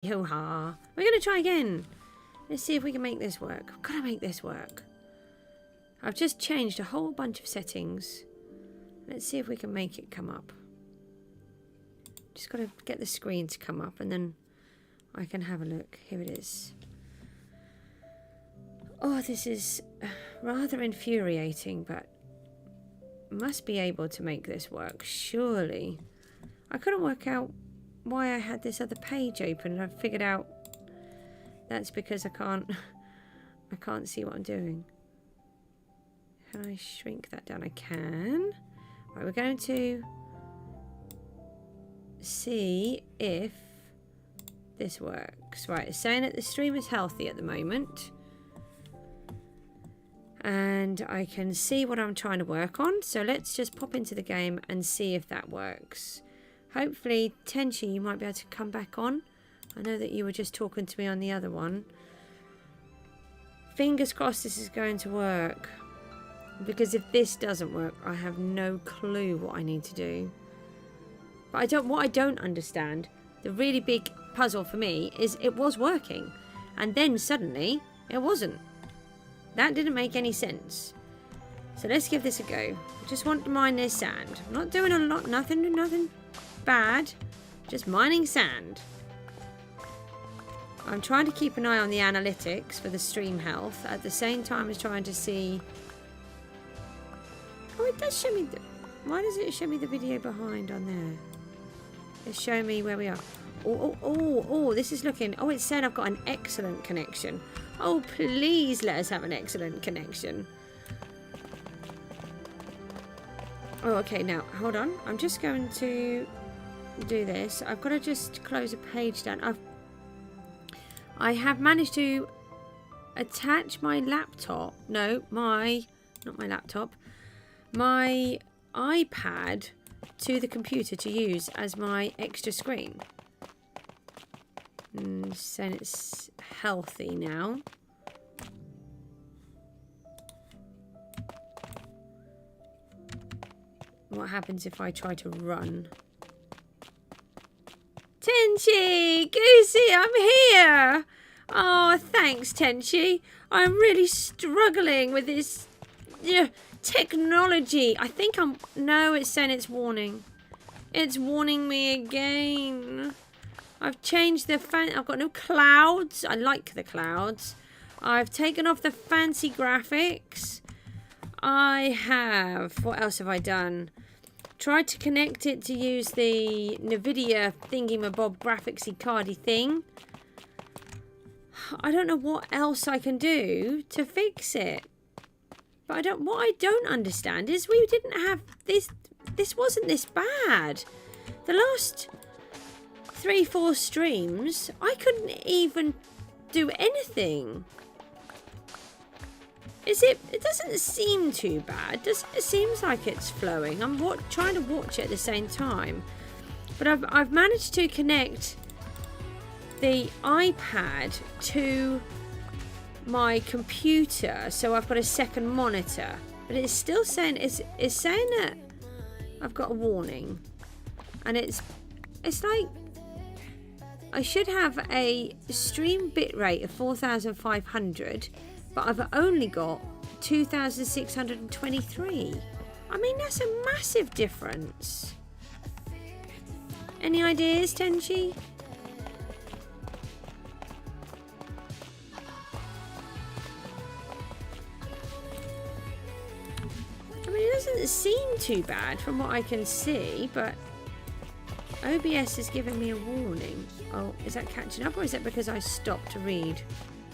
Hoo-ha. We're going to try again. Let's see if we can make this work. I've got to make this work. I've just changed a whole bunch of settings. Let's see if we can make it come up. Just got to get the screen to come up and then I can have a look. Here it is. Oh, this is rather infuriating, but must be able to make this work, surely. I couldn't work out why I had this other page open, and I've figured out that's because I can't see what I'm doing. Can I shrink that down? I can. Right, we're going to see if this works. Right, it's saying that the stream is healthy at the moment. And I can see what I'm trying to work on. So let's just pop into the game and see if that works. Hopefully, Tenchi, you might be able to come back on. I know that you were just talking to me on the other one. Fingers crossed this is going to work. Because if this doesn't work, I have no clue what I need to do. But what I don't understand, the really big puzzle for me, is it was working. And then suddenly, it wasn't. That didn't make any sense. So let's give this a go. I just want to mine this sand. I'm not doing a lot, nothing bad. Just mining sand. I'm trying to keep an eye on the analytics for the stream health at the same time as trying to see. Oh, it does show me. Why does it show me the video behind on there? It's showing me where we are. Oh, this is looking. Oh, it's saying I've got an excellent connection. Oh, please let us have an excellent connection. Oh, okay, now, hold on. I'm just going to do this. I've got to just close a page down. I have managed to attach my laptop. No, not my laptop. My iPad to the computer to use as my extra screen. Saying it's healthy now. What happens if I try to run? Tenchi! Goosey, I'm here! Oh, thanks, Tenchi. I'm really struggling with this technology. I think no, it's saying it's warning. It's warning me again. I've changed the I've got no clouds. I like the clouds. I've taken off the fancy graphics. I have. What else have I done? Tried to connect it to use the NVIDIA thingy-mabob graphicsy cardy thing. I don't know what else I can do to fix it. But what I don't understand is we didn't have this. This wasn't this bad. The last 3-4 streams, I couldn't even do anything. It doesn't seem too bad. It seems like it's flowing. I'm trying to watch it at the same time. But I've managed to connect the iPad to my computer, so I've got a second monitor. But it's still saying it's saying that I've got a warning. And it's like I should have a stream bitrate of 4,500, but I've only got 2,623. I mean, that's a massive difference. Any ideas, Tenchi? I mean, it doesn't seem too bad from what I can see, but OBS is giving me a warning. Oh, is that catching up, or is it because I stopped to read?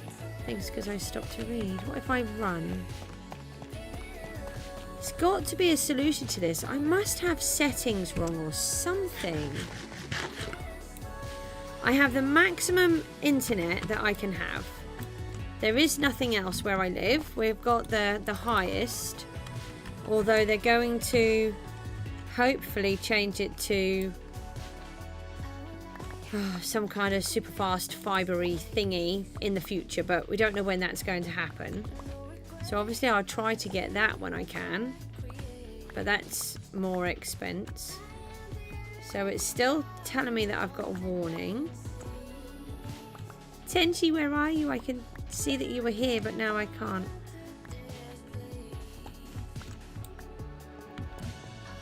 I think it's because I stopped to read. What if I run? There's got to be a solution to this. I must have settings wrong or something. I have the maximum internet that I can have. There is nothing else where I live. We've got the highest. Although they're going to hopefully change it to some kind of super fast fibery thingy in the future, but we don't know when that's going to happen. So obviously I'll try to get that when I can, but that's more expense. So it's still telling me that I've got a warning. Tenchi, where are you? I can see that you were here, but now I can't.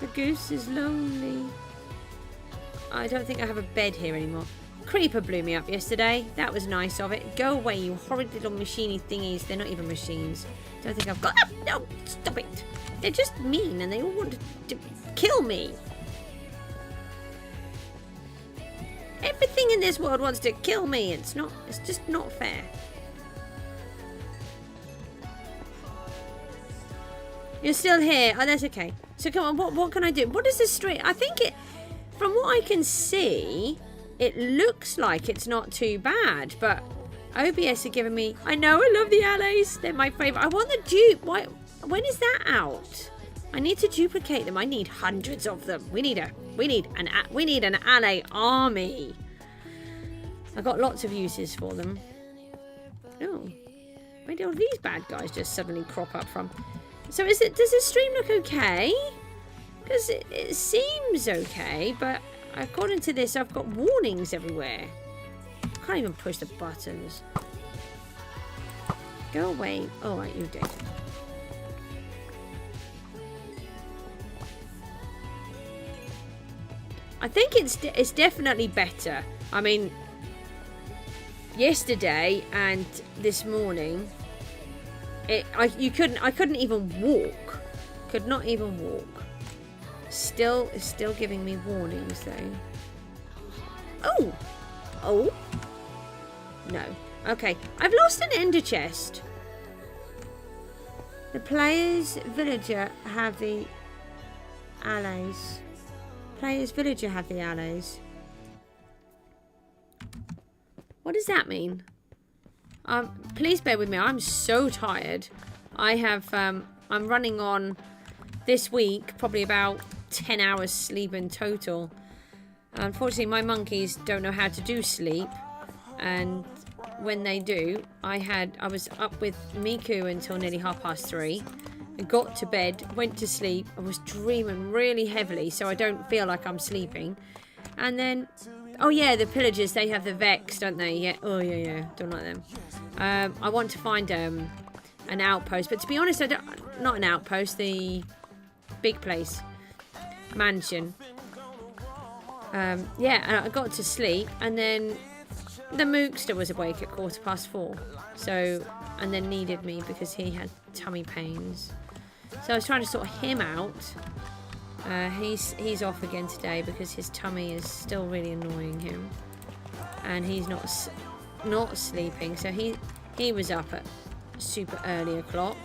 The goose is lonely. I don't think I have a bed here anymore. Creeper blew me up yesterday. That was nice of it. Go away, you horrid little machiney thingies. They're not even machines. Don't think I've got... Ah, no, stop it. They're just mean and they all want to kill me. Everything in this world wants to kill me. It's just not fair. You're still here. Oh, that's okay. So come on, what can I do? What is this street? I think it, from what I can see, it looks like it's not too bad, but OBS are giving me... I know, I love the allays. They're my favourite. I want the dupe. Why? When is that out? I need to duplicate them. I need hundreds of them. We need an allay army. I got lots of uses for them. Oh, where did all these bad guys just suddenly crop up from? So does the stream look okay? Because it seems okay, but according to this, I've got warnings everywhere. I can't even push the buttons. Go away. Oh, right, you're dead. I think it's definitely better. I mean, yesterday and this morning, I couldn't even walk. Could not even walk. It's still giving me warnings though. Oh. No. Okay. I've lost an ender chest. The player's villager have the allays. Player's villager have the allays. What does that mean? Please bear with me. I'm so tired. I have I'm running on this week probably about 10 hours sleep in total. Unfortunately, my monkeys don't know how to do sleep, and when they do, I was up with Miku until nearly 3:30. I got to bed, went to sleep. I was dreaming really heavily, so I don't feel like I'm sleeping. And then, oh yeah, the pillagers, they have the Vex, don't they? Yeah. Oh yeah. Don't like them. I want to find an outpost, but to be honest, not an outpost. The big place, mansion. Yeah, I got to sleep, and then the Mookster was awake at 4:15. So, and then needed me because he had tummy pains. So I was trying to sort him out. He's off again today because his tummy is still really annoying him, and he's not sleeping. So he was up at super early o'clock.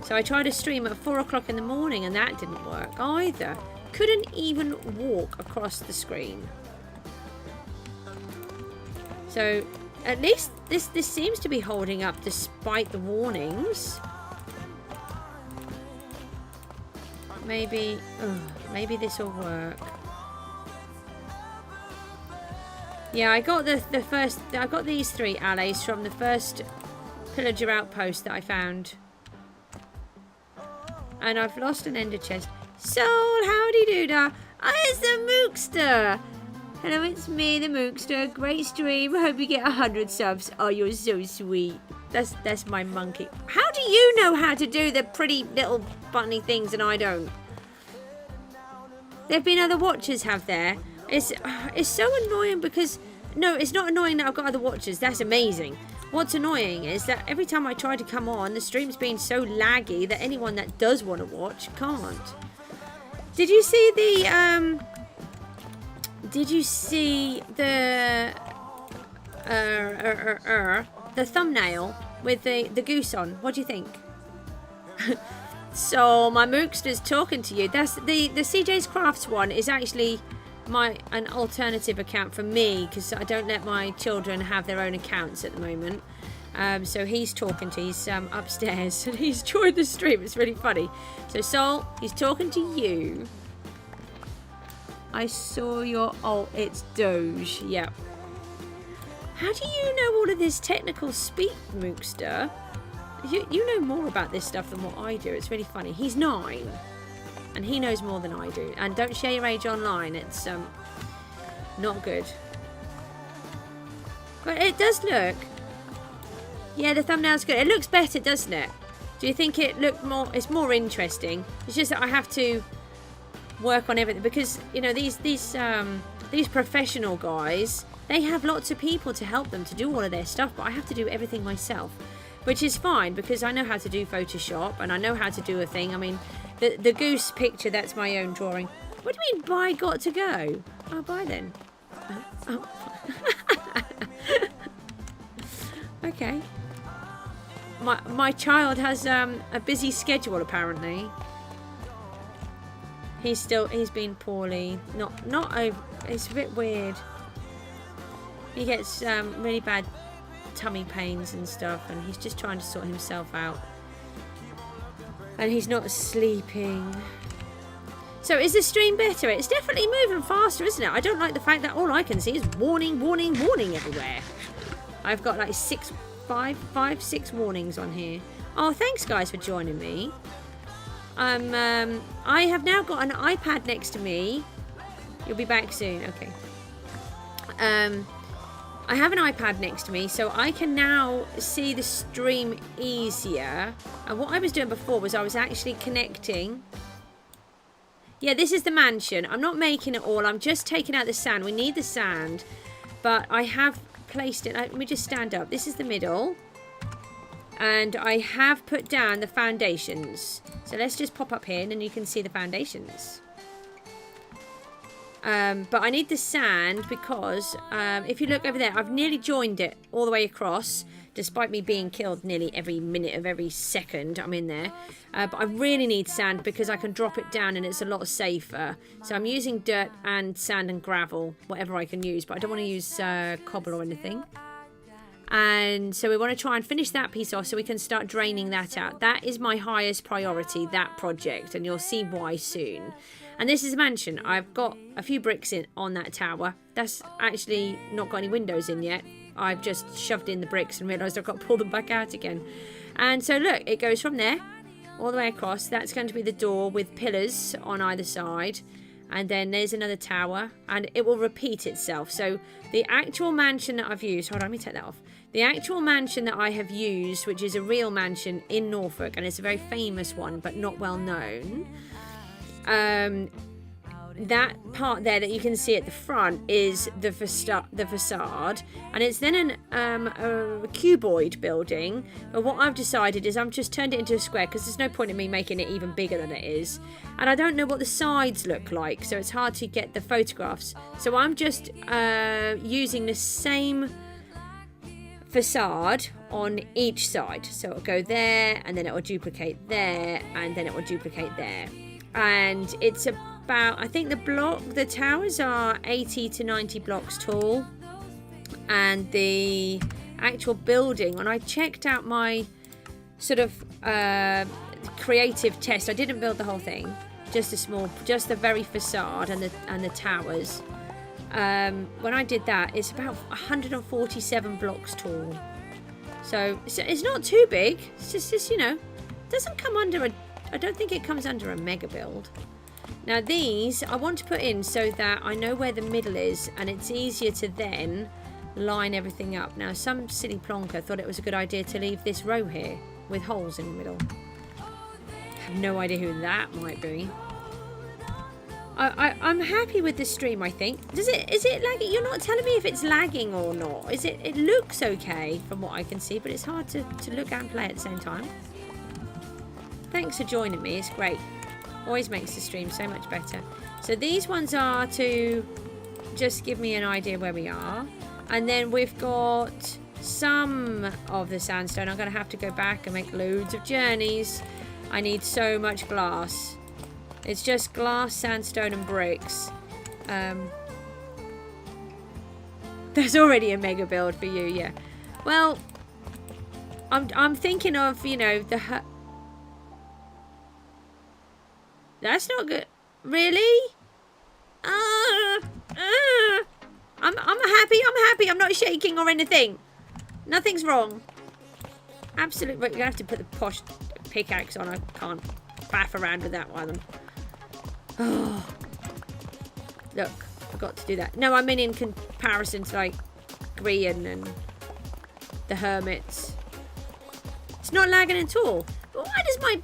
So I tried to stream at 4 o'clock in the morning, and that didn't work either. Couldn't even walk across the screen. So at least this seems to be holding up despite the warnings. Maybe this will work. Yeah, I got I got these 3 allays from the first pillager outpost that I found. And I've lost an ender chest. Soul, howdy doodah. It's the Mookster. Hello, it's me, the Mookster. Great stream. Hope you get 100 subs. Oh, you're so sweet. That's my monkey. How do you know how to do the pretty little bunny things and I don't? There've been other watchers, have there? It's so annoying because... No, it's not annoying that I've got other watchers. That's amazing. What's annoying is that every time I try to come on, the stream's been so laggy that anyone that does want to watch can't. Did you see the... Did you see the... the thumbnail with the goose on? What do you think? So my Mookster's talking to you. That's the CJSCRAFTS one is actually an alternative account for me because I don't let my children have their own accounts at the moment. So he's talking to he's upstairs and he's joined the stream. It's really funny. So Soul, he's talking to you. I saw your it's Doge. Yep. How do you know all of this technical speak, Mookster? You know more about this stuff than what I do. It's really funny. He's 9. And he knows more than I do. And don't share your age online. It's not good. But it does look Yeah, the thumbnail's good. It looks better, doesn't it? Do you think it looked more... It's more interesting. It's just that I have to work on everything. Because, you know, these professional guys, they have lots of people to help them to do all of their stuff. But I have to do everything myself. Which is fine, because I know how to do Photoshop. And I know how to do a thing. I mean, the goose picture, that's my own drawing. What do you mean, bye, got to go? Oh, bye then. Oh. Okay. My child has a busy schedule apparently. He's been poorly. Not over. It's a bit weird. He gets really bad tummy pains and stuff, and he's just trying to sort himself out. And he's not sleeping. So is the stream better? It's definitely moving faster, isn't it? I don't like the fact that all I can see is warning, warning, warning everywhere. I've got like 6 warnings on here. Oh, thanks guys for joining me. I have now got an iPad next to me. You'll be back soon. Okay. I have an iPad next to me, so I can now see the stream easier. And what I was doing before was I was actually connecting. Yeah, this is the mansion. I'm not making it all. I'm just taking out the sand. We need the sand. But I have placed it. Let me just stand up. This is the middle. And I have put down the foundations. So let's just pop up here and then you can see the foundations. But I need the sand because if you look over there, I've nearly joined it all the way across. Despite me being killed nearly every minute of every second I'm in there. But I really need sand because I can drop it down and it's a lot safer. So I'm using dirt and sand and gravel, whatever I can use. But I don't want to use cobble or anything. And so we want to try and finish that piece off so we can start draining that out. That is my highest priority, that project. And you'll see why soon. And this is a mansion. I've got a few bricks in on that tower. That's actually not got any windows in yet. I've just shoved in the bricks and realised I've got to pull them back out again. And so look, it goes from there all the way across. That's going to be the door with pillars on either side. And then there's another tower and it will repeat itself. So the actual mansion that I've used, hold on, let me take that off. The actual mansion that I have used, which is a real mansion in Norfolk, and it's a very famous one, but not well known. That part there that you can see at the front is the facade, and it's then a cuboid building. But what I've decided is I've just turned it into a square because there's no point in me making it even bigger than it is, and I don't know what the sides look like, so it's hard to get the photographs. So I'm just using the same facade on each side. So it'll go there, and then it will duplicate there, and then it will duplicate there, and it's about, I think the towers are 80 to 90 blocks tall, and the actual building, when I checked out my sort of creative test, I didn't build the whole thing, just the very facade and the towers. When I did that, it's about 147 blocks tall, so it's not too big. It's just you know, doesn't come under I don't think it comes under a mega build. Now these I want to put in so that I know where the middle is, and it's easier to then line everything up. Now some silly plonker thought it was a good idea to leave this row here with holes in the middle. I have no idea who that might be. I'm happy with the stream, I think. Is it lagging? You're not telling me if it's lagging or not. It looks okay from what I can see, but it's hard to look at and play at the same time. Thanks for joining me, it's great. Always makes the stream so much better. So these ones are to just give me an idea where we are. And then we've got some of the sandstone. I'm going to have to go back and make loads of journeys. I need so much glass. It's just glass, sandstone and bricks. There's already a mega build for you, yeah. Well, I'm thinking of, you know, that's not good. Really? I'm happy. I'm not shaking or anything. Nothing's wrong. Absolutely. You're gonna have to put the posh pickaxe on. I can't faff around with that one. Oh. Look, I forgot to do that. No, I mean in comparison to like Grian and the hermits. It's not lagging at all. But why does my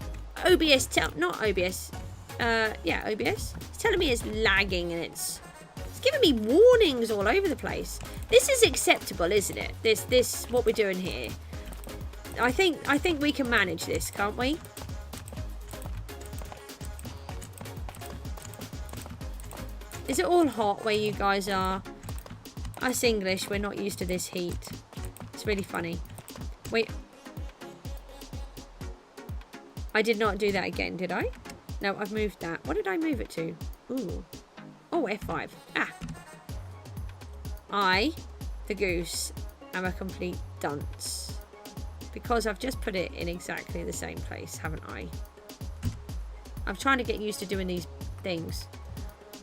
OBS tell... Not OBS. Yeah, OBS. It's telling me it's lagging and it's giving me warnings all over the place. This is acceptable, isn't it? This what we're doing here. I think we can manage this, can't we? Is it all hot where you guys are? Us English, we're not used to this heat. It's really funny. Wait. I did not do that again, did I? No, I've moved that. What did I move it to? Ooh. Oh, F5. Ah. I, the goose, am a complete dunce. Because I've just put it in exactly the same place, haven't I? I'm trying to get used to doing these things.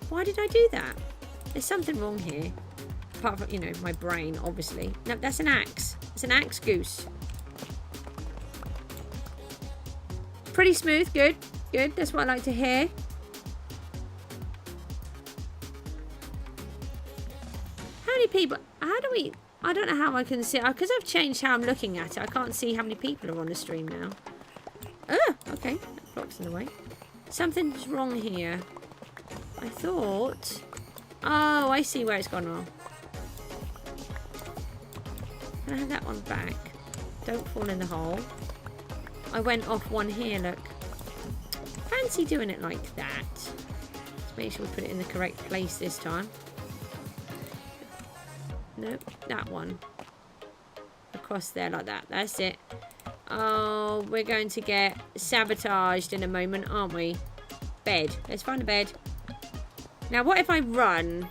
Why did I do that? There's something wrong here. Apart from, you know, my brain, obviously. No, that's an axe. It's an axe goose. Pretty smooth. Good. Good. That's what I like to hear. How many people... How do we... I don't know how I can see... Because I've changed how I'm looking at it. I can't see how many people are on the stream now. Oh, okay. That block's in the way. Something's wrong here. I thought... Oh, I see where it's gone wrong. Can I have that one back? Don't fall in the hole. I went off one here, look. Fancy doing it like that. Let's make sure we put it in the correct place this time. Nope, that one. Across there like that. That's it. Oh, we're going to get sabotaged in a moment, aren't we? Bed. Let's find a bed. Now, what if I run?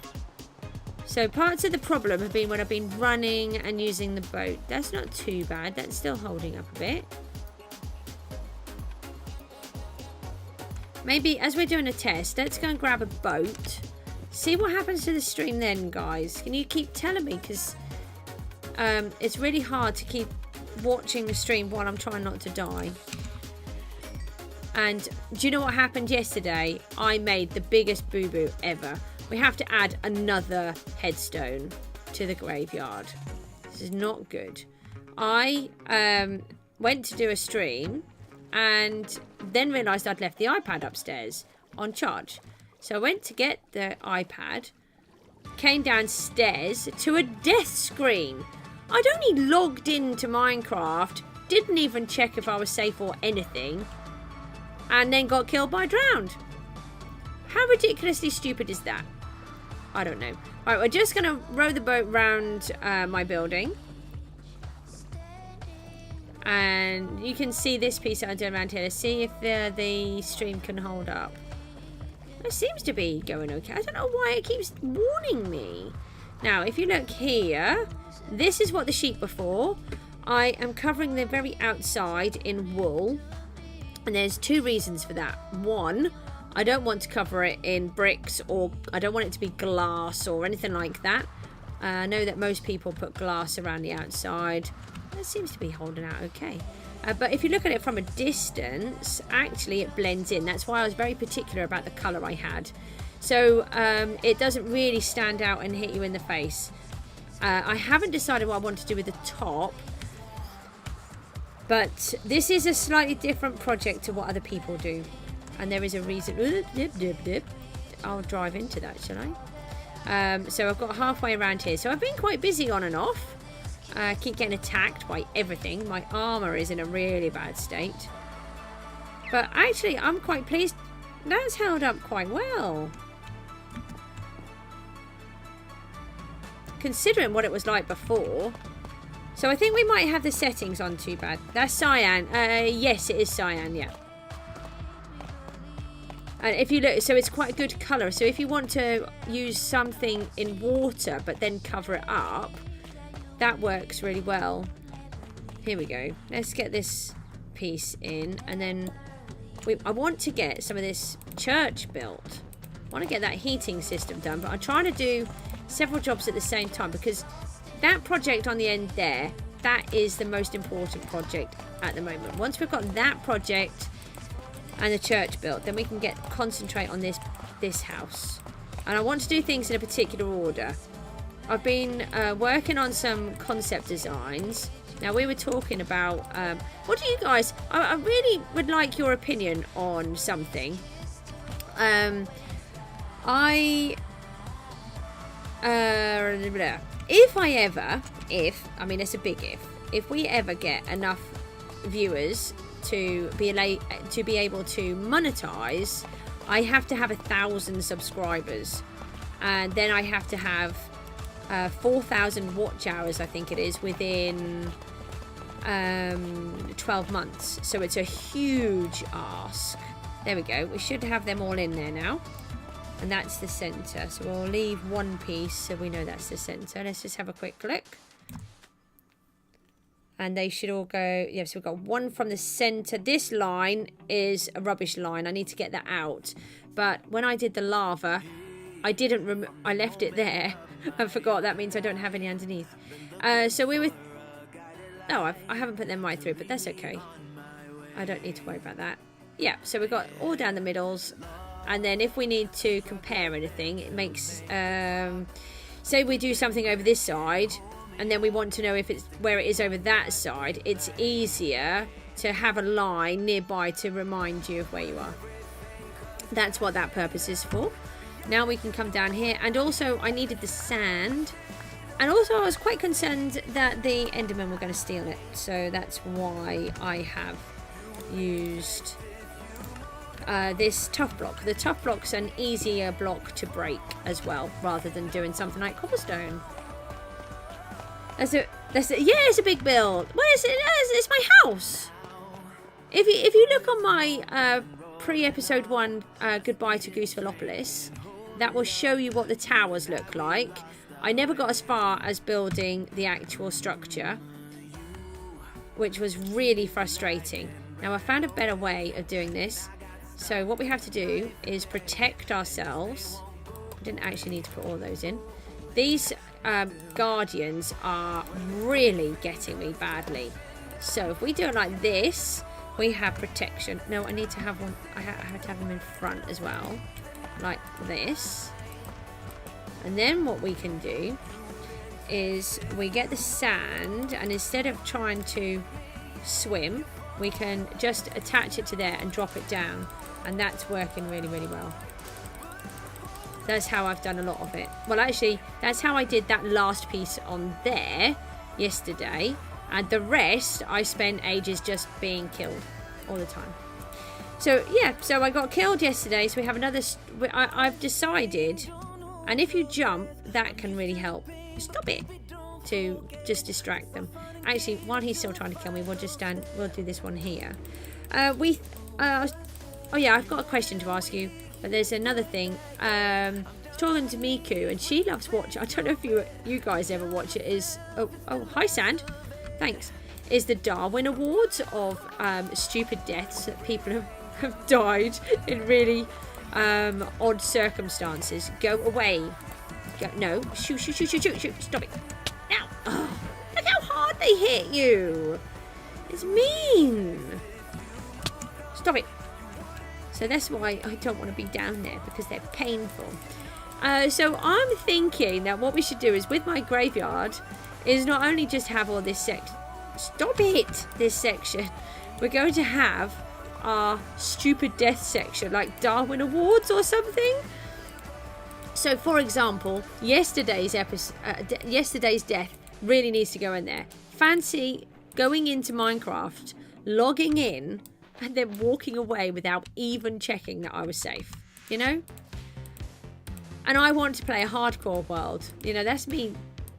So, parts of the problem have been when I've been running and using the boat. That's not too bad. That's still holding up a bit. Maybe, as we're doing a test, let's go and grab a boat. See what happens to the stream then, guys. Can you keep telling me? Because it's really hard to keep watching the stream while I'm trying not to die. And do you know what happened yesterday? I made the biggest boo-boo ever. We have to add another headstone to the graveyard. This is not good. I went to do a stream and then realised I'd left the iPad upstairs on charge. So I went to get the iPad, came downstairs to a death screen. I'd only logged into Minecraft, didn't even check if I was safe or anything, and then got killed by drowned. How ridiculously stupid is that? I don't know. Right, we're just going to row the boat round my building. And you can see this piece that I'm doing around here. Let's see if the stream can hold up. It seems to be going okay. I don't know why it keeps warning me. Now, if you look here, this is what the sheep were for. I am covering the very outside in wool. And there's two reasons for that. One, I don't want to cover it in bricks, or I don't want it to be glass or anything like that. I know that most people put glass around the outside. That seems to be holding out okay. But if you look at it from a distance, actually it blends in. That's why I was very particular about the colour I had. So it doesn't really stand out and hit you in the face. I haven't decided what I want to do with the top. But this is a slightly different project to what other people do. And there is a reason. I'll drive into that, shall I? So I've got halfway around here. So I've been quite busy on and off. I keep getting attacked by everything. My armour is in a really bad state. But actually, I'm quite pleased. That's held up quite well. Considering what it was like before. So I think we might have the settings on too bad. That's cyan. Yes, it is cyan, yeah. And if you look, so it's quite a good colour. So if you want to use something in water, but then cover it up, that works really well. Here we go. Let's get this piece in. And then I want to get some of this church built. I want to get that heating system done. But I'm trying to do several jobs at the same time. Because that project on the end there, that is the most important project at the moment. Once we've got that project and the church built, then we can concentrate on this house. And I want to do things in a particular order. I've been working on some concept designs Now, we were talking about, what do you guys, I really would like your opinion on something. If I mean, it's a big if we ever get enough viewers to be able to monetize, I have to have 1,000 subscribers, and then I have to have 4,000 watch hours, I think it is, within 12 months. So it's a huge ask. There we go. We should have them all in there now. And that's the center. So we'll leave one piece so we know that's the center. Let's just have a quick look. And they should all go. Yeah, so we've got one from the center. This line is a rubbish line. I need to get that out. But when I did the lava, I didn't I left it there. I forgot. That means I don't have any underneath. So we were... No, I haven't put them right through, but that's okay. I don't need to worry about that. Yeah, so we've got all down the middles. And then if we need to compare anything, it makes... say we do something over this side, and then we want to know if it's where it is over that side. It's easier to have a line nearby to remind you of where you are. That's what that purpose is for. Now we can come down here. And also, I needed the sand. And also, I was quite concerned that the Endermen were going to steal it. So that's why I have used this tough block. The tough block's an easier block to break as well, rather than doing something like cobblestone. Yeah, it's a big build. What is it? It's my house. If you look on my pre-episode 1 Goodbye to Goosevillopolis, that will show you what the towers look like. I never got as far as building the actual structure, which was really frustrating. Now, I found a better way of doing this. So what we have to do is protect ourselves. I didn't actually need to put all those in. These guardians are really getting me badly. So if we do it like this, we have protection. No, I need to have one. I have to have them in front as well, like this. And then what we can do is we get the sand, and instead of trying to swim, we can just attach it to there and drop it down. And that's working really, really well. That's how I've done a lot of it. Well, actually, that's how I did that last piece on there yesterday. And the rest, I spent ages just being killed all the time. So, yeah. So I got killed yesterday. So we have another... I've decided... And if you jump, that can really help. Stop it. To just distract them. Actually, while he's still trying to kill me, we'll just stand... We'll do this one here. Oh yeah, I've got a question to ask you. But there's another thing. Talking to Miku, and she loves watching. I don't know if you guys ever watch it. Is hi Sand, thanks. Is the Darwin Awards of stupid deaths that people have died in really odd circumstances. Go away. No, shoot! Stop it now. Oh, look how hard they hit you. It's mean. Stop it. So that's why I don't want to be down there, because they're painful. So I'm thinking that what we should do is, with my graveyard, is not only just have all this section. Stop it! This section. We're going to have our stupid death section, like Darwin Awards or something. So, for example, yesterday's death really needs to go in there. Fancy going into Minecraft, logging in, and then walking away without even checking that I was safe, you know? And I want to play a hardcore world. You know, that's me.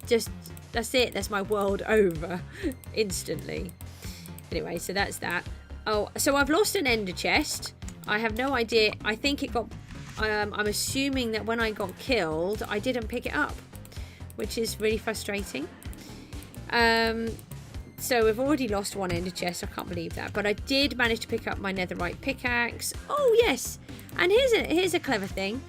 That's it. That's my world over instantly. Anyway, so that's that. Oh, so I've lost an ender chest. I have no idea. I think it got... I'm assuming that when I got killed, I didn't pick it up, which is really frustrating. So we've already lost one ender chest. I can't believe that. But I did manage to pick up my netherite pickaxe. Oh, yes. And here's a clever thing.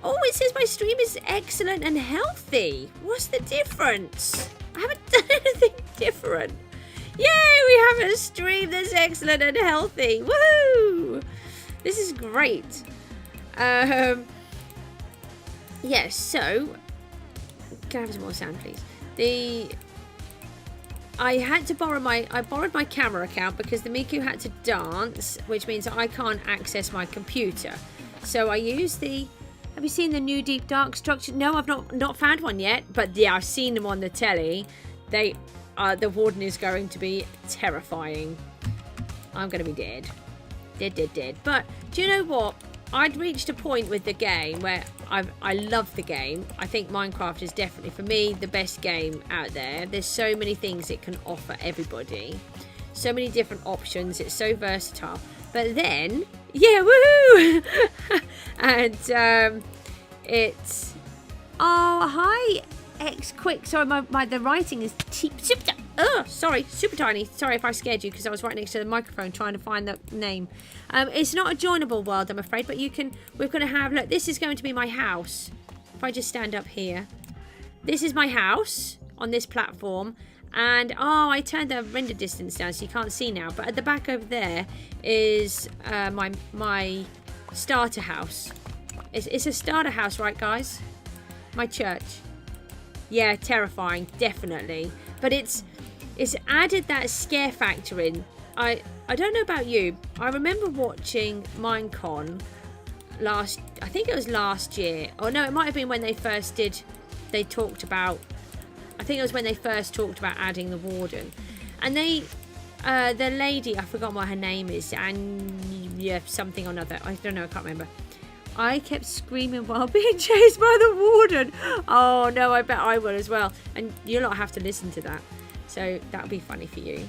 Oh, it says my stream is excellent and healthy. What's the difference? I haven't done anything different. Yay, we have a stream that's excellent and healthy. Woohoo! This is great. Yes, so... Can I have some more sand, please? I had to borrow I borrowed my camera account because the Miku had to dance, which means I can't access my computer. So I used the, have you seen the new Deep Dark structure? No, I've not found one yet, but yeah, I've seen them on the telly. They, the warden is going to be terrifying. I'm going to be dead. Dead. But do you know what? I'd reached a point with the game where I love the game. I think Minecraft is definitely, for me, the best game out there. There's so many things it can offer everybody. So many different options. It's so versatile. But then, yeah, woohoo! And it's, oh, hi, X Quick. Sorry, the writing is super tiny. Sorry if I scared you because I was right next to the microphone trying to find the name. It's not a joinable world, I'm afraid, but we're going to have, look, this is going to be my house. If I just stand up here. This is my house on this platform. And, oh, I turned the render distance down so you can't see now. But at the back over there is my starter house. It's a starter house, right, guys? My church. Yeah, terrifying, definitely. But it's added that scare factor in. I don't know about you. I remember watching Minecon I think it was last year. Or no, it might have been when they first talked about, I think it was when they first talked about adding the warden. And the lady, I forgot what her name is, and yeah, something or another. I don't know, I can't remember. I kept screaming while being chased by the warden. Oh no, I bet I will as well. And you'll not have to listen to that. So that'll be funny for you.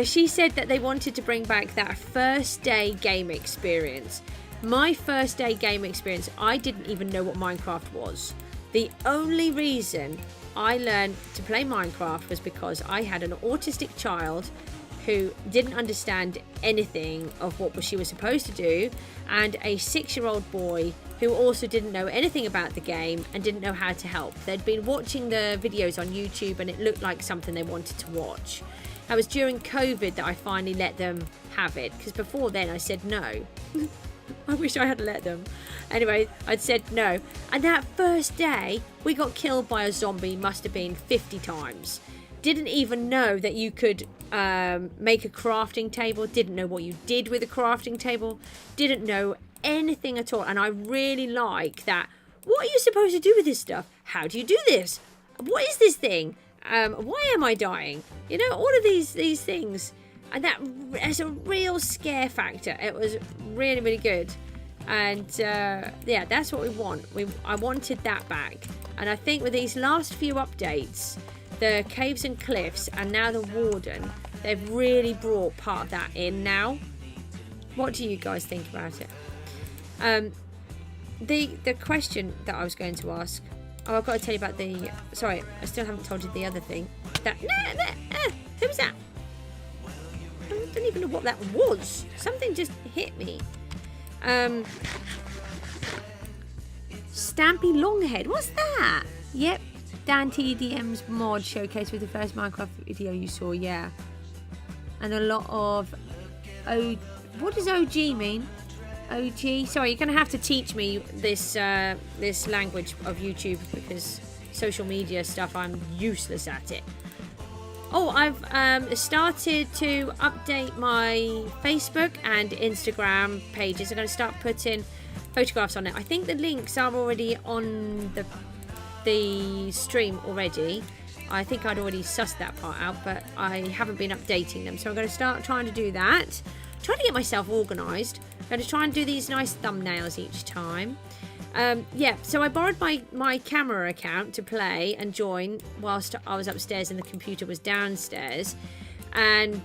She said that they wanted to bring back that first day game experience. My first day game experience, I didn't even know what Minecraft was. The only reason I learned to play Minecraft was because I had an autistic child who didn't understand anything of what she was supposed to do, and a 6-year-old boy who also didn't know anything about the game and didn't know how to help. They'd been watching the videos on YouTube and it looked like something they wanted to watch. It was during COVID that I finally let them have it, because before then I said no. I wish I had let them. Anyway, I'd said no. And that first day, we got killed by a zombie, must have been 50 times. Didn't even know that you could make a crafting table. Didn't know what you did with a crafting table. Didn't know anything at all. And I really like that. What are you supposed to do with this stuff? How do you do this? What is this thing? Why am I dying? You know, all of these things. And that is a real scare factor. It was really, really good. And yeah, that's what we want. I wanted that back. And I think with these last few updates, the caves and cliffs and now the warden, they've really brought part of that in now. What do you guys think about it? The question that I was going to ask. Oh, I've got to tell you about the. Sorry, I still haven't told you the other thing. Who was that? I don't even know what that was. Something just hit me. Stampy Longhead. What's that? Yep. Dan TDM's mod showcase with the first Minecraft video you saw. Yeah. And a lot of what does OG mean? OG. Sorry, you're gonna have to teach me this this language of YouTube, because social media stuff, I'm useless at it. Oh, I've started to update my Facebook and Instagram pages. I'm going to start putting photographs on it. I think the links are already on the stream already. I think I'd already sussed that part out, but I haven't been updating them. So I'm going to start trying to do that. Trying to get myself organised. I'm going to try and do these nice thumbnails each time. Yeah, so I borrowed my camera account to play and join whilst I was upstairs and the computer was downstairs. And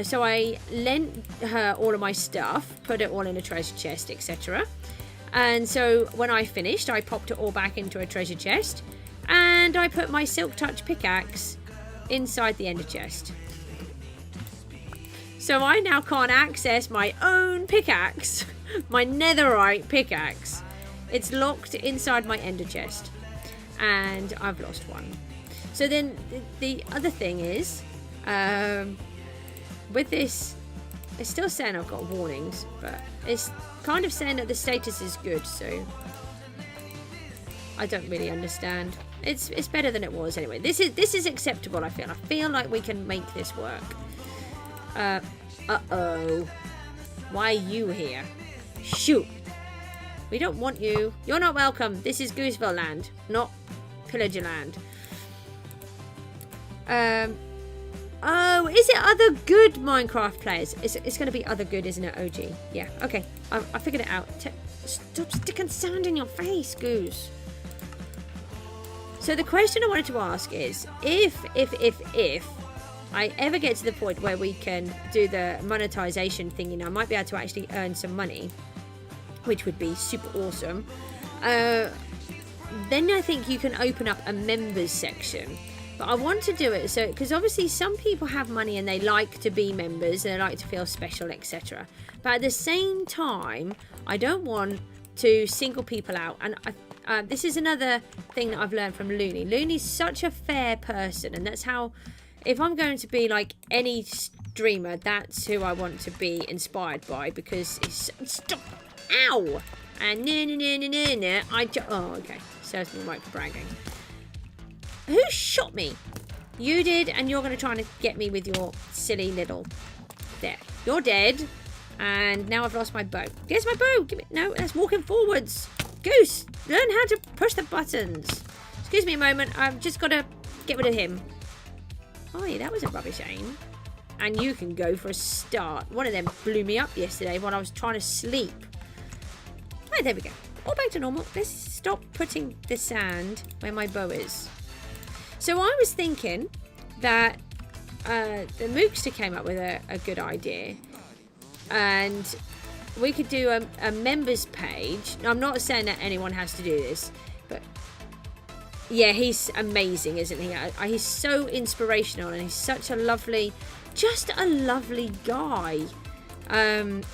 so I lent her all of my stuff, put it all in a treasure chest, etc. And so when I finished, I popped it all back into a treasure chest. And I put my Silk Touch pickaxe inside the ender chest. So I now can't access my own pickaxe, my netherite pickaxe. It's locked inside my ender chest, and I've lost one. So then the other thing is, with this, it's still saying I've got warnings, but it's kind of saying that the status is good, so I don't really understand. It's better than it was anyway. This is acceptable. I feel like we can make this work. Uh-oh. Why are you here? Shoot. We don't want you. You're not welcome. This is Gooseville land, not Pillager land. Oh, is it other good Minecraft players? It's going to be other good, isn't it, OG? Yeah, okay. I figured it out. Stop sticking sand in your face, Goose. So the question I wanted to ask is, if I ever get to the point where we can do the monetization thing, you know, I might be able to actually earn some money, which would be super awesome. Then I think you can open up a members section. But I want to do it so, because obviously some people have money and they like to be members and they like to feel special, etc. But at the same time, I don't want to single people out. And this is another thing that I've learned from Looney. Looney's such a fair person, and that's how, if I'm going to be like any streamer, that's who I want to be inspired by, because it's stop, ow, and no, oh, okay, serves me right for bragging. Who shot me? You did, and you're going to try and get me with your silly little... There. You're dead. And now I've lost my bow. Here's my bow. Give me... No, that's walking forwards. Goose, learn how to push the buttons. Excuse me a moment. I've just got to get rid of him. Oh, yeah, that was a rubbish aim. And you can go for a start. One of them blew me up yesterday while I was trying to sleep. Right, there we go. All back to normal. Let's stop putting the sand where my bow is. So I was thinking that the Mookster came up with a good idea, and we could do a members page. Now, I'm not saying that anyone has to do this, but yeah, he's amazing, isn't he? He's so inspirational, and he's such a lovely, just a lovely guy. And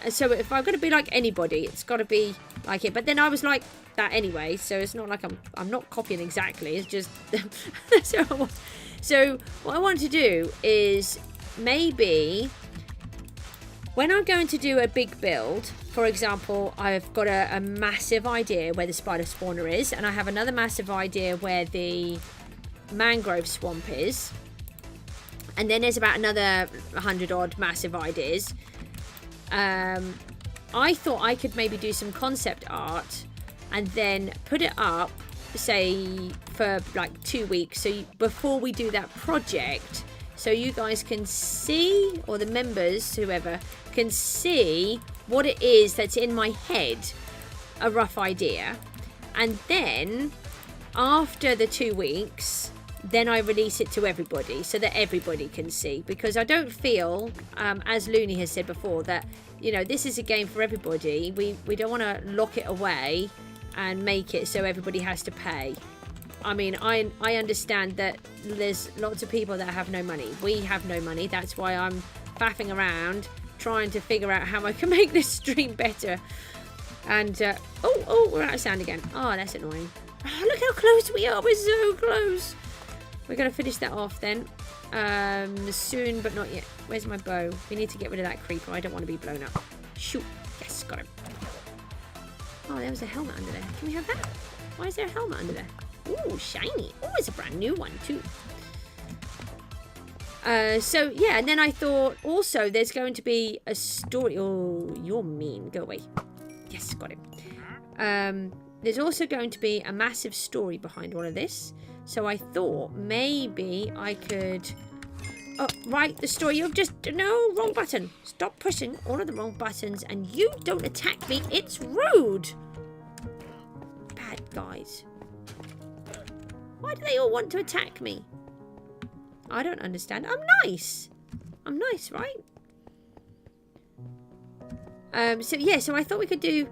so if I'm going to be like anybody, it's got to be like it. But then I was like that anyway, so it's not like I'm not copying exactly. It's just that's how I was. So what I want to do is maybe when I'm going to do a big build, for example, I've got a massive idea where the spider spawner is, and I have another massive idea where the mangrove swamp is, and then there's about another 100 odd massive ideas. I thought I could maybe do some concept art and then put it up, say, for like 2 weeks. So before we do that project, so you guys can see, or the members, whoever, can see what it is that's in my head, a rough idea. And then after the 2 weeks, then I release it to everybody so that everybody can see, because I don't feel, as Looney has said before, that, you know, this is a game for everybody. We don't want to lock it away and make it so everybody has to pay. I mean, I understand that there's lots of people that have no money. We have no money. That's why I'm faffing around trying to figure out how I can make this stream better. And oh, we're out of sound again. Oh, that's annoying. Oh, look how close we are. We're so close. We're going to finish that off then. Soon, but not yet. Where's my bow? We need to get rid of that creeper. I don't want to be blown up. Shoot. Yes, got him. Oh, there was a helmet under there. Can we have that? Why is there a helmet under there? Ooh, shiny. Oh, it's a brand new one too. So, yeah, and then I thought also there's going to be a story. Oh, you're mean. Go away. Yes, got him. There's also going to be a massive story behind all of this. So I thought maybe I could write the story. You've just... No, wrong button. Stop pushing all of the wrong buttons. And you don't attack me. It's rude. Bad guys. Why do they all want to attack me? I don't understand. I'm nice. I'm nice, right? So, yeah. So I thought we could do,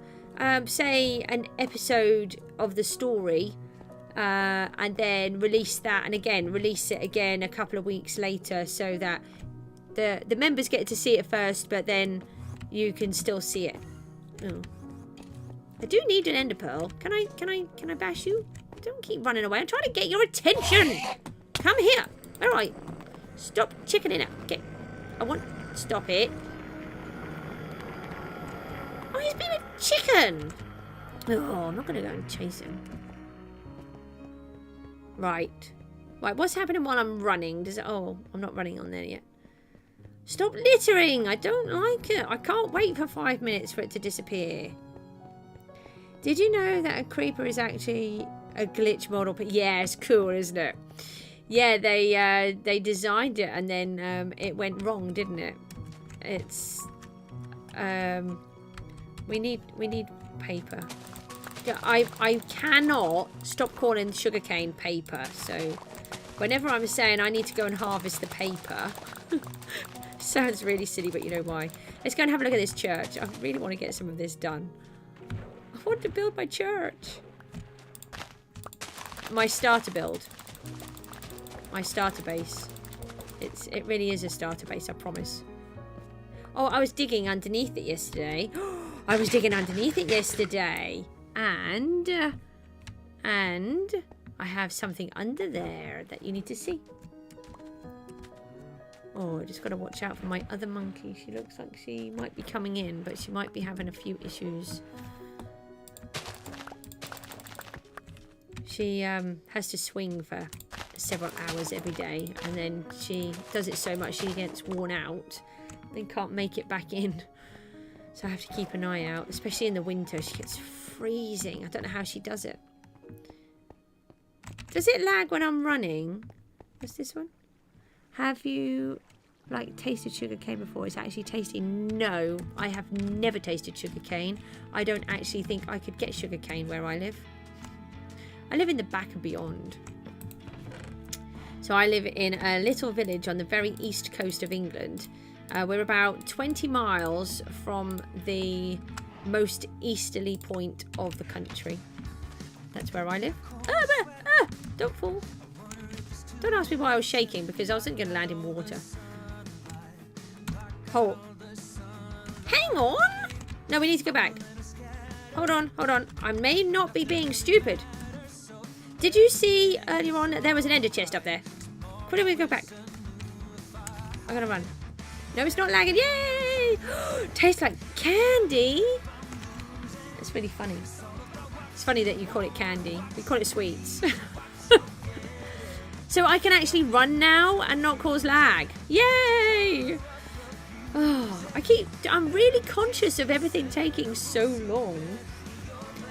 say, an episode of the story. And then release that, and again release it again a couple of weeks later, so that the members get to see it first, but then you can still see it. Oh, I do need an ender pearl. Can I bash you? Don't keep running away. I'm trying to get your attention. Come here. All right. Stop chickening out. Okay. Stop it. Oh, he's being a chicken. Oh, I'm not gonna go and chase him. Right. Right, what's happening while I'm running? Does it... Oh, I'm not running on there yet. Stop littering! I don't like it. I can't wait for 5 minutes for it to disappear. Did you know that a creeper is actually a glitch model? Yeah, it's cool, isn't it? Yeah, they designed it and then it went wrong, didn't it? It's we need paper. Yeah, I cannot stop calling sugarcane paper. So whenever I'm saying I need to go and harvest the paper, sounds really silly, but you know why. Let's go and have a look at this church. I really want to get some of this done. I want to build my church. My starter build. My starter base. It really is a starter base, I promise. Oh, I was digging underneath it yesterday. I was digging underneath it yesterday. And I have something under there that you need to see. Oh, I just got to watch out for my other monkey. She looks like she might be coming in, but she might be having a few issues. She has to swing for several hours every day, and then she does it so much she gets worn out, then can't make it back in. So I have to keep an eye out, especially in the winter. She gets freezing. I don't know how she does it. Does it lag when I'm running? What's this one? Have you like tasted sugar cane before? It's actually tasty. No, I have never tasted sugar cane. I don't actually think I could get sugar cane where I live. I live in the back and beyond. So I live in a little village on the very east coast of England. We're about 20 miles from the most easterly point of the country. That's where I live. Don't fall. Don't ask me why I was shaking, because I wasn't going to land in water. Hold. Hang on. No, we need to go back. Hold on, hold on. I may not be being stupid. Did you see earlier on that there was an ender chest up there? Why don't we go back? I'm going to run. No, it's not lagging. Yay! Tastes like candy. It's really funny. It's funny that you call it candy. We call it sweets. So I can actually run now and not cause lag. Yay! Oh, I'm really conscious of everything taking so long.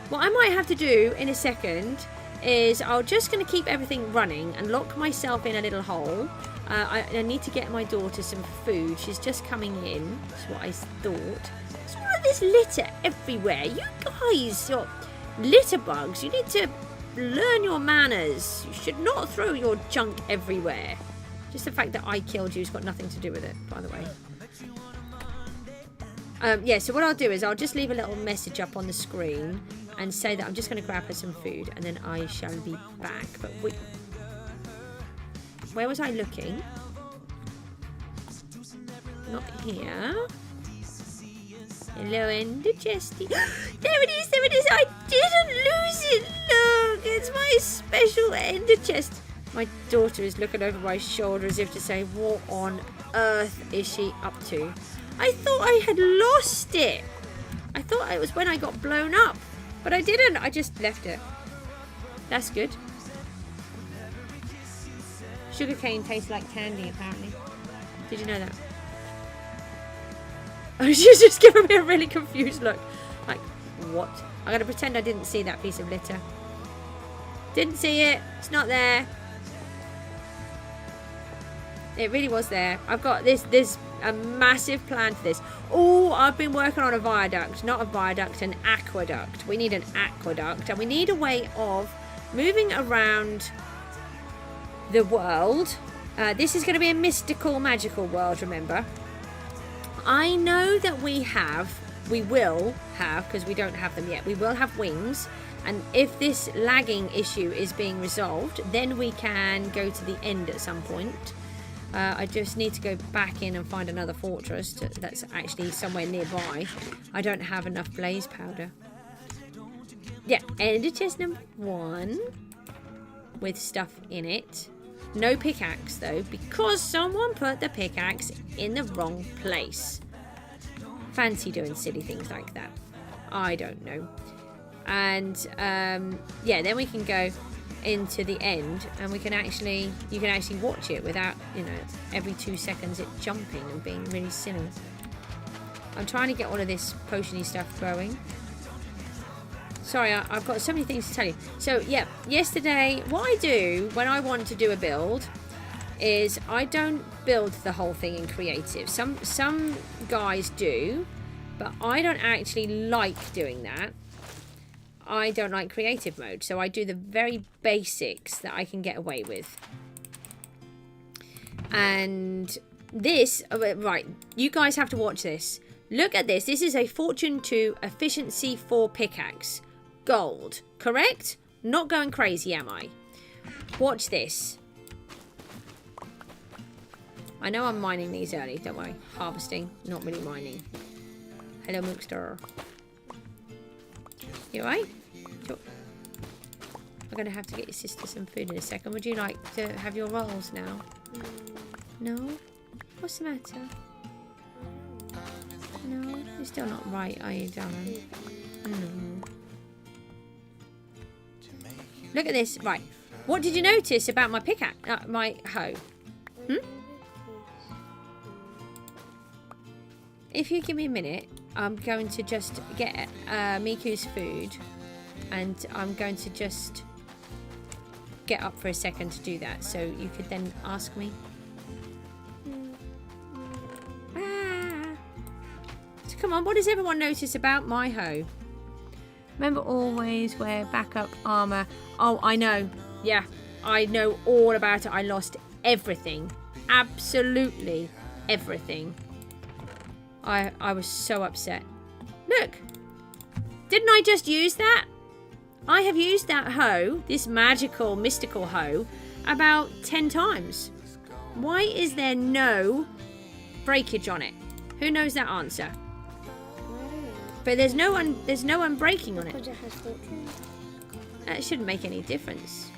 What I might have to do in a second is I'm just going to keep everything running and lock myself in a little hole. I need to get my daughter some food. She's just coming in. That's what I thought. There's all of this litter everywhere. You guys, you're litter bugs. You need to learn your manners. You should not throw your junk everywhere. Just the fact that I killed you has got nothing to do with it, by the way. Yeah, so what I'll do is I'll just leave a little message up on the screen and say that I'm just going to grab her some food, and then I shall be back. But where was I looking? Not here. Hello, Ender Chesty. There it is, there it is. I didn't lose it. Look, it's my special Ender Chest. My daughter is looking over my shoulder as if to say, what on earth is she up to? I thought I had lost it. I thought it was when I got blown up. But I didn't. I just left it. That's good. Sugarcane tastes like candy, apparently. Did you know that? Oh, she's just giving me a really confused look. Like, what? I'm going to pretend I didn't see that piece of litter. Didn't see it. It's not there. It really was there. I've got this a massive plan for this. Oh, I've been working on a viaduct. Not a viaduct, an aqueduct. We need an aqueduct. And we need a way of moving around the world. This is going to be a mystical, magical world, remember. I know that we will have, because we don't have them yet, we will have wings. And if this lagging issue is being resolved, then we can go to the end at some point. I just need to go back in and find another fortress that's actually somewhere nearby. I don't have enough blaze powder. Yeah, ender chest number 1 with stuff in it. No pickaxe though, because someone put the pickaxe in the wrong place. Fancy doing silly things like that. I don't know. And yeah, then we can go into the end, and you can actually watch it without, you know, every 2 seconds it jumping and being really silly. I'm trying to get all of this potiony stuff going. Sorry, I've got so many things to tell you. So yeah, yesterday, what I do when I want to do a build is I don't build the whole thing in creative. Some guys do, but I don't actually like doing that. I don't like creative mode, so I do the very basics that I can get away with. And this, right, you guys have to watch this. Look at this. This is a Fortune 2 Efficiency 4 pickaxe. Gold, correct? Not going crazy, am I? Watch this. I know I'm mining these early, don't worry. Harvesting, not really mining. Hello, Mookster. You alright? Sure. I'm going to have to get your sister some food in a second. Would you like to have your rolls now? No? What's the matter? No? You're still not right, are you, darling? No. Look at this. Right. What did you notice about my pickaxe? My hoe? If you give me a minute, I'm going to just get Miku's food, and I'm going to just get up for a second to do that, so you could then ask me. So come on, what does everyone notice about my hoe? Remember, always wear backup armor. Oh, I know. Yeah, I know all about it. I lost everything. Absolutely everything. I was so upset. Look. Didn't I just use that? I have used that hoe, this magical, mystical hoe, about 10 times. Why is there no breakage on it? Who knows that answer? But there's no one breaking on it. Because it has fortune. That shouldn't make any difference.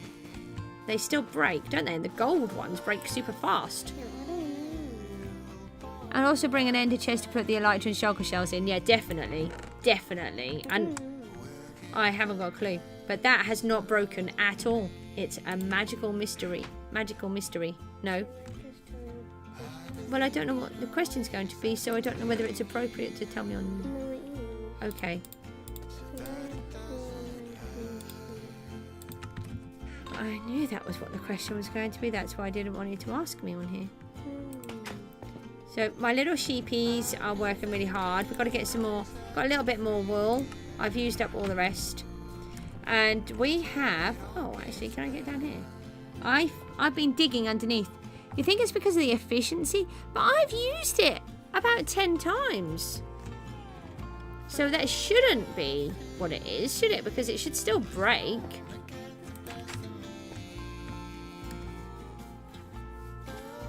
They still break, don't they? And the gold ones break super fast. Yeah, I don't know. And also bring an ender chest to put the elytra and shulker shells in. Yeah, definitely. Definitely. And I haven't got a clue. But that has not broken at all. It's a magical mystery. Magical mystery. No. Well, I don't know what the question's going to be, so I don't know whether it's appropriate to tell me on... Okay. I knew that was what the question was going to be. That's why I didn't want you to ask me on here. So my little sheepies are working really hard. We've got to get some more. Got a little bit more wool. I've used up all the rest. And we have... Oh, actually, can I get down here? I've been digging underneath. You think it's because of the efficiency? But I've used it about 10 times. So that shouldn't be what it is, should it? Because it should still break.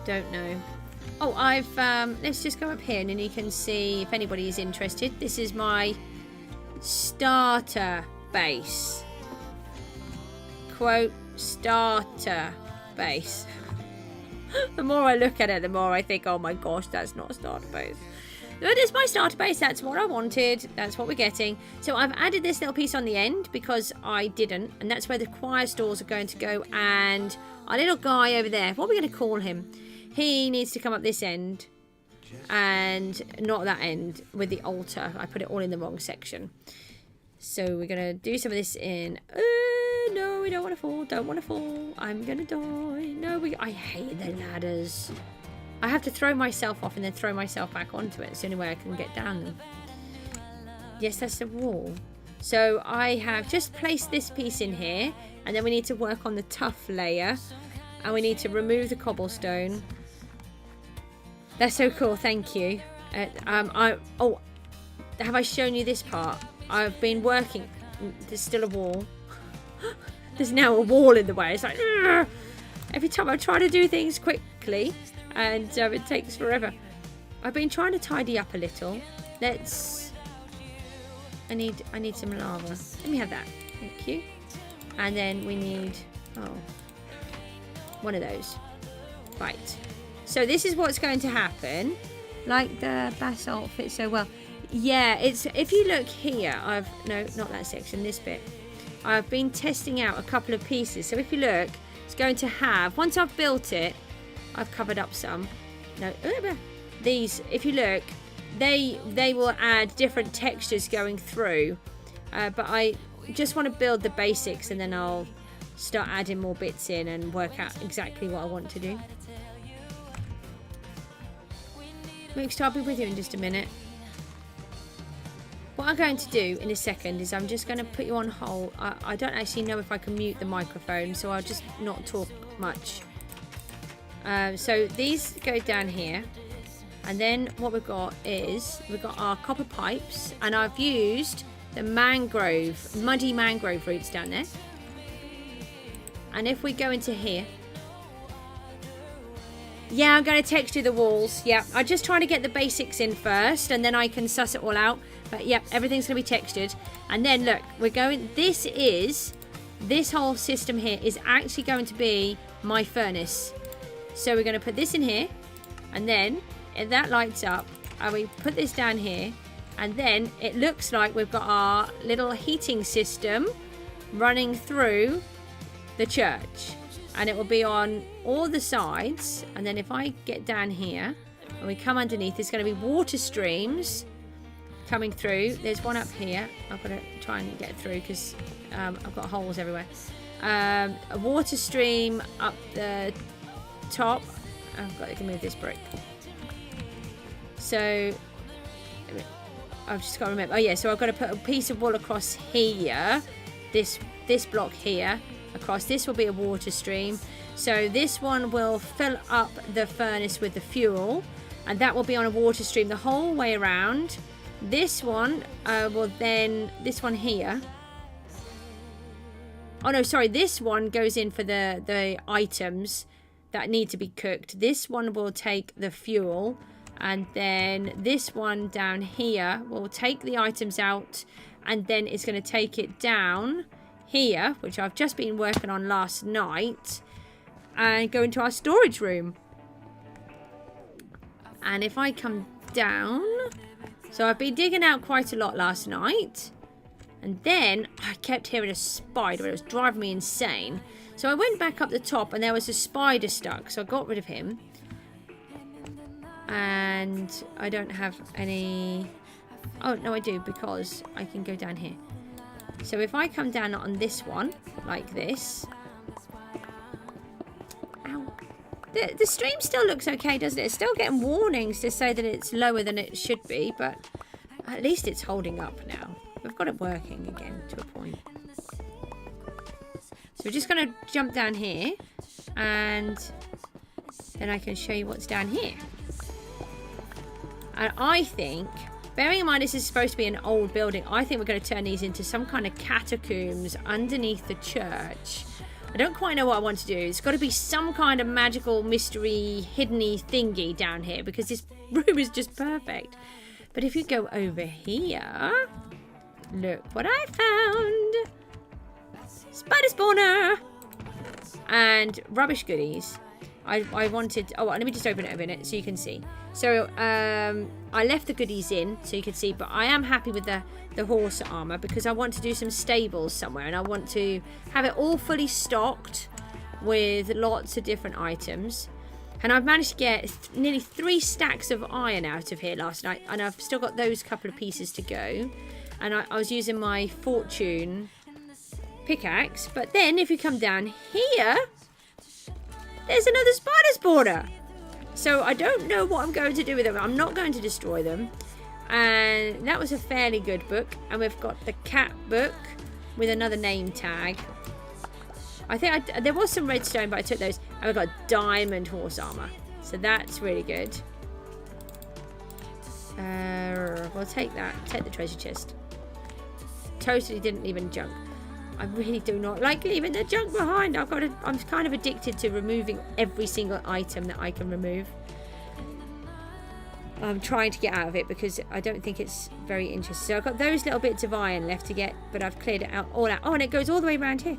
Don't know. Oh, I've let's just go up here and then you can see if anybody is interested. This is my starter base. Quote, starter base. The more I look at it, the more I think, oh my gosh, that's not a starter base. But it's my starter base. That's what I wanted. That's what we're getting. So I've added this little piece on the end because I didn't. And that's where the choir stalls are going to go. And our little guy over there, what are we going to call him? He needs to come up this end. And not that end with the altar. I put it all in the wrong section. So we're going to do some of this in... no, we don't want to fall. Don't want to fall. I'm going to die. No, I hate the ladders. I have to throw myself off and then throw myself back onto it. It's the only way I can get down them. Yes, that's the wall. So I have just placed this piece in here. And then we need to work on the tough layer. And we need to remove the cobblestone. That's so cool. Thank you. Oh, have I shown you this part? I've been working. There's still a wall. There's now a wall in the way. It's like... Ugh! Every time I try to do things quickly... And it takes forever. I've been trying to tidy up a little. Let's... I need some lava. Let me have that. Thank you. And then we need... Oh. One of those. Right. So this is what's going to happen. Like the basalt fits so well. Yeah, it's... If you look here, no, not that section. This bit. I've been testing out a couple of pieces. So if you look, it's going to have, once I've built it, I've covered up some. No, these, if you look, they will add different textures going through. But I just want to build the basics, and then I'll start adding more bits in and work out exactly what I want to do. Mixed, I'll be with you in just a minute. What I'm going to do in a second is I'm just going to put you on hold. I don't actually know if I can mute the microphone, so I'll just not talk much. So these go down here, and then what we've got is we've got our copper pipes, and I've used the muddy mangrove roots down there. And if we go into here, yeah, I'm going to texture the walls. Yeah, I'm just trying to get the basics in first, and then I can suss it all out. But yeah, everything's going to be textured. And then look, we're going, this whole system here is actually going to be my furnace. So we're going to put this in here, and then if that lights up, and we put this down here, and then it looks like we've got our little heating system running through the church. And it will be on all the sides. And then if I get down here and we come underneath, there's going to be water streams coming through. There's one up here. I've got to try and get through because I've got holes everywhere. A water stream up the top. I've got to move this brick. So I've just got to remember. Oh yeah, so I've got to put a piece of wool across here. This block here. Across this will be a water stream, so this one will fill up the furnace with the fuel, and that will be on a water stream the whole way around. This one will then, this one here, oh no, sorry, this one goes in for the items that need to be cooked. This one will take the fuel, and then this one down here will take the items out, and then it's going to take it down here, which I've just been working on last night, and go into our storage room. And if I come down, so I've been digging out quite a lot last night, and then I kept hearing a spider. It was driving me insane. So I went back up the top, and there was a spider stuck, so I got rid of him. And I don't have any, oh no I do, because I can go down here. So if I come down on this one, like this. Ow. The stream still looks okay, doesn't it? It's still getting warnings to say that it's lower than it should be, but at least it's holding up now. We've got it working again to a point. So we're just going to jump down here, and then I can show you what's down here. And I think, bearing in mind this is supposed to be an old building, I think we're going to turn these into some kind of catacombs underneath the church. I don't quite know what I want to do. It's got to be some kind of magical, mystery, hidden-y thingy down here, because this room is just perfect. But if you go over here, look what I found. Spider spawner! And rubbish goodies. I wanted, oh, let me just open it a minute so you can see. So I left the goodies in so you can see, but I am happy with the horse armor, because I want to do some stables somewhere, and I want to have it all fully stocked with lots of different items. And I've managed to get nearly 3 stacks of iron out of here last night, and I've still got those couple of pieces to go. And I was using my fortune pickaxe, but then if you come down here, there's another spider spawner. So I don't know what I'm going to do with them. I'm not going to destroy them. And that was a fairly good book. And we've got the cat book with another name tag. I think there was some redstone, but I took those. And we've got diamond horse armor. So that's really good. We'll take that. Take the treasure chest. Totally didn't leave any junk. I really do not like leaving the junk behind. I'm kind of addicted to removing every single item that I can remove. I'm trying to get out of it because I don't think it's very interesting. So I've got those little bits of iron left to get, but I've cleared it out all out. Oh, and it goes all the way around here.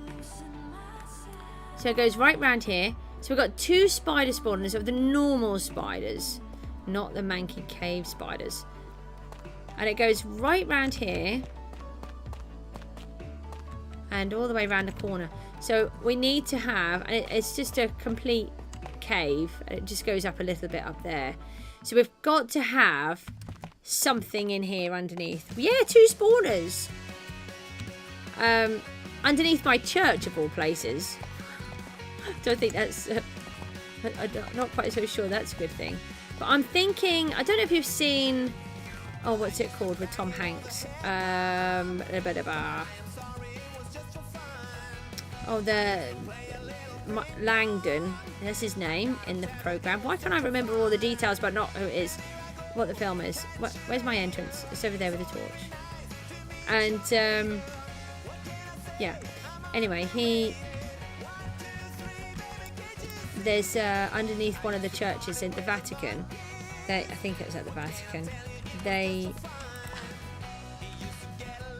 So it goes right round here. So we've got 2 spider spawners of the normal spiders, not the manky cave spiders. And it goes right round here. and all the way around the corner. So we need to have, and it's just a complete cave. It just goes up a little bit up there. So we've got to have something in here underneath. Yeah, 2 spawners. Underneath my church of all places. Don't think that's... I'm not quite so sure that's a good thing. But I'm thinking... I don't know if you've seen... Oh, what's it called with Tom Hanks? Oh, the... Langdon. That's his name in the programme. Why can't I remember all the details but not who it is? What the film is. Where's my entrance? It's over there with the torch. And, yeah. Anyway, there's underneath one of the churches in the Vatican. I think it was at the Vatican. They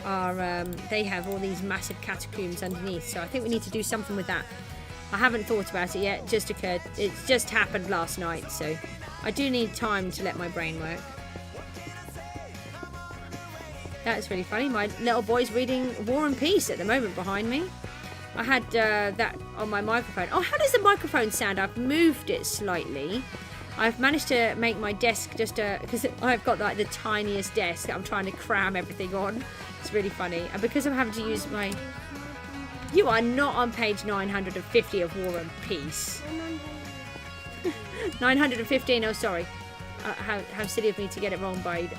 are they have all these massive catacombs underneath. So I think we need to do something with that. I haven't thought about it yet. It just occurred. It's just happened last night. So I do need time to let my brain work. That's really funny. My little boy's reading War and Peace at the moment behind me. I had that on my microphone. Oh, how does the microphone sound? I've moved it slightly. I've managed to make my desk just because I've got like the tiniest desk that I'm trying to cram everything on. It's really funny. And because I'm having to use my... You are not on page 950 of War and Peace. 915, oh sorry. How silly of me to get it wrong by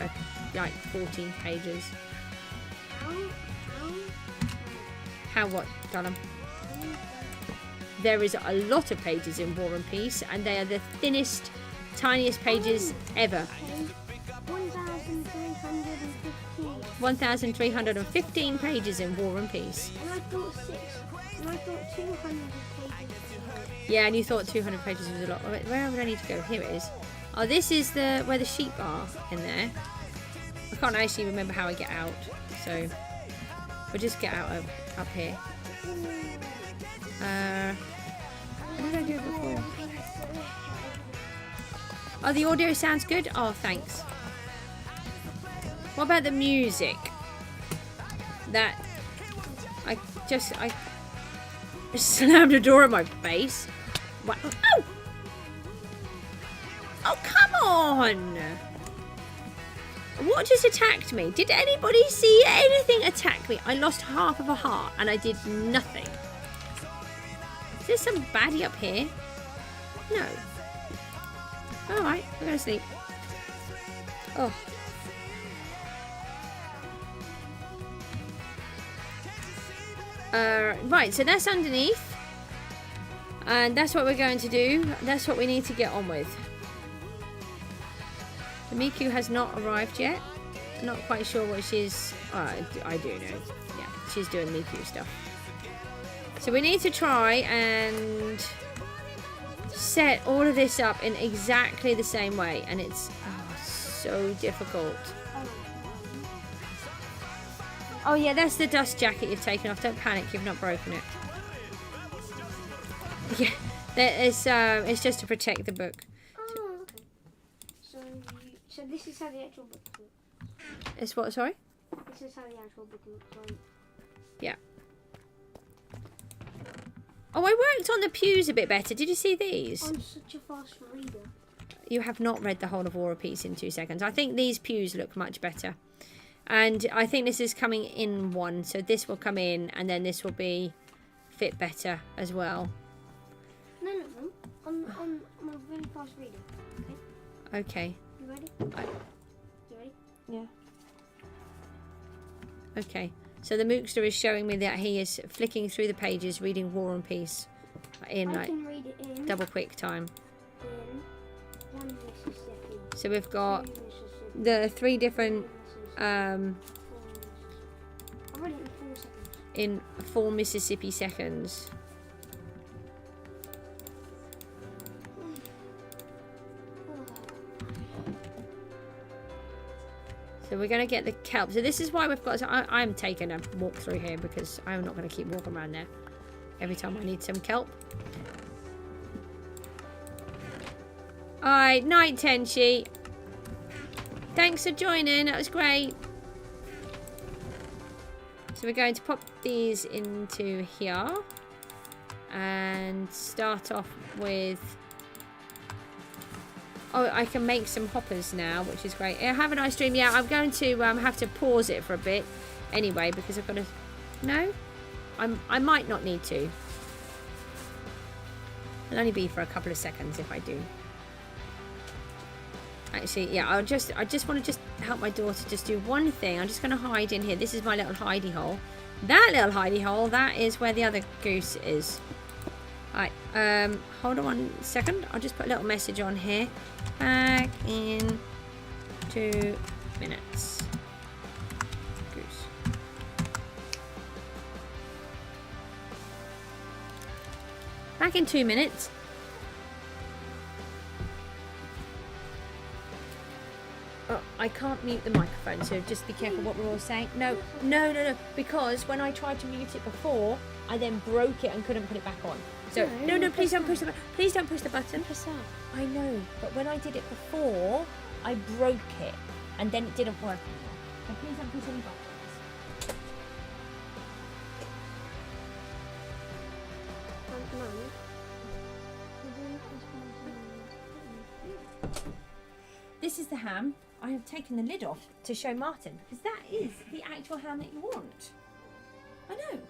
like 14 pages. How what, darling? There is a lot of pages in War and Peace, and they are the thinnest, tiniest pages ever. 1,315 pages in War and Peace. And I thought 200 pages. Yeah, and you thought 200 pages was a lot. Where would I need to go? Here it is. Oh, this is where the sheep are in there. I can't actually remember how I get out, so we'll just get out of up here. What did I do before? Oh, the audio sounds good? Oh, thanks. What about the music? That I just slammed a door in my face. What? Oh! Oh, come on! What just attacked me? Did anybody see anything attack me? I lost half of a heart and I did nothing. Is there some baddie up here? No. Alright, I'm going to sleep. Oh. Right, so that's underneath. And that's what we're going to do. That's what we need to get on with. The Miku has not arrived yet. Not quite sure what she's... I do know. Yeah, she's doing Miku stuff. So we need to try and set all of this up in exactly the same way. And it's so difficult. Oh yeah, that's the dust jacket you've taken off. Don't panic, you've not broken it. Yeah, it's just to protect the book. Oh, okay. So this is how the actual book looks. It's what, sorry? This is how the actual book looks like. Yeah. Oh, I worked on the pews a bit better. Did you see these? I'm such a fast reader. You have not read the whole of War and Peace in 2 seconds. I think these pews look much better. And I think this is coming in one. So this will come in and then this will be fit better as well. No. I'm a really fast reader. Okay. Okay. You ready? You ready? Yeah. Okay. So the Mookster is showing me that he is flicking through the pages, reading War and Peace in I like can read it in double quick time. one Mississippi. So we've got Two Mississippi. the 3 different I read it in 4 in 4 seconds. Mississippi seconds. So we're going to get the kelp. So this is why we've got... So I'm taking a walk through here because I'm not going to keep walking around there every time I need some kelp. Alright, night Tenchi. Thanks for joining. That was great. So we're going to pop these into here and start off with... Oh, I can make some hoppers now, which is great. Have a nice dream. Yeah, I'm going to have to pause it for a bit anyway because I've got to... No? I might not need to. It'll only be for a couple of seconds if I do. Actually, yeah, I just want to help my daughter just do one thing. I'm just going to hide in here. This is my little hidey hole. That little hidey hole, that is where the other goose is. Alright, hold on 1 second. I'll just put a little message on here. Back in 2 minutes. Goose. Back in 2 minutes. Oh, I can't mute the microphone, so just be careful what we're all saying. No, because when I tried to mute it before, I then broke it and couldn't put it back on. So no, please don't push the button. Please don't push the button. Press that. I know, but when I did it before, I broke it, and then it didn't work anymore. So please don't push any buttons. This is the ham. I have taken the lid off to show Martin, because that is the actual ham that you want. I know.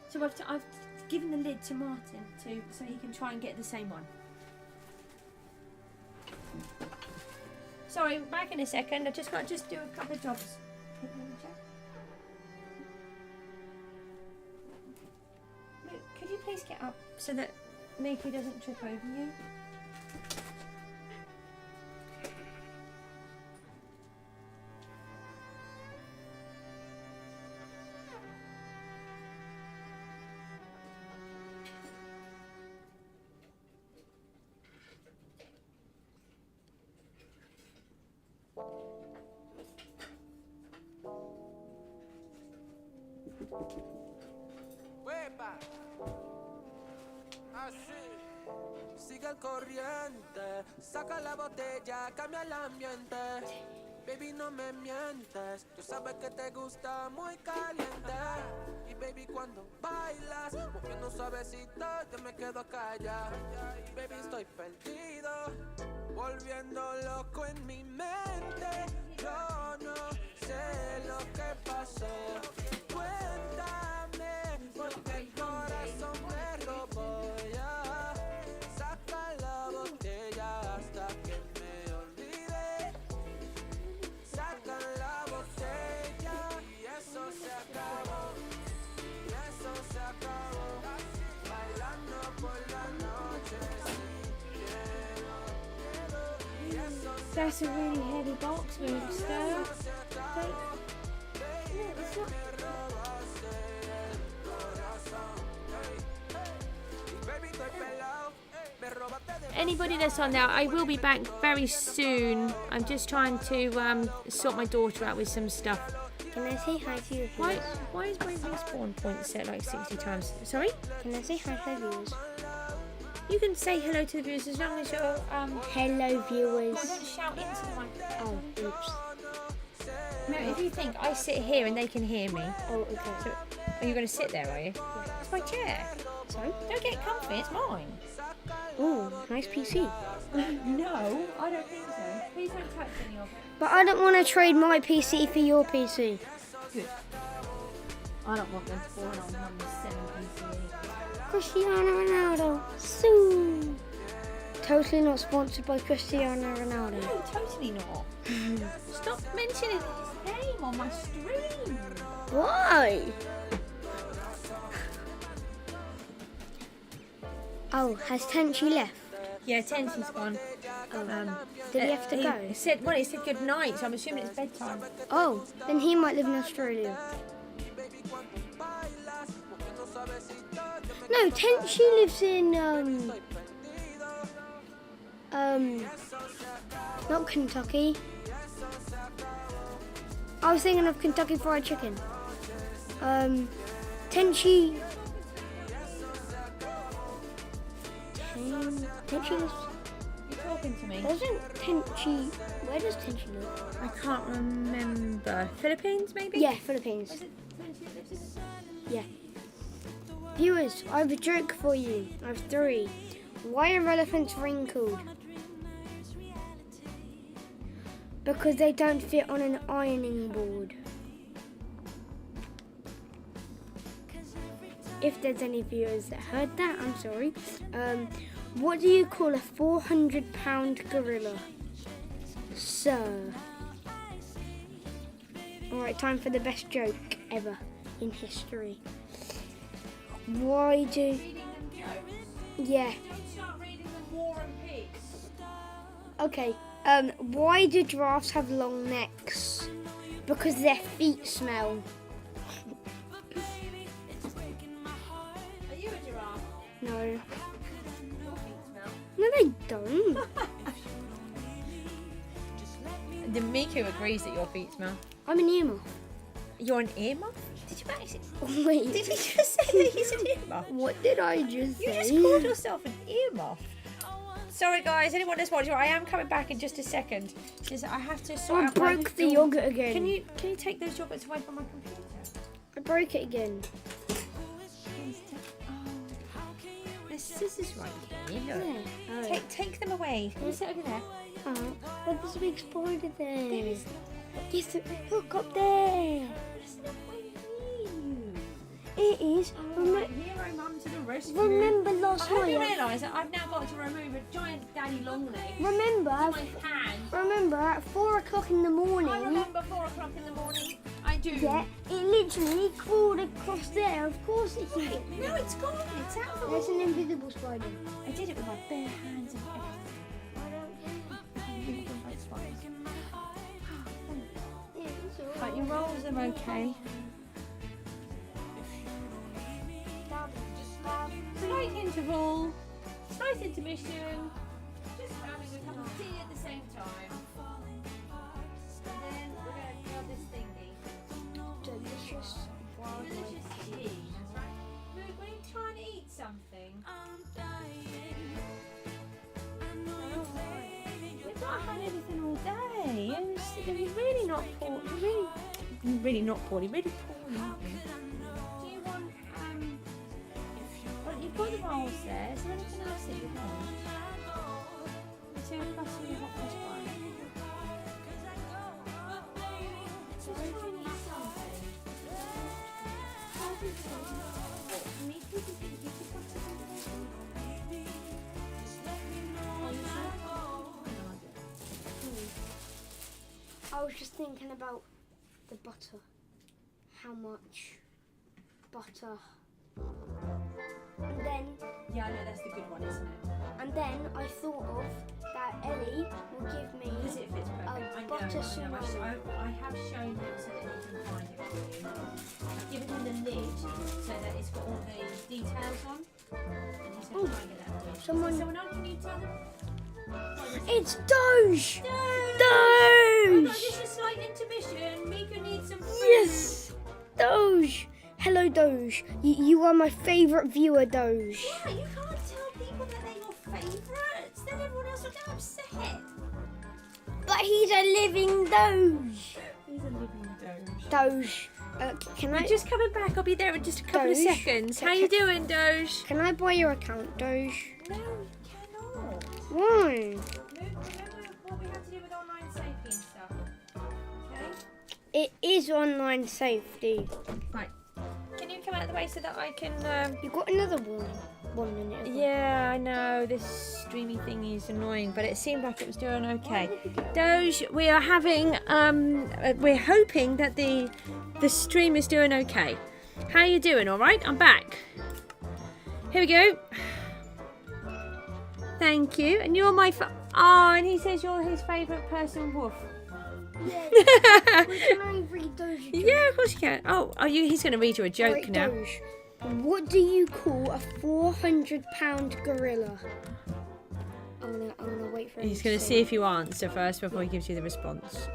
So I've given the lid to Martin so he can try and get the same one. Sorry, back in a second. I just got to do a couple of jobs. Look, could you please get up so that Mickey doesn't trip over you? Sigue el corriente, saca la botella, cambia el ambiente. Baby, no me mientes, tú sabes que te gusta muy caliente. Y baby, cuando bailas, moviendo suavecito, yo me quedo callado. Baby, estoy perdido, volviendo loco en mi mente. Yo no sé lo que pasó. Cuéntame, porque el corazón me robó ya. Saca la botella hasta que me olvide. Saca la botella y eso se acabó. Y eso se acabó. Bailando por la noche sin miedo. Y eso se That's a really heavy box with stuff. Anybody that's on there, I will be back very soon. I'm just trying to sort my daughter out with some stuff. Can I say hi to you? Why is my respawn point set like 60 times? Sorry? Can I say hi to the viewers? You can say hello to the viewers as long as you're Hello viewers. Oh, don't shout into the mic. Oh, oops. No, if you think I sit here and they can hear me. Oh, okay. So, are you going to sit there, are you? Yeah. It's my chair. Sorry? Don't get comfy, it's mine. Oh, nice PC. No, I don't think so. Please don't touch any of it. But I don't want to trade my PC for your PC. Good. I don't want them falling on number 7 PC. Cristiano Ronaldo. Soon. Totally not sponsored by Cristiano Ronaldo. No, totally not. Stop mentioning his name on my stream. Why? Oh, has Tenchi left? Yeah, Tensi's gone. Did he have to go? It said good night, so I'm assuming it's bedtime. Oh, then he might live in Australia. No, Tenchi lives in not Kentucky. I was thinking of Kentucky Fried Chicken. Tenchi. Tenchi lives. You're talking to me. Doesn't Tenchi? Where does Tenchi live? I can't remember. Philippines, maybe? Yeah, Philippines. Is it Yeah. Viewers, I have a joke for you. I have 3. Why are elephants wrinkled? Because they don't fit on an ironing board. If there's any viewers that heard that, I'm sorry. What do you call a 400-pound gorilla? Sir. Alright, time for the best joke ever in history. Why do... Reading them jokes. Yeah. Don't start reading them War and Peace. Okay. Why do giraffes have long necks? Because their feet smell. Are you a giraffe? No. Your feet smell. No, they don't. The Miku agrees that your feet smell. I'm an earmuff. You're an earmuff? Did you actually? Wait. Did we just say that he's an earmuff? What did I just say? You just called yourself an earmuff. Sorry guys, anyone that's watching, I am coming back in just a second. Just I have to sort I out my broke the little- yogurt again. Can you take those yogurts away from my computer? I broke it again. There's scissors right here. Look. Yeah. Oh. Take them away. Can you sit over there? Oh, but there's a big spider there. There is. Yes, look up there. That's not my view. It is. Hero mum to the rescue. Remember last I hope you night? realise that I've now got to remove a giant daddy long leg Remember? from my hand. Remember at 4 o'clock in the morning? I remember 4 o'clock in the morning. I do. Yeah, it literally crawled across there. Of course it did. No, it's gone. It's out of the There's wall. an invisible spider. I did it with my bare hands and everything. But your rolls are okay. Slight interval, slight intermission, just having a cup of tea at the same time. And then we're going to grab this thingy. Delicious. Delicious tea, that's right. We're trying to eat something. We've not had anything all day. It was really not poorly. Really not poorly. Really poorly. Do you want well, you've got the rolls there. Is there anything else that you want? Is there a crust and a hot cross bun? Just try and eat something. Me too. Did you put something? I was just thinking about the butter. How much butter? And then, Yeah, I know that's the good one, isn't it? I thought of that Ellie will give me Because it fits perfect. I know, butter I know. tsunami. I have shown him so that he can find it for you. I've given him the lid so that it's got all the details on. And he's going to try and get that for you. Someone- Someone else, can you tell them? It's Doge! No! Doge! Just a slight intermission. Mika needs some food. Yes! Doge! Hello, Doge. You are my favourite viewer, Doge. Yeah, you can't tell people that they're your favourites. Then everyone else will get upset. But he's a living Doge. He's a living Doge. Doge. Can I We're just coming back. I'll be there in just a couple of Doge? seconds. How you doing, Doge? Can I buy your account, Doge? No, you cannot. Why? Remember what we have to do with online safety and stuff. Okay? It is online safety. Right. Can you come out of the way so that I can... You got another one. 1 minute. as well. Yeah, I know. This streamy thing is annoying, but it seemed like it was doing okay. Doge, we are having... we're hoping that the stream is doing okay. How you doing? All right? I'm back. Here we go. Thank you. And you're my... Oh, and he says you're his favourite person, Wolf. Yeah. Can I read Doge? Yeah, of course you can. Oh, he's going to read you a joke Right, now. Doge. What do you call a 400-pound gorilla? I'm gonna wait for him. He's going to see if you answer first before he gives you the response.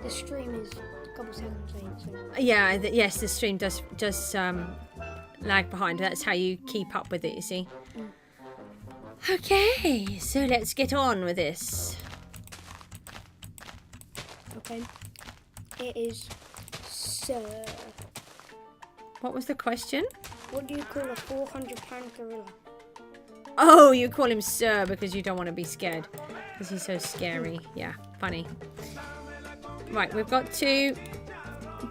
The stream is a couple seconds late. So. Yeah, yes, the stream does lag behind. That's how you keep up with it, you see. Okay, so let's get on with this. Okay. It is Sir. What was the question? What do you call a 400-pound gorilla? Oh, you call him Sir because you don't want to be scared. Because he's so scary. Yeah, funny. Right, we've got to...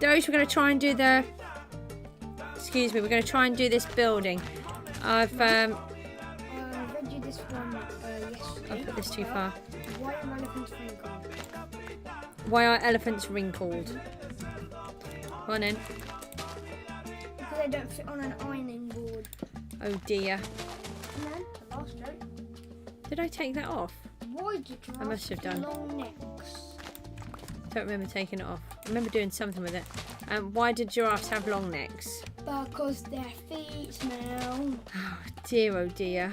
Those, we're going to try and do the... Excuse me, we're going to try and do this building. I've read you this one yesterday. I've put this too far. Why are elephants wrinkled? Why are elephants wrinkled? Go on in. Because they don't fit on an ironing board. Oh dear. And then, the last joke. Did I take that off? Why do giraffes I must have done. long necks? Don't remember taking it off. I remember doing something with it. Why did giraffes have long necks? Because their feet smell. Oh dear, oh dear.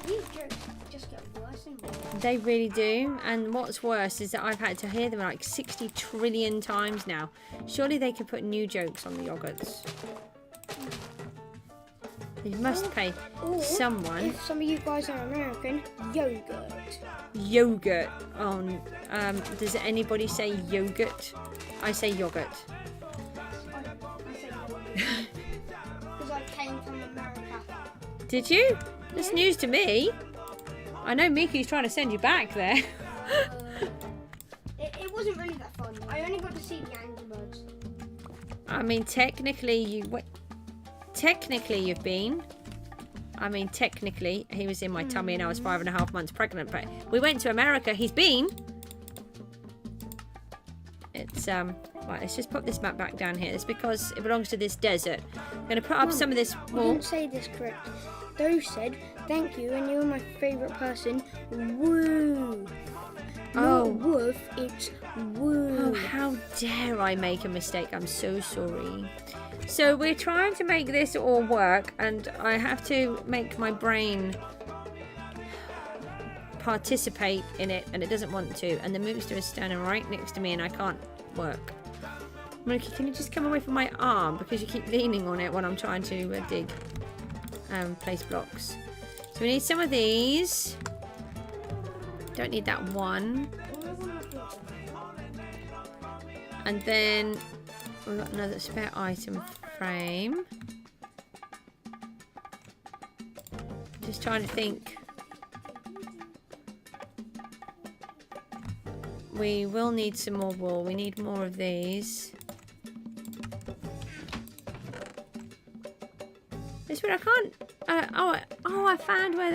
These jokes just get worse and worse. They really do. And what's worse is that I've had to hear them like 60 trillion times now. Surely they could put new jokes on the yogurts. You must pay someone. If some of you guys are American, yogurt. Yogurt on. Does anybody say yogurt? I say yogurt. I say yogurt. Because I came from America. Did you? That's news to me. I know Miki's trying to send you back there. It wasn't really that fun. I only got to see the Angry Birds. I mean, technically you've been. I mean, technically, he was in my tummy and I was 5.5 months pregnant. But we went to America. He's been. It's right. Let's just put this map back down here. It's because it belongs to this desert. I'm going to put up some of this I wall. didn't say this correct. Those said, thank you, and you're my favourite person. Woo. Oh. Not woof, it's woo. Oh, how dare I make a mistake? I'm so sorry. So we're trying to make this all work, and I have to make my brain participate in it, and it doesn't want to. And the Mookster is standing right next to me, and I can't work. Mookie, can you just come away from my arm because you keep leaning on it when I'm trying to dig, place blocks. So we need some of these. Don't need that one. And then we've got another spare item frame. Just trying to think. We will need some more wool. We need more of these. This one I can't. I found where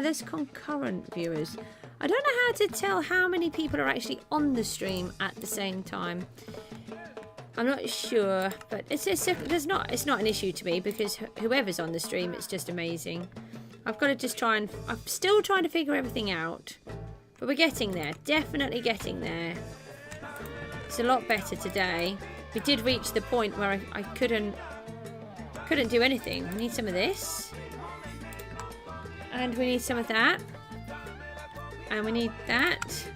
there's concurrent viewers. I don't know how to tell how many people are actually on the stream at the same time. I'm not sure, but it's not an issue to me because whoever's on the stream, it's just amazing. I've got to just I'm still trying to figure everything out, but we're getting there. Definitely getting there. It's a lot better today. We did reach the point where I couldn't do anything. We need some of this, and we need some of that. And we need that.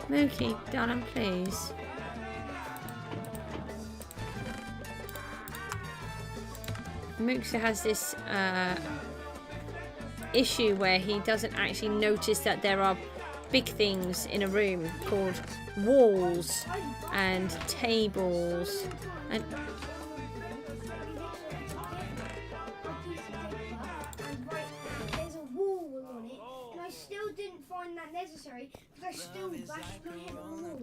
Mookie, darling, please. Mookster has this issue where he doesn't actually notice that there are big things in a room called walls and tables and necessary because I still bashed my head on the wall.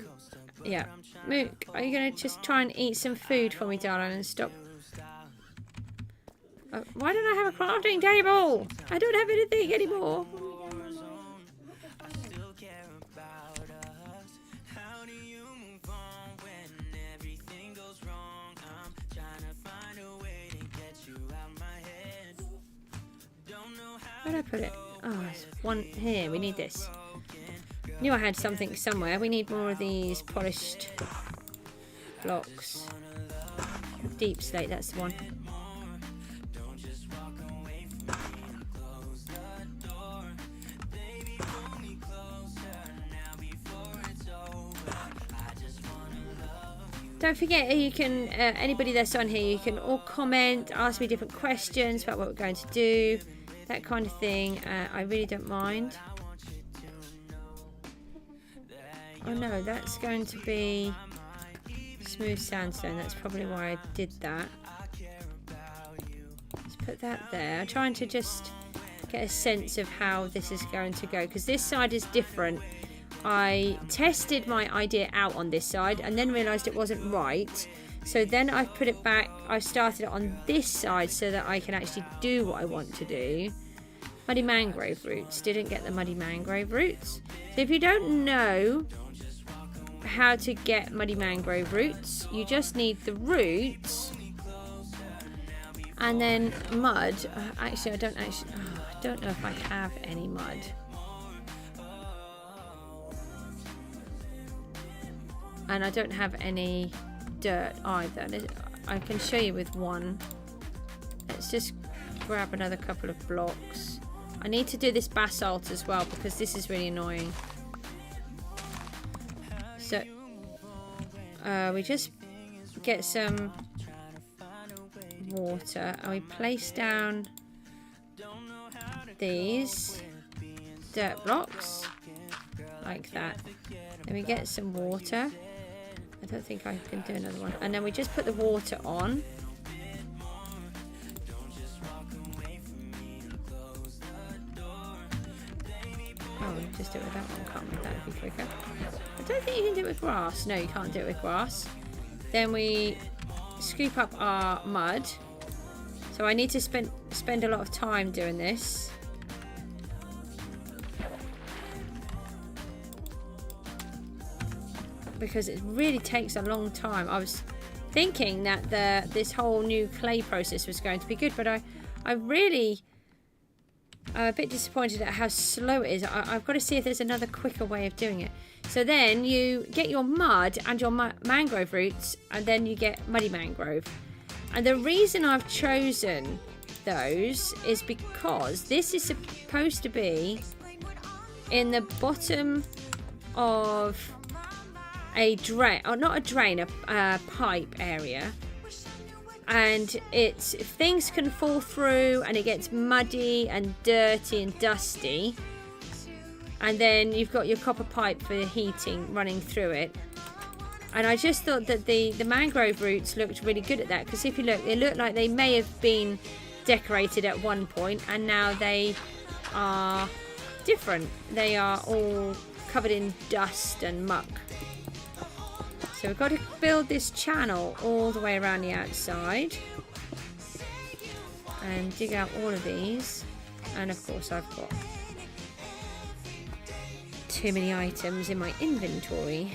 Yeah. Mook, are you going to just try and eat some food for me, darling, and stop? Why don't I have a crafting table? I don't have anything anymore. Where did I put it? Oh, it's one here. We need this. Knew I had something somewhere. We need more of these polished blocks. Deep slate, that's the one. Don't forget, you can anybody that's on here, you can all comment, ask me different questions about what we're going to do. that kind of thing, I really don't mind. Oh no, that's going to be smooth sandstone. That's probably why I did that. Let's put that there. I'm trying to just get a sense of how this is going to go, because this side is different. I tested my idea out on this side and then realised it wasn't right. So then I put it back. I started it on this side so that I can actually do what I want to do. Muddy mangrove roots. Didn't get the muddy mangrove roots. So if you don't know how to get muddy mangrove roots, you just need the roots and then mud. Actually, I don't know if I have any mud. And I don't have any dirt either. I can show you with one. Let's just grab another couple of blocks. I need to do this basalt as well because this is really annoying. So we just get some water and we place down these dirt blocks like that. Then we get some water. I don't think I can do another one. And then we just put the water on. Oh, we just do it with that one, can't we? That would be quicker. I don't think you can do it with grass. No, you can't do it with grass. Then we scoop up our mud. So I need to spend a lot of time doing this. Because it really takes a long time. I was thinking that this whole new clay process was going to be good, but I really am a bit disappointed at how slow it is. I've got to see if there's another quicker way of doing it. So then you get your mud and your mangrove roots, and then you get muddy mangrove. And the reason I've chosen those is because this is supposed to be in the bottom of a drain, or not a drain, a pipe area, and things can fall through and it gets muddy and dirty and dusty, and then you've got your copper pipe for heating running through it. And I just thought that the mangrove roots looked really good at that, because if you look, they look like they may have been decorated at one point and now they are different. They are all covered in dust and muck. So we've got to build this channel all the way around the outside and dig out all of these. And of course I've got too many items in my inventory.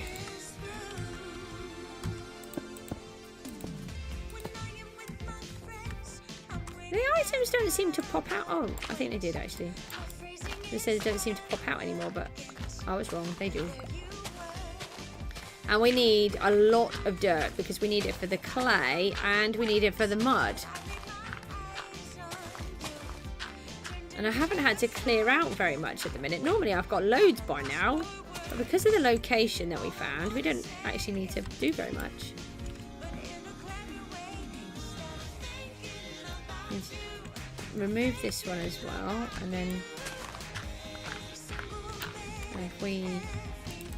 The items don't seem to pop out. Oh, I think they did actually. They said they don't seem to pop out anymore, but I was wrong, they do. And we need a lot of dirt because we need it for the clay and we need it for the mud. And I haven't had to clear out very much at the minute. Normally I've got loads by now, but because of the location that we found, we don't actually need to do very much. Let's remove this one as well, and then if we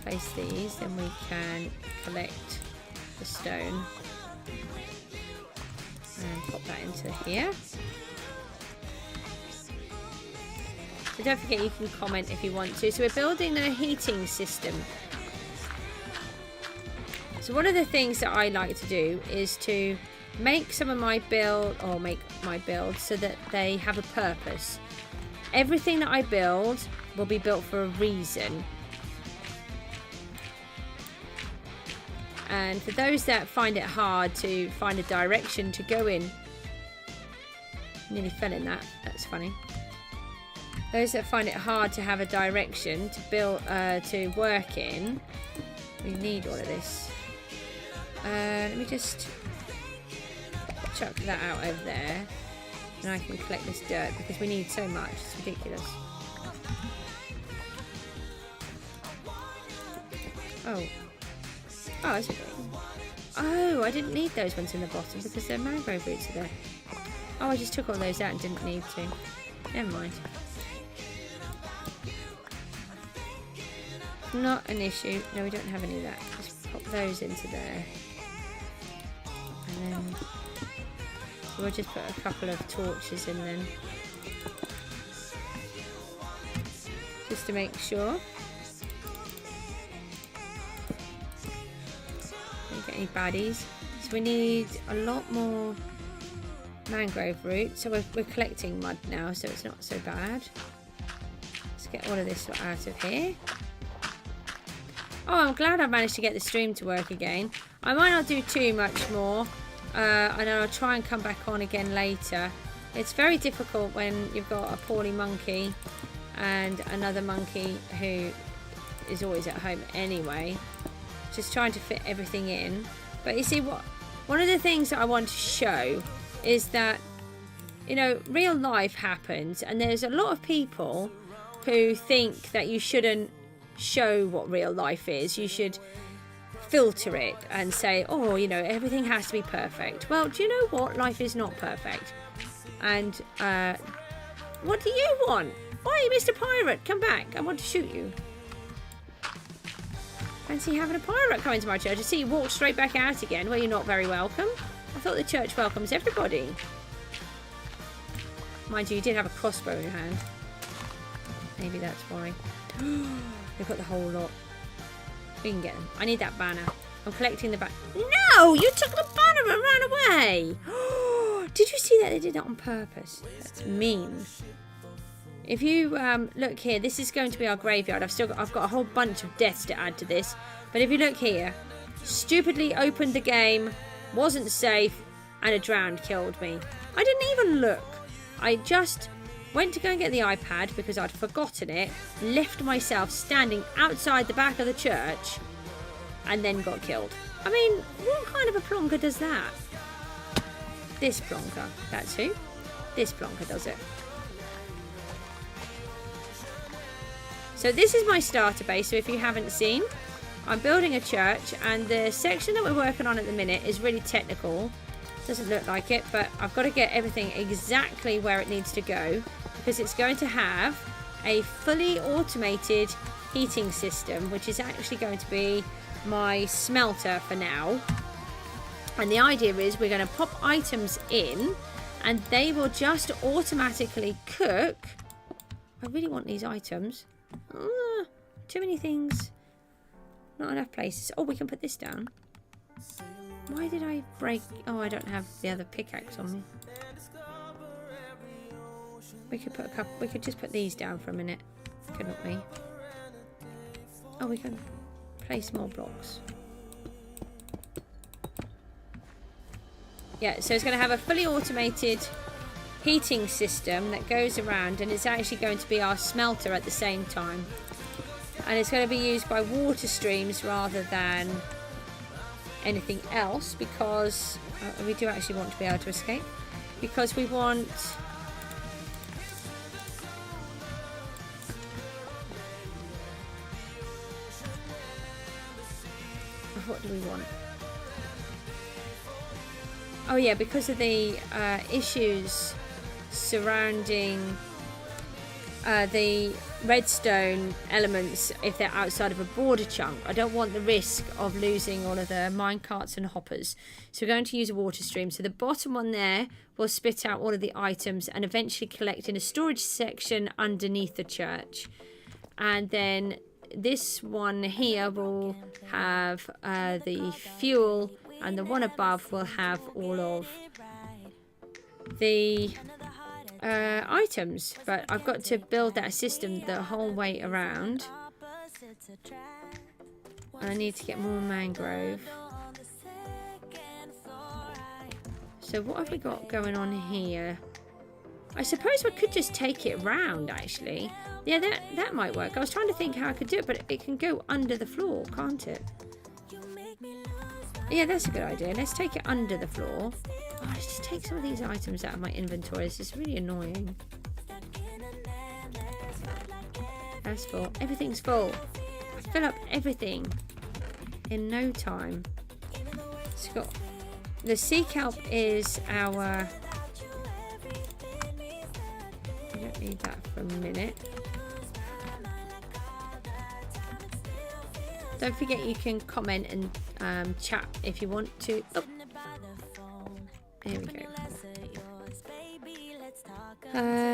place these, then we can collect the stone and pop that into here. So don't forget, you can comment if you want to. So we're building a heating system. So one of the things that I like to do is to make some of my build, or make my builds so that they have a purpose. Everything that I build will be built for a reason. And for those that find it hard to find a direction to go in, nearly fell in that, that's funny. Those that find it hard to have a direction to build, to work in, we need all of this. Let me just chuck that out over there, and I can collect this dirt because we need so much, it's ridiculous. Oh, that's okay. Oh, I didn't need those ones in the bottom because they're mangrove roots are there. Oh, I just took all those out and didn't need to. Never mind. Not an issue. No, we don't have any of that. Just pop those into there. And then we'll just put a couple of torches in then. Just to make sure. Don't get any baddies. So we need a lot more mangrove root. So we're collecting mud now, so it's not so bad. Let's get all of this out of here. Oh, I'm glad I've managed to get the stream to work again. I might not do too much more. And I'll try and come back on again later. It's very difficult when you've got a poorly monkey and another monkey who is always at home anyway. Just trying to fit everything in. But you see, one of the things that I want to show is that, you know, real life happens, and there's a lot of people who think that you shouldn't show what real life is. You should filter it and say, oh, you know, everything has to be perfect. Well, do you know what? Life is not perfect. And what do you want? Why, Mr. Pirate, come back. I want to shoot you. Fancy having a pirate come into my church. I see you walk straight back out again. Well, you're not very welcome. I thought the church welcomes everybody. Mind you, you did have a crossbow in your hand. Maybe that's why. We've got the whole lot. We can get them. I need that banner. I'm collecting the banner. No! You took the banner and ran away! Did you see that? They did that on purpose. That's mean. If you look here, this is going to be our graveyard. I've got a whole bunch of deaths to add to this. But if you look here, stupidly opened the game, wasn't safe, and a drowned killed me. I didn't even look. I just went to go and get the iPad because I'd forgotten it, left myself standing outside the back of the church, and then got killed. I mean, what kind of a plonker does that? This plonker. That's who? This plonker does it. So this is my starter base, so if you haven't seen, I'm building a church, and the section that we're working on at the minute is really technical. Doesn't look like it, but I've got to get everything exactly where it needs to go, because it's going to have a fully automated heating system, which is actually going to be my smelter for now. And the idea is we're going to pop items in, and they will just automatically cook. I really want these items. Too many things. Not enough places. Oh, we can put this down. Why did I break? Oh, I don't have the other pickaxe on me. We could put a couple. We could just put these down for a minute, couldn't we? Oh, we can place more blocks. Yeah, so it's going to have a fully automated heating system that goes around, and it's actually going to be our smelter at the same time. And it's going to be used by water streams rather than anything else, because we do actually want to be able to escape, because we want what do we want? Oh yeah, because of the issues surrounding the redstone elements, if they're outside of a border chunk, I don't want the risk of losing all of the minecarts and hoppers. So we're going to use a water stream. So the bottom one there will spit out all of the items and eventually collect in a storage section underneath the church. And then this one here will have the fuel, and the one above will have all of the items. But I've got to build that system the whole way around, and I need to get more mangrove. So what have we got going on here? I suppose we could just take it round, actually. Yeah, that might work. I was trying to think how I could do it, but it can go under the floor, can't it? Yeah, that's a good idea. Let's take it under the floor. Oh, let's just take some of these items out of my inventory. It's just really annoying. That's full. Everything's full. Fill up everything in no time. It's got the sea kelp is our. We don't Leave that for a minute. Don't forget you can comment and chat if you want to. Oh. There we go.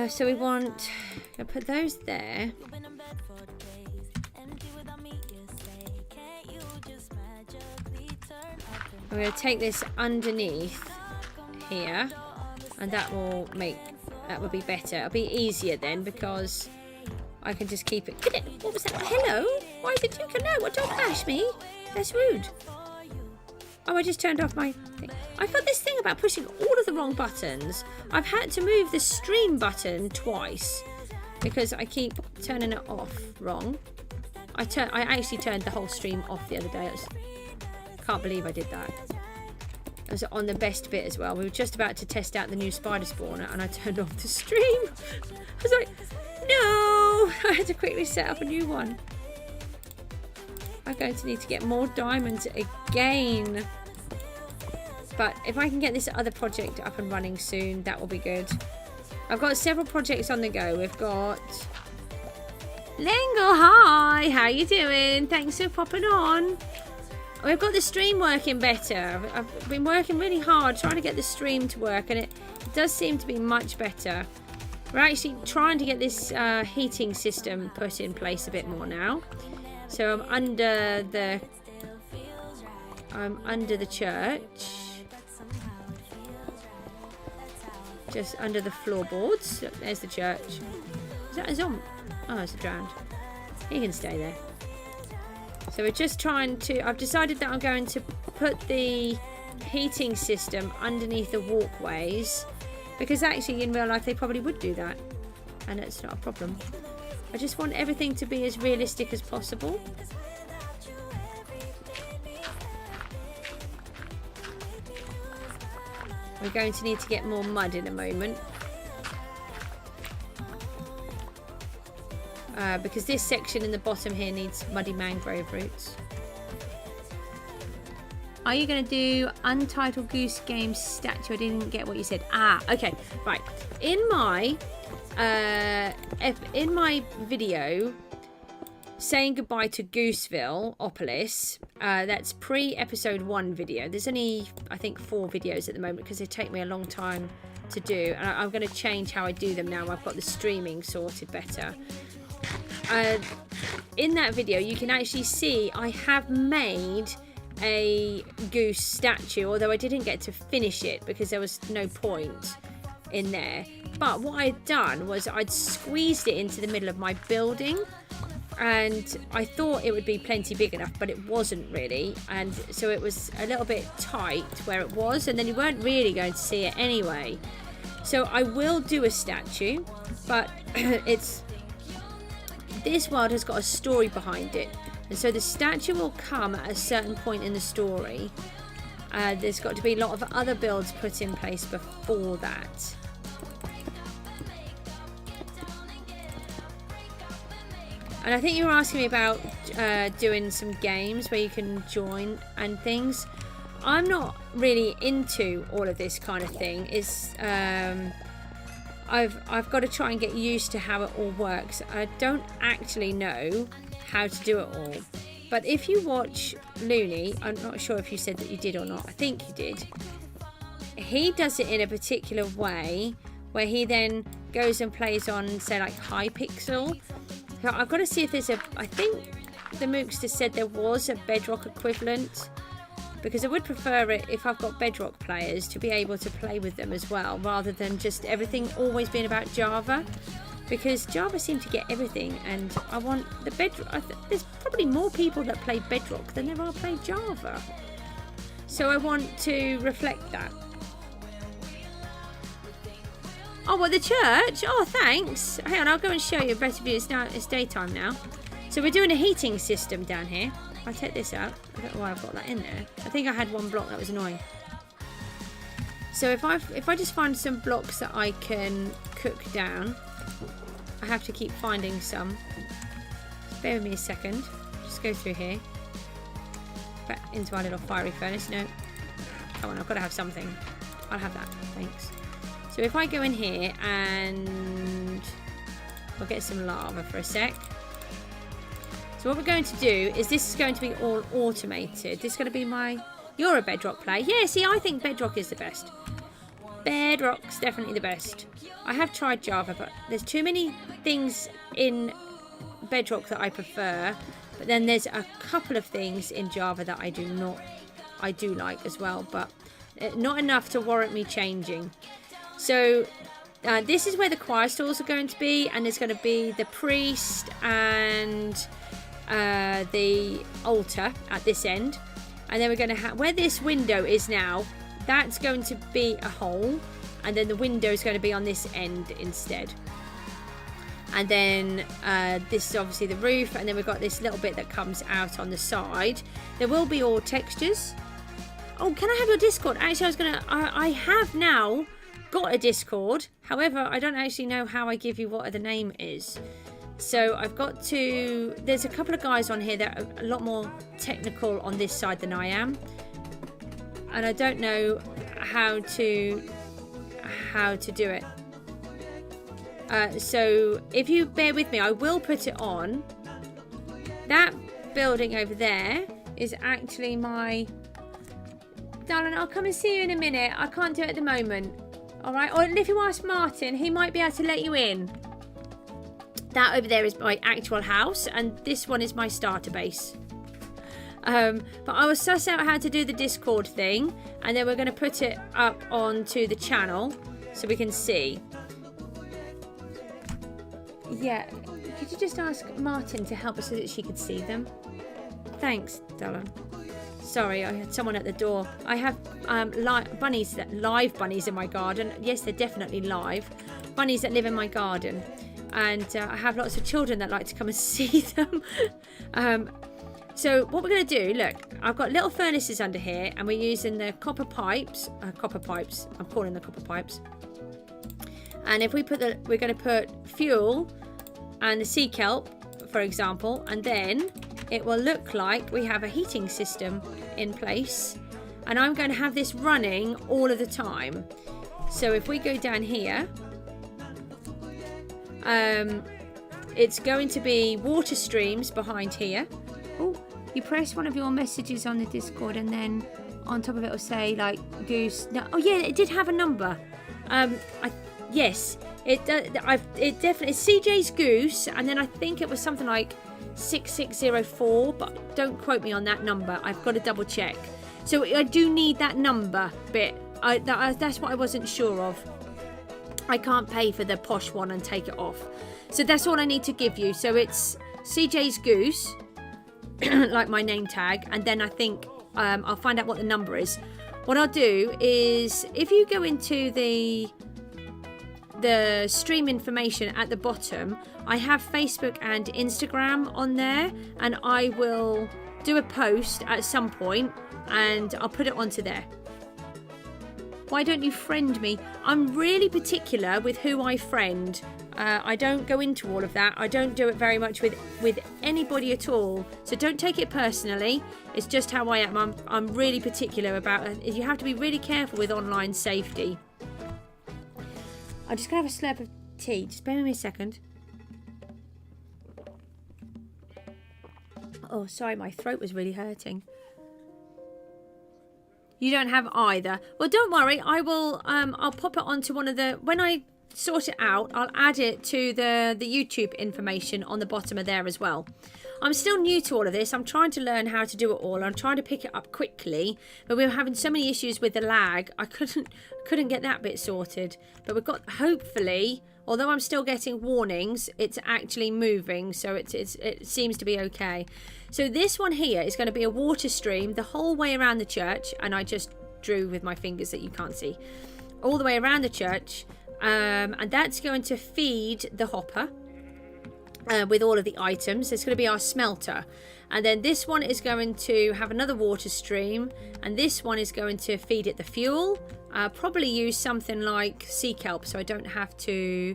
So we want, I'll put those there. I'm going to take this underneath here, and that will be better. It'll be easier then because I can just keep it. What was that? Hello? Why did you no? What, don't bash me. That's rude. Oh, I just turned off my thing. I've got this thing about pushing all of the wrong buttons. I've had to move the stream button twice because I keep turning it off wrong. I actually turned the whole stream off the other day. Can't believe I did that. I was on the best bit as well. We were just about to test out the new spider spawner and I turned off the stream. I was like, no! I had to quickly set up a new one. I'm going to need to get more diamonds again. But if I can get this other project up and running soon, that will be good. I've got several projects on the go. We've got Lingo, hi! How you doing? Thanks for popping on. We've got the stream working better. I've been working really hard trying to get the stream to work, and it does seem to be much better. We're actually trying to get this heating system put in place a bit more now. So I'm under the church, just under the floorboards. There's the church. Is that a zombie? Oh, it's a drowned. He can stay there. So we're just trying to, I've decided that I'm going to put the heating system underneath the walkways, because actually in real life they probably would do that, and it's not a problem. I just want everything to be as realistic as possible. We're going to need to get more mud in a moment. Because this section in the bottom here needs muddy mangrove roots. Are you going to do Untitled Goose Game statue? I didn't get what you said. Ah, okay, right. In my video saying goodbye to Gooseville Opolis, that's pre-episode 1 video. There's only, I think, 4 videos at the moment because they take me a long time to do, and I'm going to change how I do them now. I've got the streaming sorted better. In that video you can actually see I have made a goose statue, although I didn't get to finish it because there was no point in there. But what I'd done was I'd squeezed it into the middle of my building, and I thought it would be plenty big enough, but it wasn't really, and so it was a little bit tight where it was, and then you weren't really going to see it anyway. So I will do a statue, but this world has got a story behind it, and so the statue will come at a certain point in the story. There's got to be a lot of other builds put in place before that. And I think you were asking me about doing some games where you can join and things. I'm not really into all of this kind of thing. I've got to try and get used to how it all works. I don't actually know how to do it all. But if you watch Looney, I'm not sure if you said that you did or not. I think you did. He does it in a particular way where he then goes and plays on, say, like Hypixel. So I've got to see if there's I think the Mookster said there was a Bedrock equivalent, because I would prefer it if I've got Bedrock players to be able to play with them as well, rather than just everything always being about Java, because Java seems to get everything, and I want the Bedrock. There's probably more people that play Bedrock than there are play Java, so I want to reflect that. Oh, what, the church? Oh, thanks. Hang on, I'll go and show you a better view. It's daytime now. So we're doing a heating system down here. I'll take this out. I don't know why I've got that in there. I think I had one block that was annoying. So if I just find some blocks that I can cook down, I have to keep finding some. Just bear with me a second. Just go through here. Back into our little fiery furnace. No. Come on, I've got to have something. I'll have that. Thanks. So if I go in here and We'll get some lava for a sec. So what we're going to do is this is going to be all automated. This is going to be my... You're a Bedrock player. Yeah, see, I think Bedrock is the best. Bedrock's definitely the best. I have tried Java, but there's too many things in Bedrock that I prefer. But then there's a couple of things in Java that I do like as well, but not enough to warrant me changing. So this is where the choir stalls are going to be, and there's going to be the priest and the altar at this end. And then we're going to have, where this window is now, that's going to be a hole, and then the window is going to be on this end instead. And then this is obviously the roof, and then we've got this little bit that comes out on the side. There will be all textures. Oh, can I have your Discord? Actually, I have now got a Discord. However, I don't actually know how I give you what the name is. So I've got to... There's a couple of guys on here that are a lot more technical on this side than I am. And I don't know how to do it. So if you bear with me, I will put it on. That building over there is actually my... Darling, I'll come and see you in a minute. I can't do it at the moment. Alright? Or if you ask Martin, he might be able to let you in. That over there is my actual house, and this one is my starter base. But I will suss out how to do the Discord thing, and then we're going to put it up onto the channel so we can see. Yeah, could you just ask Martin to help us so that she could see them? Thanks, darling. Sorry, I had someone at the door. I have live bunnies in my garden. Yes, they're definitely live. Bunnies that live in my garden. And I have lots of children that like to come and see them. So what we're going to do, look, I've got little furnaces under here, and we're using the copper pipes. I'm calling them copper pipes. And if we put we're going to put fuel and the sea kelp, for example, and then it will look like we have a heating system in place. And I'm going to have this running all of the time. So if we go down here, it's going to be water streams behind here. Oh, you press one of your messages on the Discord, and then on top of it will say like Goose. No, oh yeah, it did have a number. Yes, it definitely it's CJ's Goose, and then I think it was something like 6604, but don't quote me on that number. I've got to double check. So I do need that number bit. That's what I wasn't sure of. I can't pay for the posh one and take it off. So that's all I need to give you. So it's CJ's Goose, like my name tag. And then I think I'll find out what the number is. What I'll do is, if you go into the stream information at the bottom, I have Facebook and Instagram on there. And I will do a post at some point, and I'll put it onto there. Why don't you friend me? I'm really particular with who I friend. I don't go into all of that. I don't do it very much with anybody at all. So don't take it personally. It's just how I am. I'm really particular about it. You have to be really careful with online safety. I'm just going to have a slurp of tea. Just bear with me a second. Oh, sorry, my throat was really hurting. You don't have either. Well, don't worry. I will. I'll pop it onto one of the. When I sort it out, I'll add it to the YouTube information on the bottom of there as well. I'm still new to all of this. I'm trying to learn how to do it all. I'm trying to pick it up quickly, but we were having so many issues with the lag. I couldn't get that bit sorted. But we've got, hopefully, although I'm still getting warnings, it's actually moving, so it seems to be okay. So this one here is going to be a water stream the whole way around the church, and I just drew with my fingers that you can't see, all the way around the church, and that's going to feed the hopper with all of the items. It's going to be our smelter, and then this one is going to have another water stream, and this one is going to feed it the fuel. Probably use something like sea kelp, so I don't have to.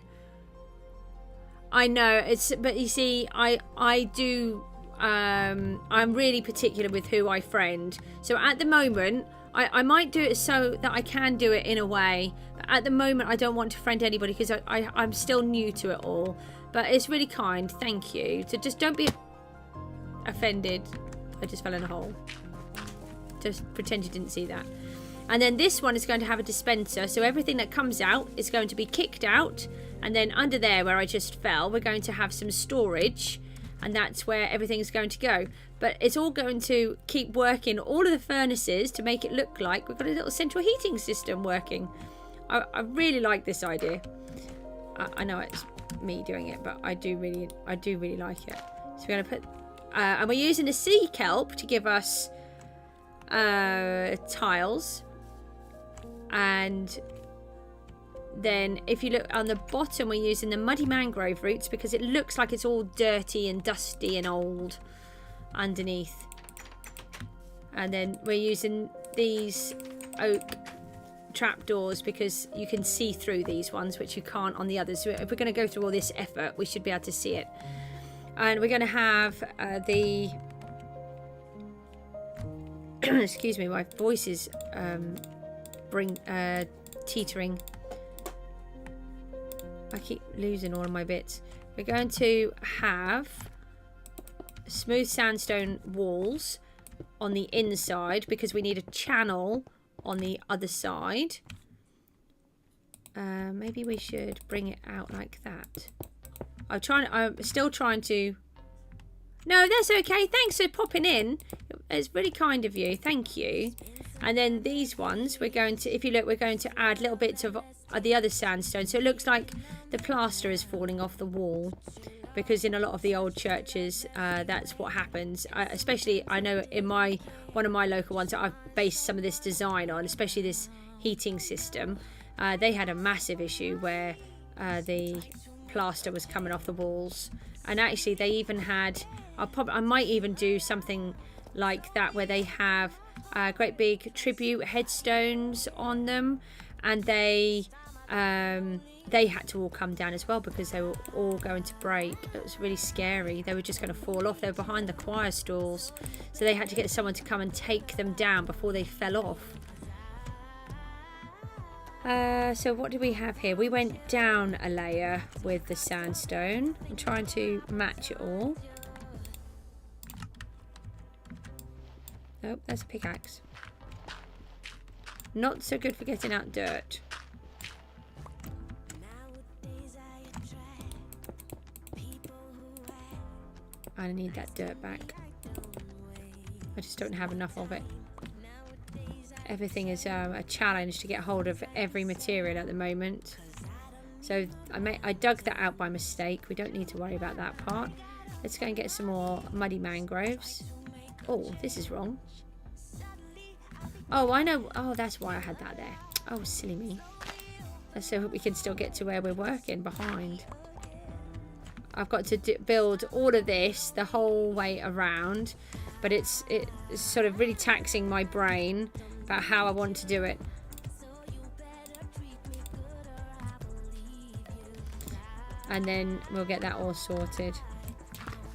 I know it's, but you see, I do. I'm really particular with who I friend. So at the moment, I might do it so that I can do it in a way. But at the moment, I don't want to friend anybody because I'm still new to it all. but it's really kind. Thank you. So just don't be offended. I just fell in a hole. Just pretend you didn't see that. And then this one is going to have a dispenser, so everything that comes out is going to be kicked out, and then under there where I just fell, we're going to have some storage, and that's where everything's going to go. But it's all going to keep working all of the furnaces to make it look like we've got a little central heating system working. I really like this idea. I know it's me doing it, but I do really like it. So we're going to put and we're using the sea kelp to give us tiles. And then if you look on the bottom, we're using the muddy mangrove roots because it looks like it's all dirty and dusty and old underneath. And then we're using these oak trapdoors because you can see through these ones, which you can't on the others. So if we're going to go through all this effort, we should be able to see it. And we're going to have the excuse me, my voice is teetering. I keep losing all of my bits. We're going to have smooth sandstone walls on the inside because we need a channel on the other side. Maybe we should bring it out like that. I'm still trying to... No, that's okay. Thanks for popping in. It's really kind of you. Thank you. And then these ones, we're going to, if you look, we're going to add little bits of the other sandstone. So it looks like the plaster is falling off the wall. Because in a lot of the old churches, that's what happens. Especially, I know in one of my local ones that I've based some of this design on, especially this heating system. They had a massive issue where the plaster was coming off the walls. And actually, they even had, I might even do something like that where they have great big tribute headstones on them, and they had to all come down as well because they were all going to break. It was really scary. They were just going to fall off. They were behind the choir stalls, so they had to get someone to come and take them down before they fell off. So what do we have here? We went down a layer with the sandstone. I'm trying to match it all. Oh, that's a pickaxe. Not so good for getting out dirt. I need that dirt back. I just don't have enough of it. Everything is a challenge to get hold of every material at the moment. So I dug that out by mistake. We don't need to worry about that part. Let's go and get some more muddy mangroves. Oh, this is wrong. Oh, I know. Oh, that's why I had that there. Oh, silly me. So we can still get to where we're working behind. I've got to build all of this the whole way around, but it's sort of really taxing my brain about how I want to do it. And then we'll get that all sorted.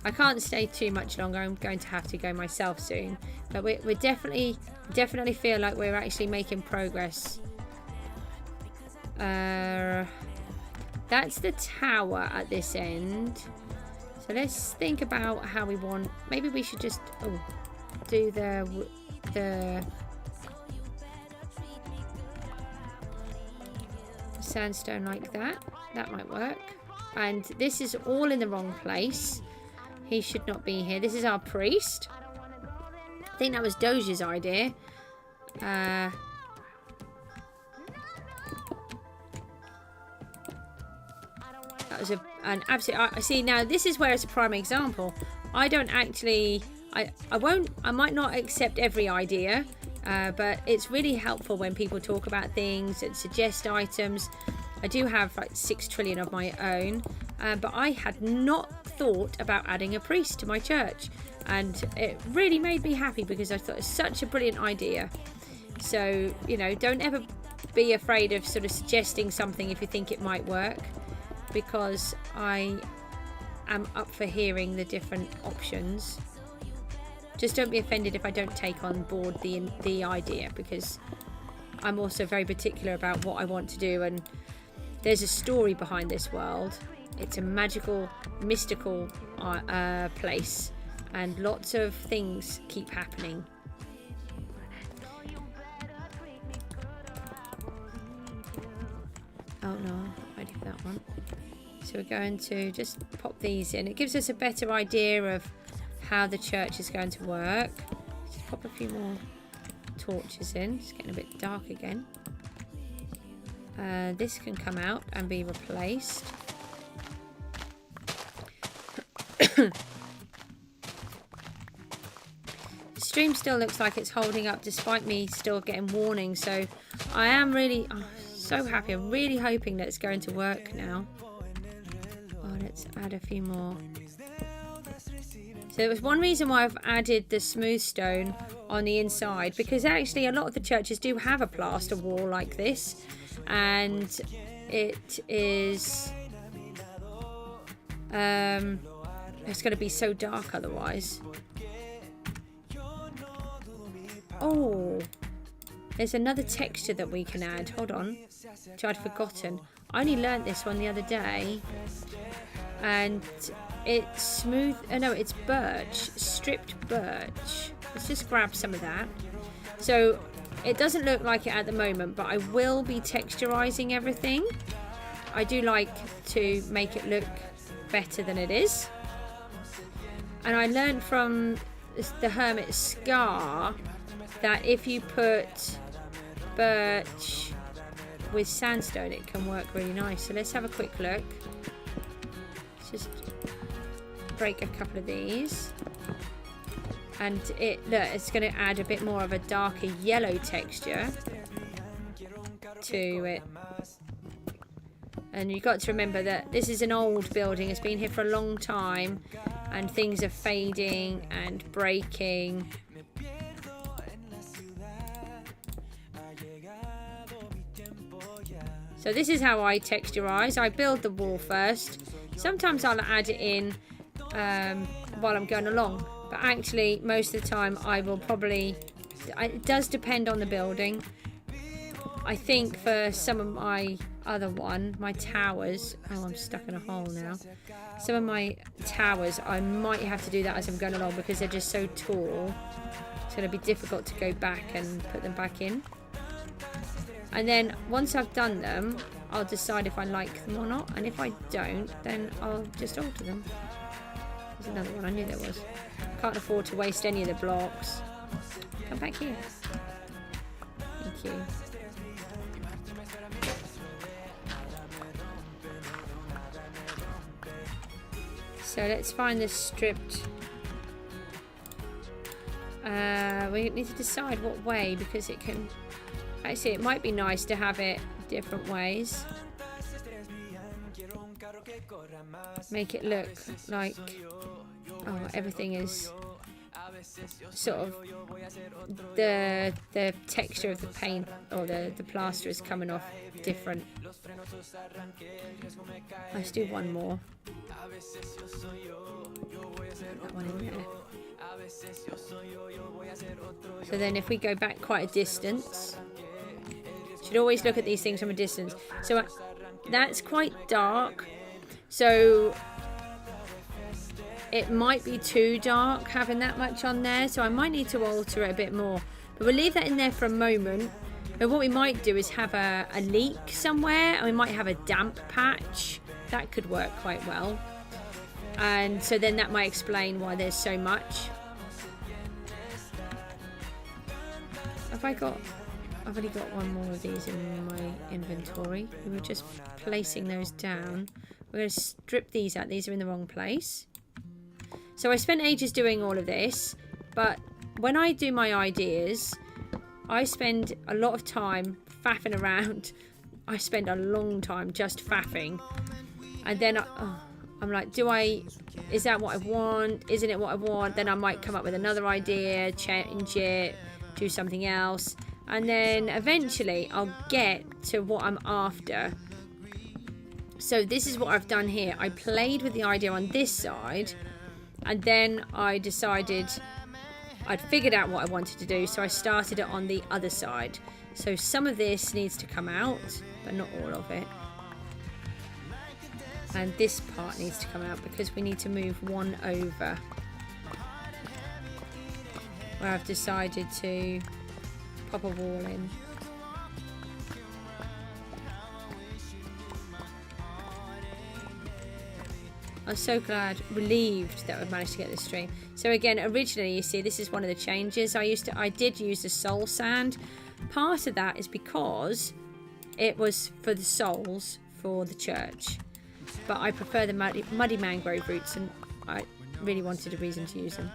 I can't stay too much longer. I'm going to have to go myself soon. But we're definitely feel like we're actually making progress. That's the tower at this end. So let's think about how we want. Maybe we should just do the sandstone like that. That might work. And this is all in the wrong place. He should not be here. This is our priest. I think that was Doge's idea. That was an absolute... see, now this is where it's a prime example. I don't actually... I might not accept every idea, but it's really helpful when people talk about things and suggest items. I do have like 6 trillion of my own, but I had not thought about adding a priest to my church, and it really made me happy because I thought it's such a brilliant idea. So, you know, don't ever be afraid of sort of suggesting something if you think it might work, because I am up for hearing the different options. Just don't be offended if I don't take on board the idea, because I'm also very particular about what I want to do, and there's a story behind this world. It's a magical, mystical place, and lots of things keep happening. Oh no, I'm not ready for that one. So we're going to just pop these in. It gives us a better idea of how the church is going to work. Just pop a few more torches in. It's getting a bit dark again. This can come out and be replaced. The stream still looks like it's holding up despite me still getting warnings, so I am really so happy. I'm really hoping that it's going to work now. Oh, let's add a few more. So there was one reason why I've added the smooth stone on the inside, because actually a lot of the churches do have a plaster wall like this, and it is it's going to be so dark otherwise. Oh, there's another texture that we can add. Hold on, which I'd forgotten. I only learnt this one the other day, and it's smooth. Oh no, it's birch, stripped birch. Let's just grab some of that. So it doesn't look like it at the moment, but I will be texturizing everything. I do like to make it look better than it is. And I learned from the Hermit Scar that if you put birch with sandstone, it can work really nice. So let's have a quick look. Let's just break a couple of these. And look, it's going to add a bit more of a darker yellow texture to it. And you've got to remember that this is an old building. It's been here for a long time, and things are fading and breaking. So this is how I texturize. I build the wall first. Sometimes I'll add it in while I'm going along, but actually most of the time I will probably, it does depend on the building. I think for some of my other one, my towers, oh, I'm stuck in a hole now. Some of my towers, I might have to do that as I'm going along because they're just so tall. It's going to be difficult to go back and put them back in. And then once I've done them, I'll decide if I like them or not. And if I don't, then I'll just alter them. There's another one, I knew there was. Can't afford to waste any of the blocks. Come back here. Thank you. So let's find this stripped. We need to decide what way, because it can... Actually, it might be nice to have it different ways. Make it look like... Oh, everything is sort of... The texture of the paint or the plaster is coming off different. Let's do one more. That one in there. So then if we go back quite a distance, should always look at these things from a distance. So that's quite dark, so it might be too dark having that much on there, so I might need to alter it a bit more, but we'll leave that in there for a moment. But what we might do is have a leak somewhere, and we might have a damp patch. That could work quite well, and so then that might explain why there's so much. I've only got one more of these in my inventory. We were just placing those down. We're going to strip these out. These are in the wrong place. So I spent ages doing all of this, but when I do my ideas, I spend a lot of time faffing around. I spend a long time just faffing. And then I'm like, is that what I want? Isn't it what I want? Then I might come up with another idea, change it, do something else. And then eventually I'll get to what I'm after. So this is what I've done here. I played with the idea on this side, and then I decided I'd figured out what I wanted to do, so I started it on the other side. So some of this needs to come out, but not all of it. And this part needs to come out because we need to move one over. Where I've decided to pop a wall in. I'm so glad, relieved that I've managed to get this stream. So again, originally, you see, this is one of the changes. I did use the soul sand. Part of that is because it was for the souls for the church. But I prefer the muddy mangrove roots, and I really wanted a reason to use them.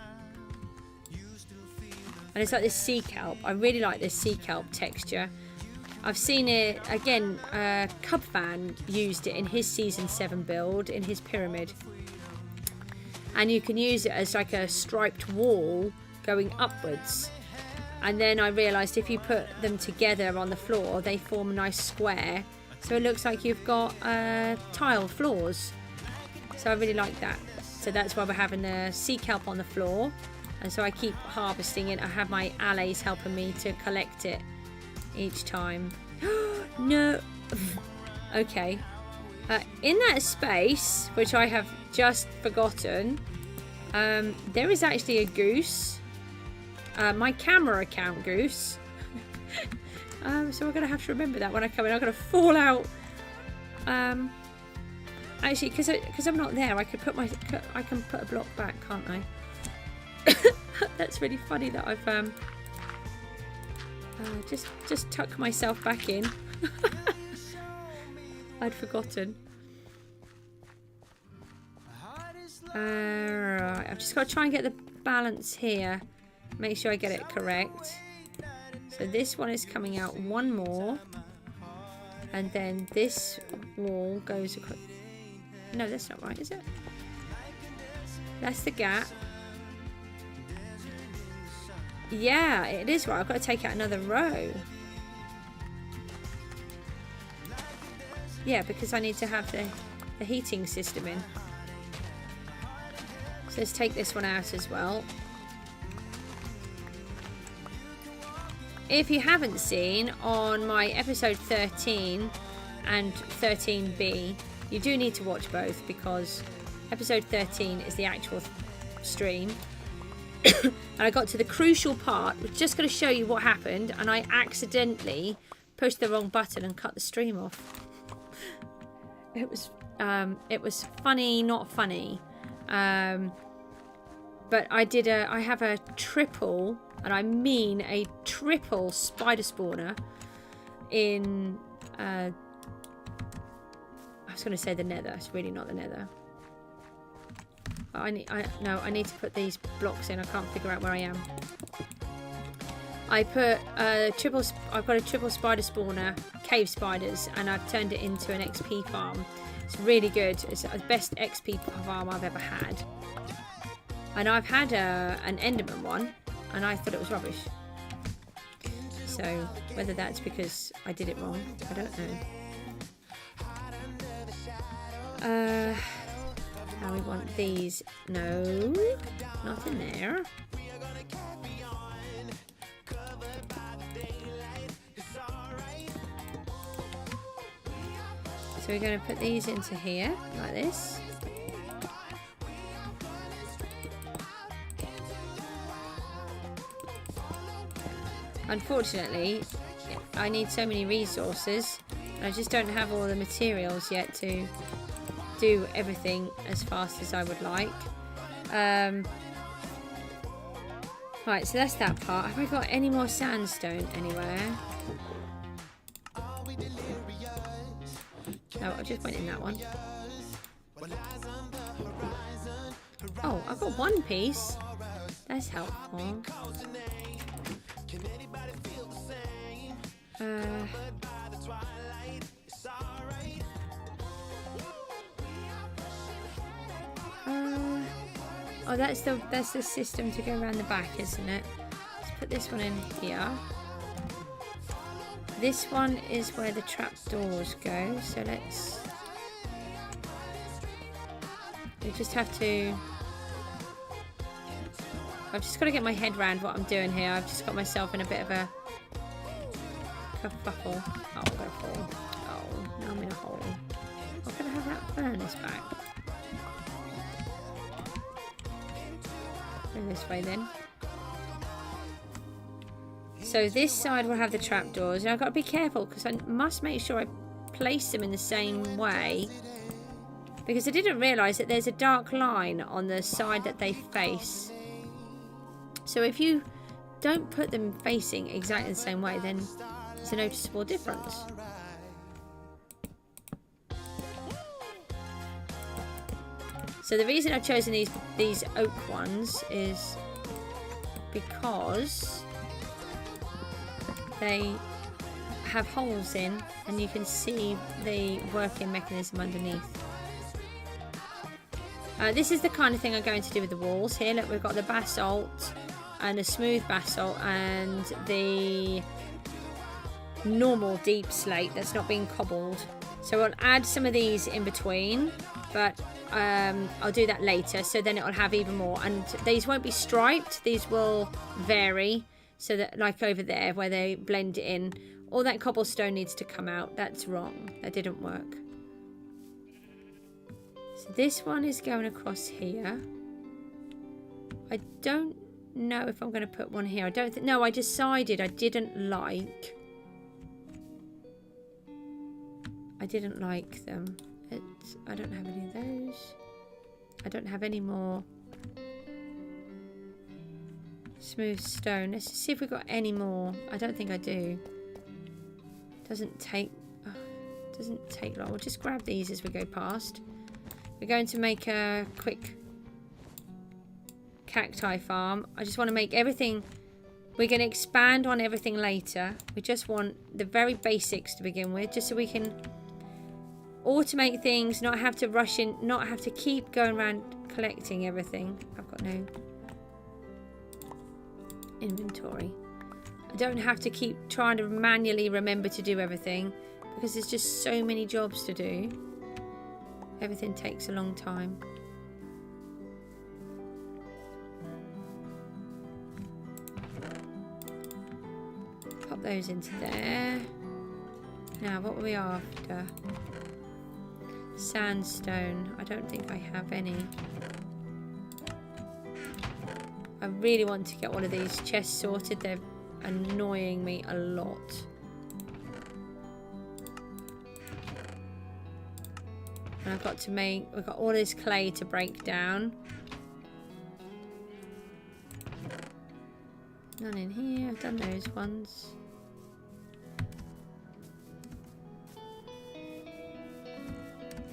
And it's like this sea kelp. I really like this sea kelp texture. I've seen it, again, Cub Fan used it in his Season 7 build, in his pyramid. And you can use it as like a striped wall going upwards. And then I realised if you put them together on the floor, they form a nice square. So it looks like you've got tiled floors. So I really like that. So that's why we're having the sea kelp on the floor. And so I keep harvesting it. I have my allies helping me to collect it each time. No. Okay. In that space, which I have just forgotten, there is actually a goose. My camera account goose. So we're going to have to remember that when I come in. I'm going to fall out. Actually, because I'm not there, I can put a block back, can't I? That's really funny that I've just tuck myself back in. I'd forgotten. Right, I've just got to try and get the balance here. Make sure I get it correct. So this one is coming out one more. And then this wall goes across. No, that's not right, is it? That's the gap. Yeah, it is right. I've got to take out another row. Yeah, because I need to have the heating system in. So let's take this one out as well. If you haven't seen, on my episode 13 and 13B, you do need to watch both, because episode 13 is the actual stream. And I got to the crucial part, which is just going to show you what happened, and I accidentally pushed the wrong button and cut the stream off. It was funny, not funny. But I have a triple, and I mean a triple spider spawner in, I was going to say the nether. It's really not the nether. I need to put these blocks in. I can't figure out where I am. I've got a triple spider spawner, cave spiders, and I've turned it into an XP farm. It's really good. It's the best XP farm I've ever had. And I've had an Enderman one, and I thought it was rubbish. So whether that's because I did it wrong, I don't know. Now we want these. No, not in there. So we're going to put these into here, like this. Unfortunately, I need so many resources. I just don't have all the materials yet to do everything as fast as I would like. Right, so that's that part. Have I got any more sandstone anywhere? No, I just went in that one. Oh, I've got one piece. That's helpful. Oh, that's the system to go around the back, isn't it? Let's put this one in here. This one is where the trapdoors go, so we just have to... I've just got to get my head around what I'm doing here. I've just got myself in a bit of a kerfuffle. Oh, I'm going to fall. Oh, now I'm in a hole. What can I have that furnace back? Go this way then. So this side will have the trapdoors. Now I've got to be careful because I must make sure I place them in the same way. Because I didn't realise that there's a dark line on the side that they face. So if you don't put them facing exactly the same way, then there's a noticeable difference. So the reason I've chosen these oak ones is because they have holes in and you can see the working mechanism underneath. This is the kind of thing I'm going to do with the walls here. Look, we've got the basalt and the smooth basalt and the normal deep slate that's not being cobbled. So I'll add some of these in between, but I'll do that later, so then it'll have even more. And these won't be striped, these will vary, so that like over there where they blend in, all that cobblestone needs to come out. That's wrong, that didn't work. So this one is going across here. I don't know if I'm going to put one here. I don't think, no, I decided I didn't like them. I don't have any of those. I don't have any more smooth stone. Let's just see if we've got any more. I don't think I do. Doesn't take long. We'll just grab these as we go past. We're going to make a quick cacti farm. I just want to make everything. We're going to expand on everything later. We just want the very basics to begin with, just so we can automate things, not have to rush in, not have to keep going around collecting everything. I've got no inventory. I don't have to keep trying to manually remember to do everything because there's just so many jobs to do. Everything takes a long time. Pop those into there. Now, what were we after? Sandstone. I don't think I have any. I really want to get one of these chests sorted. They're annoying me a lot. And I've got to make, we've got all this clay to break down. None in here. I've done those ones.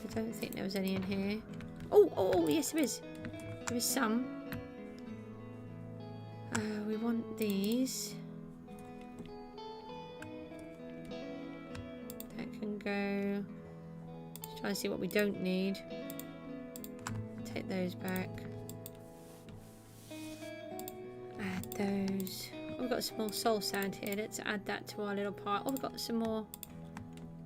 I don't think there was any in here. Oh, yes there is. There is some. We want these. That can go. Just trying to see what we don't need. Take those back. Add those. Oh, we've got some more soul sand here. Let's add that to our little pile. Oh, we've got some more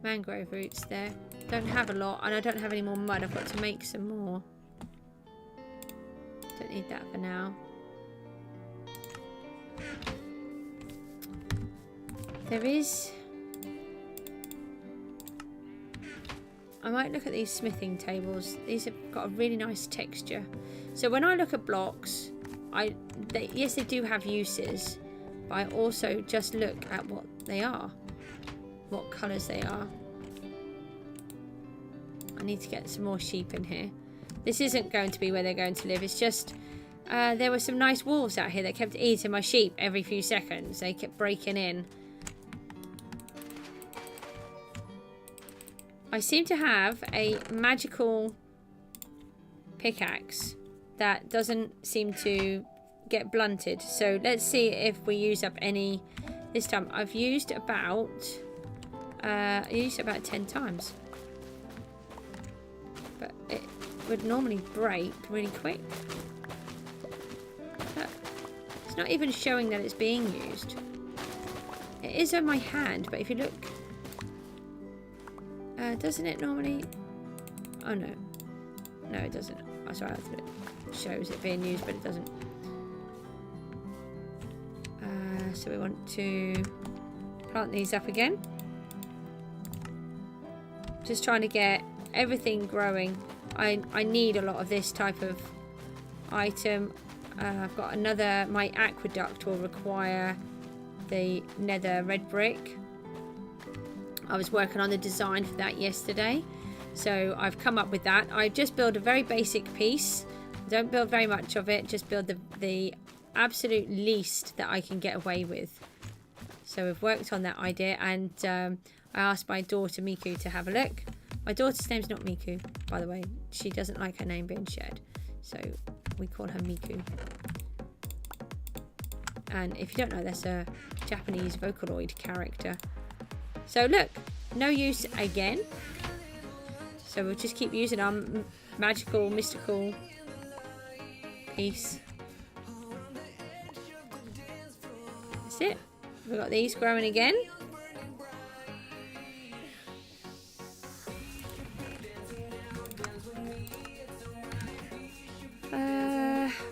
mangrove roots there. Don't have a lot, and I don't have any more mud. I've got to make some more. Don't need that for now. There is... I might look at these smithing tables. These have got a really nice texture. So when I look at blocks, yes, they do have uses, but I also just look at what they are, what colours they are. I need to get some more sheep in here. This isn't going to be where they're going to live. It's just there were some nice wolves out here that kept eating my sheep every few seconds. They kept breaking in. I seem to have a magical pickaxe that doesn't seem to get blunted. So let's see if we use up any this time. I've used about 10 times. But it would normally break really quick. But it's not even showing that it's being used. It is on my hand, but if you look... doesn't it normally... Oh no. No, it doesn't. Oh, sorry, I thought it shows it being used, but it doesn't. So we want to plant these up again. Just trying to get everything growing. I need a lot of this type of item. I've got another, my aqueduct will require the nether red brick. I was working on the design for that yesterday, so I've come up with that. I just build a very basic piece. Don't build very much of it, just build the absolute least that I can get away with. So we've worked on that idea, and I asked my daughter Miku to have a look. My daughter's name's not Miku, by the way. She doesn't like her name being shared, so we call her Miku. And if you don't know, that's a Japanese Vocaloid character. So look, no use again. So we'll just keep using our magical, mystical piece. That's it. We've got these growing again.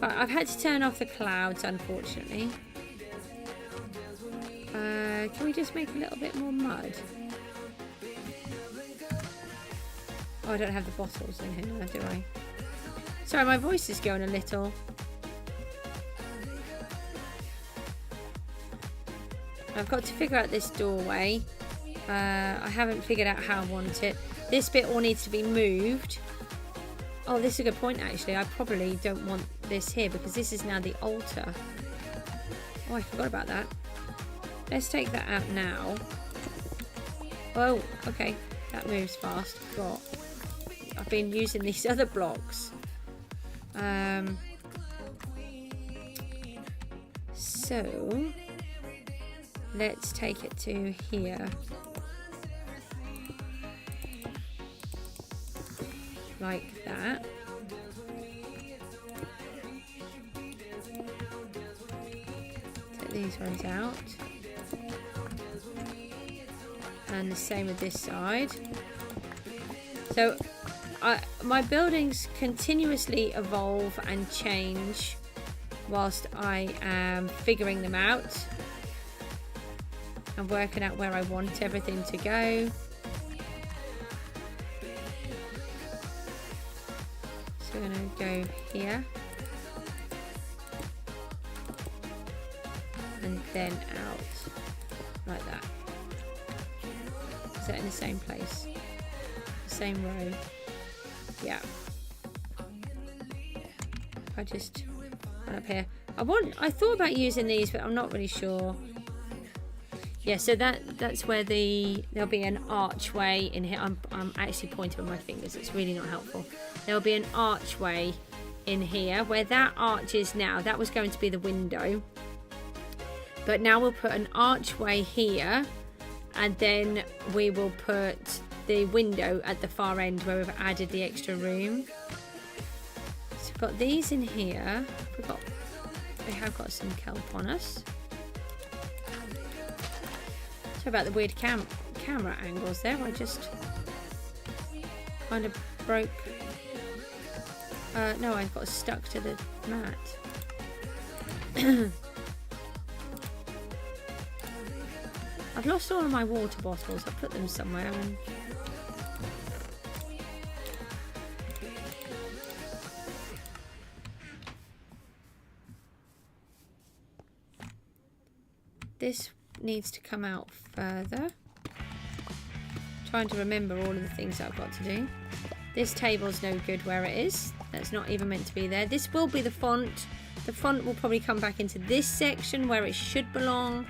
Right, I've had to turn off the clouds, unfortunately. Can we just make a little bit more mud? Oh, I don't have the bottles in here now, do I? Sorry, my voice is going a little. I've got to figure out this doorway. I haven't figured out how I want it. This bit all needs to be moved. Oh, this is a good point, actually. I probably don't want this here because this is now the altar. Oh, I forgot about that. Let's take that out now. Oh, okay. That moves fast. God. I've been using these other blocks. So, let's take it to here. Like that. Take these ones out. And the same with this side. So my buildings continuously evolve and change whilst I am figuring them out and working out where I want everything to go. So we're going to go here and then out like that. Is that in the same place? The same row? Yeah. I just went up here. I thought about using these, but I'm not really sure. Yeah, so that's where there'll be an archway in here. I'm actually pointing with my fingers. It's really not helpful. There'll be an archway in here where that arch is now. That was going to be the window, but now we'll put an archway here. And then we will put the window at the far end where we've added the extra room. So we've got these in here. They have got some kelp on us. Sorry about the weird camera angles there. I just kind of broke. No, I got stuck to the mat. I've lost all of my water bottles. I put them somewhere. And this needs to come out further. Trying to remember all of the things that I've got to do. This table's no good where it is. That's not even meant to be there. This will be the font. The font will probably come back into this section where it should belong.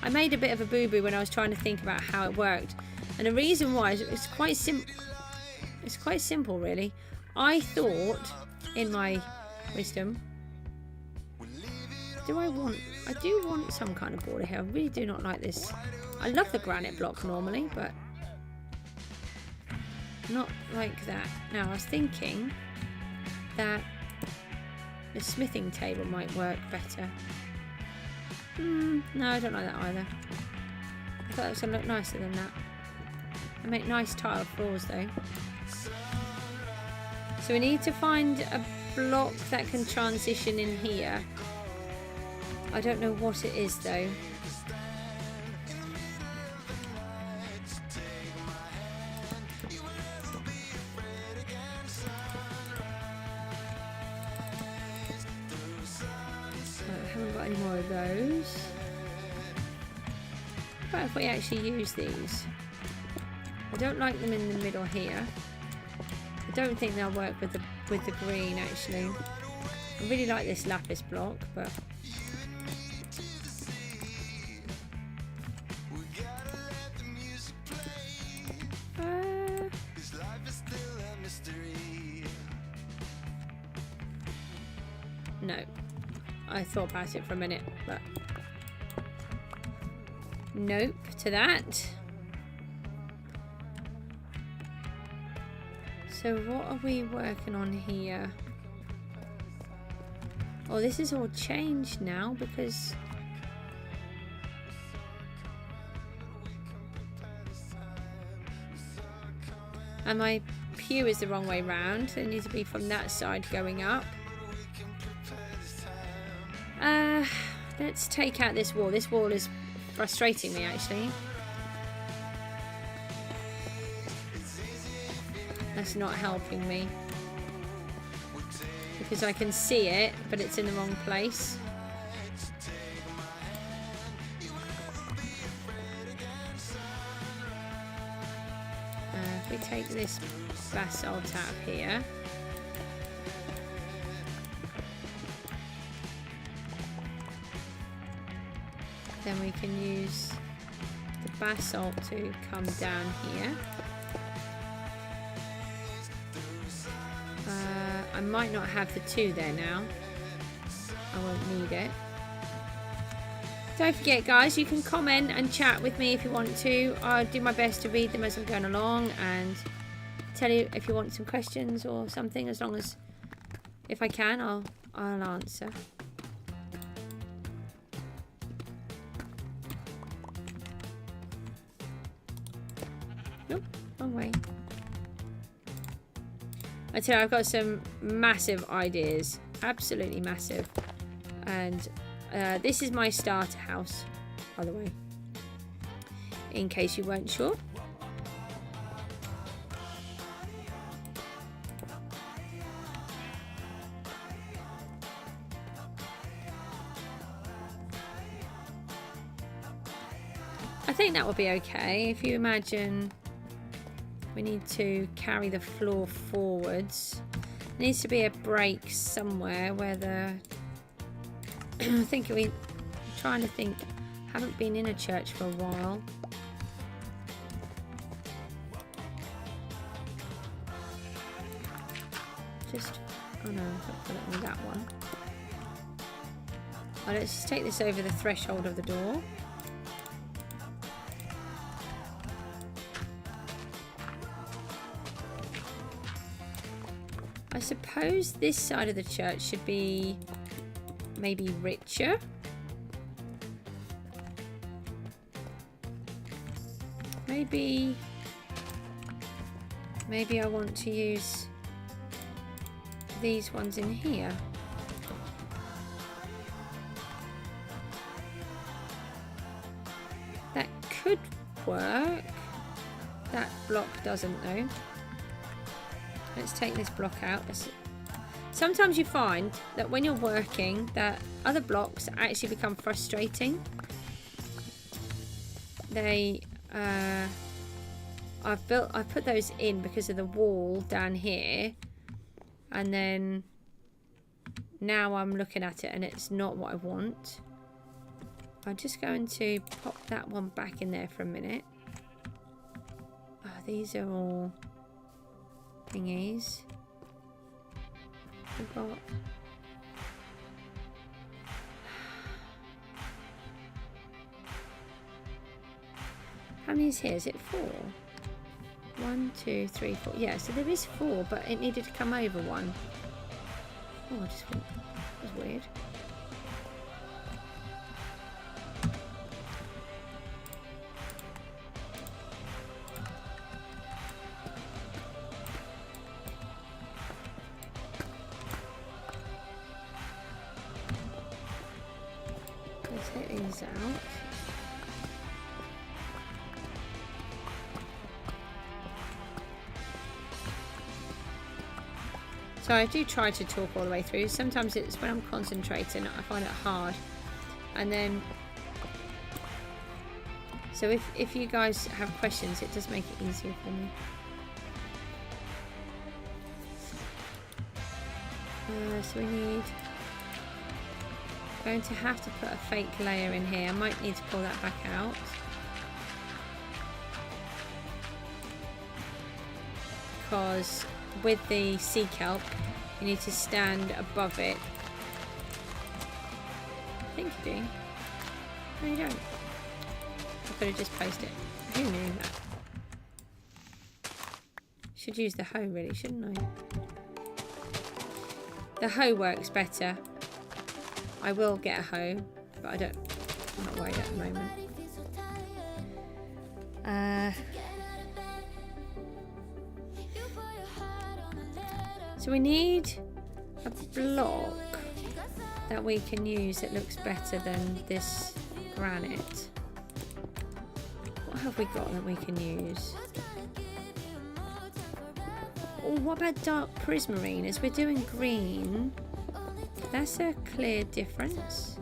I made a bit of a boo-boo when I was trying to think about how it worked, and the reason why is it's quite simple really. I thought, in my wisdom, I do want some kind of border here. I really do not like this. I love the granite block normally, but not like that. Now I was thinking that the smithing table might work better. No, I don't like that either. I thought it was going to look nicer than that. I make nice tiled floors though. So we need to find a block that can transition in here. I don't know what it is though. those. What if we actually use these? I don't like them in the middle here. I don't think they'll work with the green actually. I really like this lapis block, but no. I thought about it for a minute, but nope to that. So what are we working on here? Oh, this is all changed now because and my pew is the wrong way round. It needs to be from that side going up. Let's take out this wall. This wall is frustrating me actually. That's not helping me because I can see it, but it's in the wrong place. If we take this basalt out of here, then we can use the basalt to come down here. I might not have the two there now. I won't need it. Don't forget guys, you can comment and chat with me if you want to. I'll do my best to read them as I'm going along and tell you if you want some questions or something. As long as, if I can, I'll answer. Nope, wrong way. I tell you, I've got some massive ideas, absolutely massive, and this is my starter house, by the way, in case you weren't sure. I think that would be okay. If you imagine we need to carry the floor forwards. There needs to be a break somewhere where the I think I'm trying to think. Haven't been in a church for a while. Just oh no, I've put it on that one. Oh, let's just take this over the threshold of the door. I suppose this side of the church should be maybe richer. Maybe I want to use these ones in here. That could work. That block doesn't though. Let's take this block out. Sometimes you find that when you're working that other blocks actually become frustrating. They I've put those in because of the wall down here, and then now I'm looking at it and it's not what I want. I'm just going to pop that one back in there for a minute. Oh, these are all thingies. We've got how many is here? Is it 4? 1, 2, 3, 4. Yeah, so there is 4, but it needed to come over one. Oh, I just went. That was weird. Let's take these out. So I do try to talk all the way through. Sometimes it's when I'm concentrating, I find it hard. And then, so if you guys have questions, it does make it easier for me. So we need, going to have to put a fake layer in here. I might need to pull that back out. Because with the sea kelp, you need to stand above it. I think you do. No, you don't. I could have just placed it. Who knew that? Should use the hoe really, shouldn't I? The hoe works better. I will get a hoe, but I'm not worried at the moment. So we need a block that we can use that looks better than this granite. What have we got that we can use? Oh, what about dark prismarine? As we're doing green, that's a clear difference.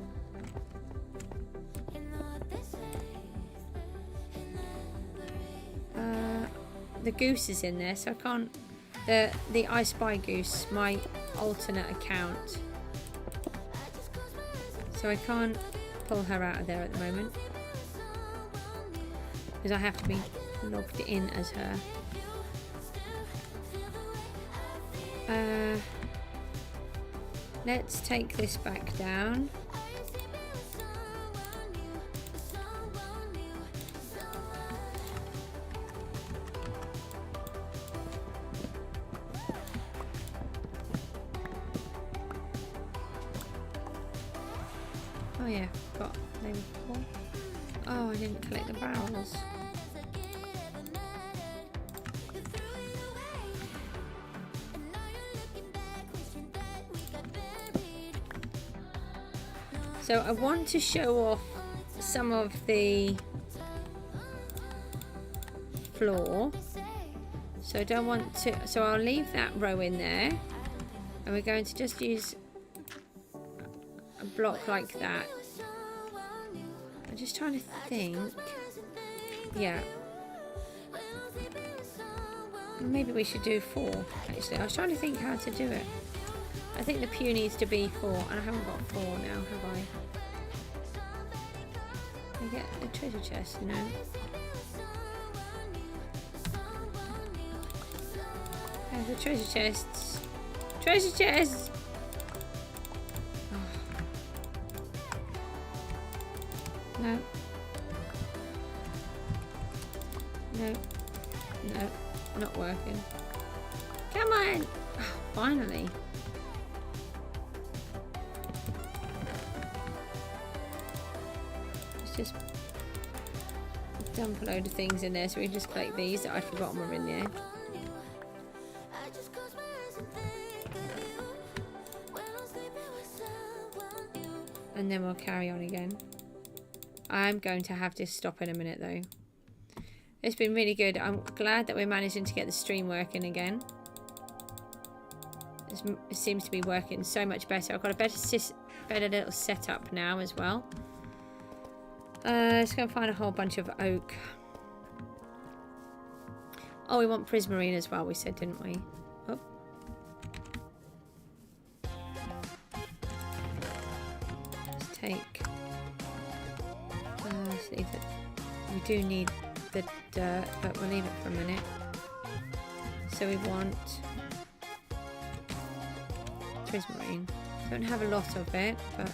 The goose is in there, so I can't. The I Spy Goose, my alternate account. So I can't pull her out of there at the moment because I have to be logged in as her. Let's take this back down. Oh yeah, got maybe 4. Oh, I didn't collect the barrels. So I want to show off some of the floor. So I don't want to, so I'll leave that row in there. And we're going to just use a block like that. I'm just trying to think. Yeah. Maybe we should do 4, actually. I was trying to think how to do it. I think the pew needs to be 4, and I haven't got 4 now, have I? I get the treasure chest, you know. The treasure chests. Treasure chests! Oh. No. No. No. Not working. Come on! Oh, finally. Let's just dump a load of things in there so we can just collect these that I'd forgotten were in there. And then we'll carry on again. I'm going to have to stop in a minute though. It's been really good. I'm glad that we're managing to get the stream working again. It seems to be working so much better. I've got a better little setup now as well. Let's go and find a whole bunch of oak. Oh, we want prismarine as well, we said, didn't we? Oh. Let's take... let's leave it. We do need the dirt, but we'll leave it for a minute. So we want prismarine. Don't have a lot of it, but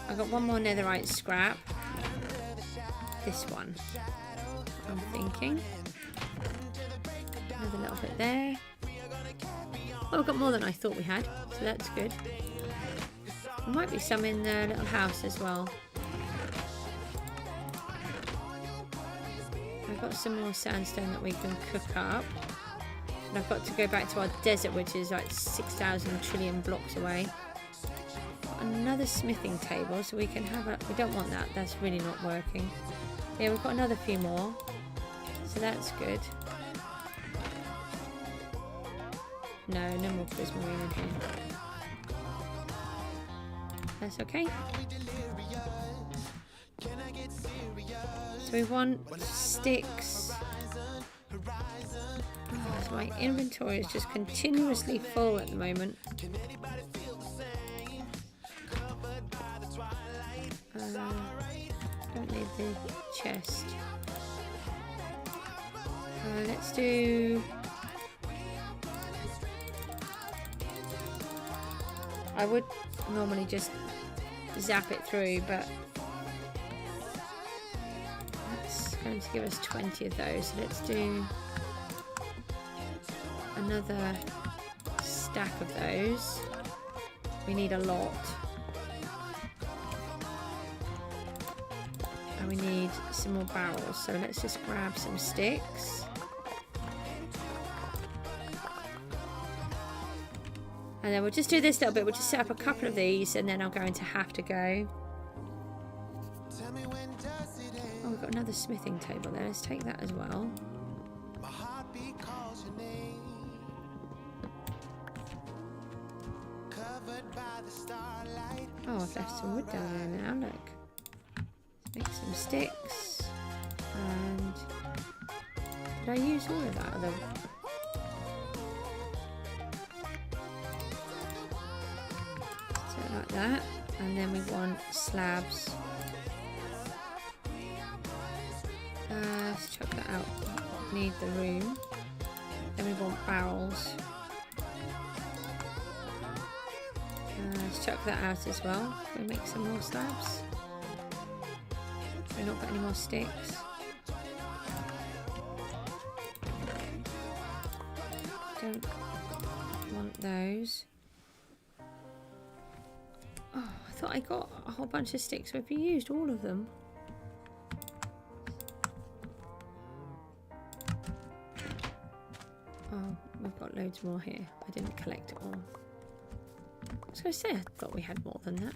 I've got one more netherite scrap. This one, I'm thinking. Another little bit there. Oh, we've got more than I thought we had, so that's good. There might be some in the little house as well. I've got some more sandstone that we can cook up. And I've got to go back to our desert, which is like 6,000 trillion blocks away. Got another smithing table, so we can have a... We don't want that, that's really not working. Yeah, we've got another few more. So that's good. No, no more prismarine in here. That's okay. So we want sticks. Oh, so my inventory is just continuously full at the moment. Don't need the chest. Let's do... I would normally just zap it through, but that's going to give us 20 of those. So let's do another stack of those. We need a lot. And we need some more barrels. So let's just grab some sticks. And then we'll just do this little bit. We'll just set up a couple of these and then I'm going to have to go. Oh, we've got another smithing table there. Let's take that as well. Oh, I've left some wood down there now, look. Let's make some sticks. And did I use all of that? Like that, and then we want slabs. Let's chuck that out. Need the room. Then we want barrels. Let's chuck that out as well. Can we make some more slabs? We've not got any more sticks. Don't want those. Oh, I thought I got a whole bunch of sticks. Have you used all of them? Oh, we've got loads more here. I didn't collect it all. I was going to say, I thought we had more than that.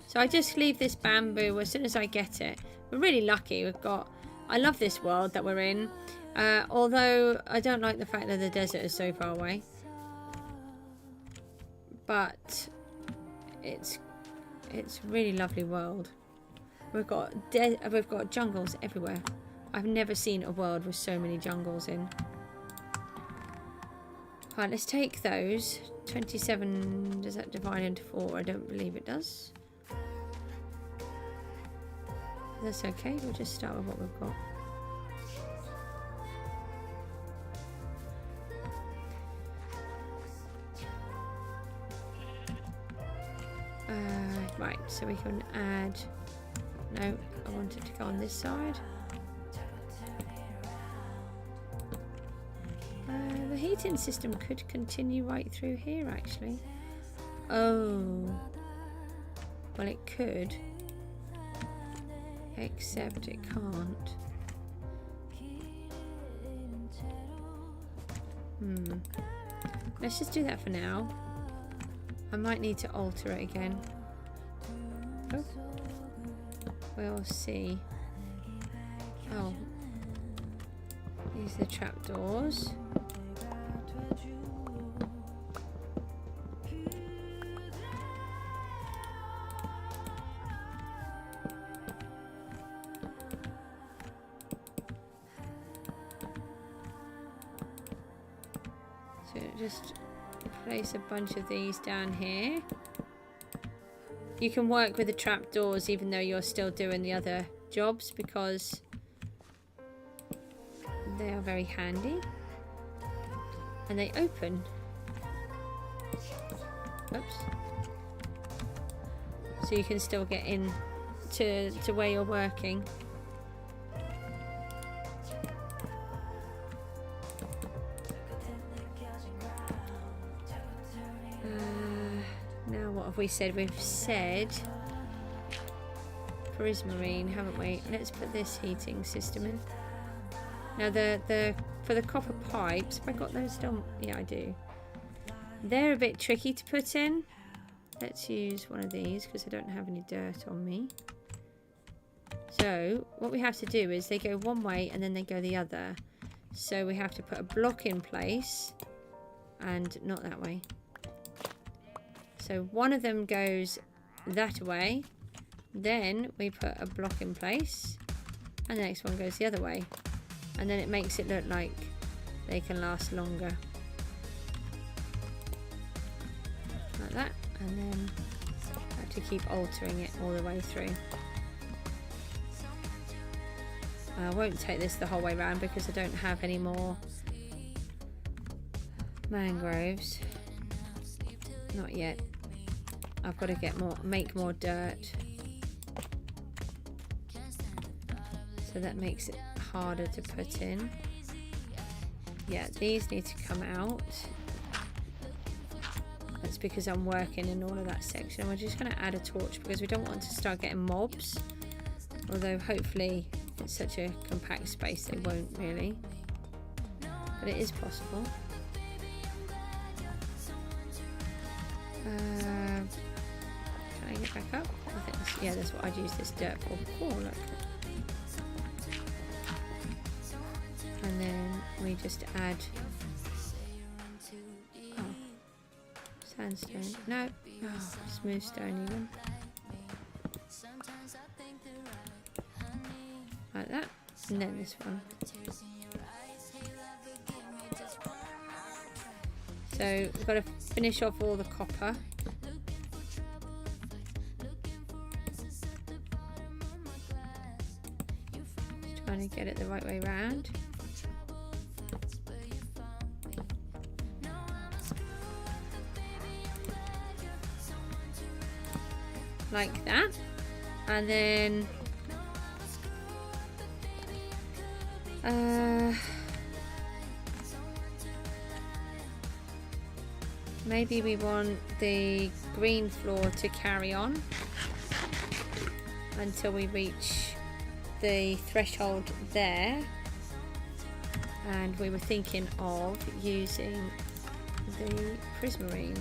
So I just leave this bamboo as soon as I get it. We're really lucky. We've got... I love this world that we're in. Although I don't like the fact that the desert is so far away, but it's a really lovely world. We've got jungles everywhere. I've never seen a world with so many jungles in. Right, let's take those. 27. Does that divide into 4? I don't believe it does. That's okay. We'll just start with what we've got. Right, so we can add... No, I want it to go on this side. The heating system could continue right through here, actually. Oh. Well, it could. Except it can't. Let's just do that for now. I might need to alter it again. Oh. We'll see. Oh. These are the trapdoors. So just place a bunch of these down here. You can work with the trapdoors even though you're still doing the other jobs because they are very handy. And they open. Oops. So you can still get in to where you're working. Now what have we said? We've said prismarine, haven't we? Let's put this heating system in. Now for the copper pipes, have I got those done? Yeah, I do. They're a bit tricky to put in. Let's use one of these because I don't have any dirt on me. So what we have to do is they go one way and then they go the other. So we have to put a block in place and not that way. So one of them goes that way. Then we put a block in place and the next one goes the other way. And then it makes it look like they can last longer. Like that. And then I have to keep altering it all the way through. I won't take this the whole way around because I don't have any more mangroves. Not yet. I've got to get more, make more dirt. So that makes it harder to put in. Yeah, these need to come out. That's because I'm working in all of that section. We're just going to add a torch because we don't want to start getting mobs. Although hopefully it's such a compact space they won't really. But it is possible. Can I get back up? I think that's, yeah, that's what I'd use this dirt for. Oh, look. And then we just add sandstone. No, smooth stone even. Like that. And then this one. So we've got to finish off all the copper. Just trying to get it the right way round. Like that. And then maybe we want the green floor to carry on until we reach the threshold there. And we were thinking of using the prismarine.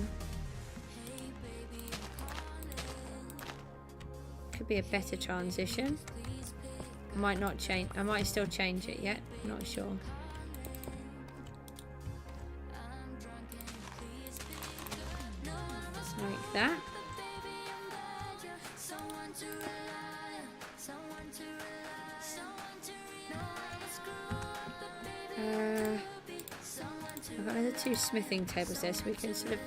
Could be a better transition. Might not change. I might still change it yet. I'm not sure. Like that. I've got another 2 smithing tables there, so we can sort of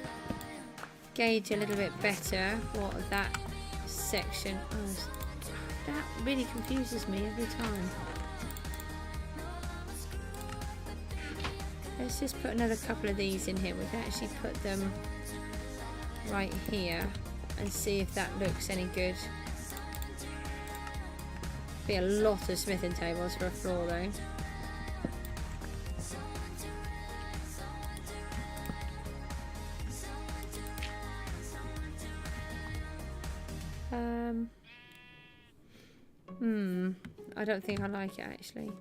gauge a little bit better what that section. Oh, that really confuses me every time. Let's just put another couple of these in here. We can actually put them right here and see if that looks any good. Be a lot of smithing tables for a floor though. I don't think I like it actually.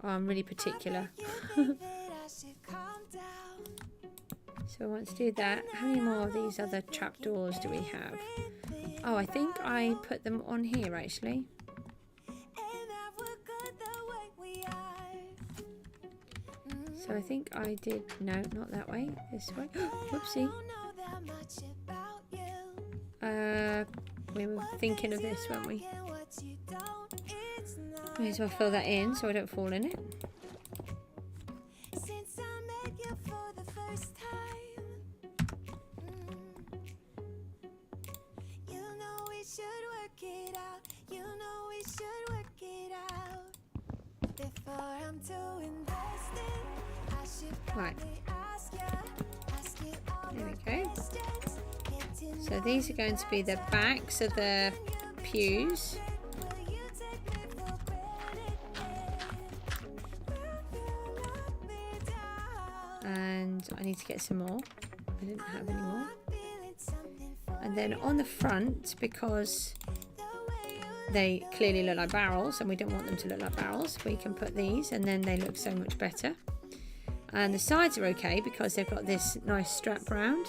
Oh, I'm really particular. So I want to do that. How many more of these other trapdoors do we have? Oh, I think I put them on here actually. So I think I did, no, not that way, this way. Whoopsie. We were thinking of this, weren't we? May as well fill that in so I don't fall in it. Right. There we go. So these are going to be the backs of the pews. And I need to get some more. I didn't have any more. And then on the front, because they clearly look like barrels and we don't want them to look like barrels, we can put these and then they look so much better. And the sides are okay because they've got this nice strap round,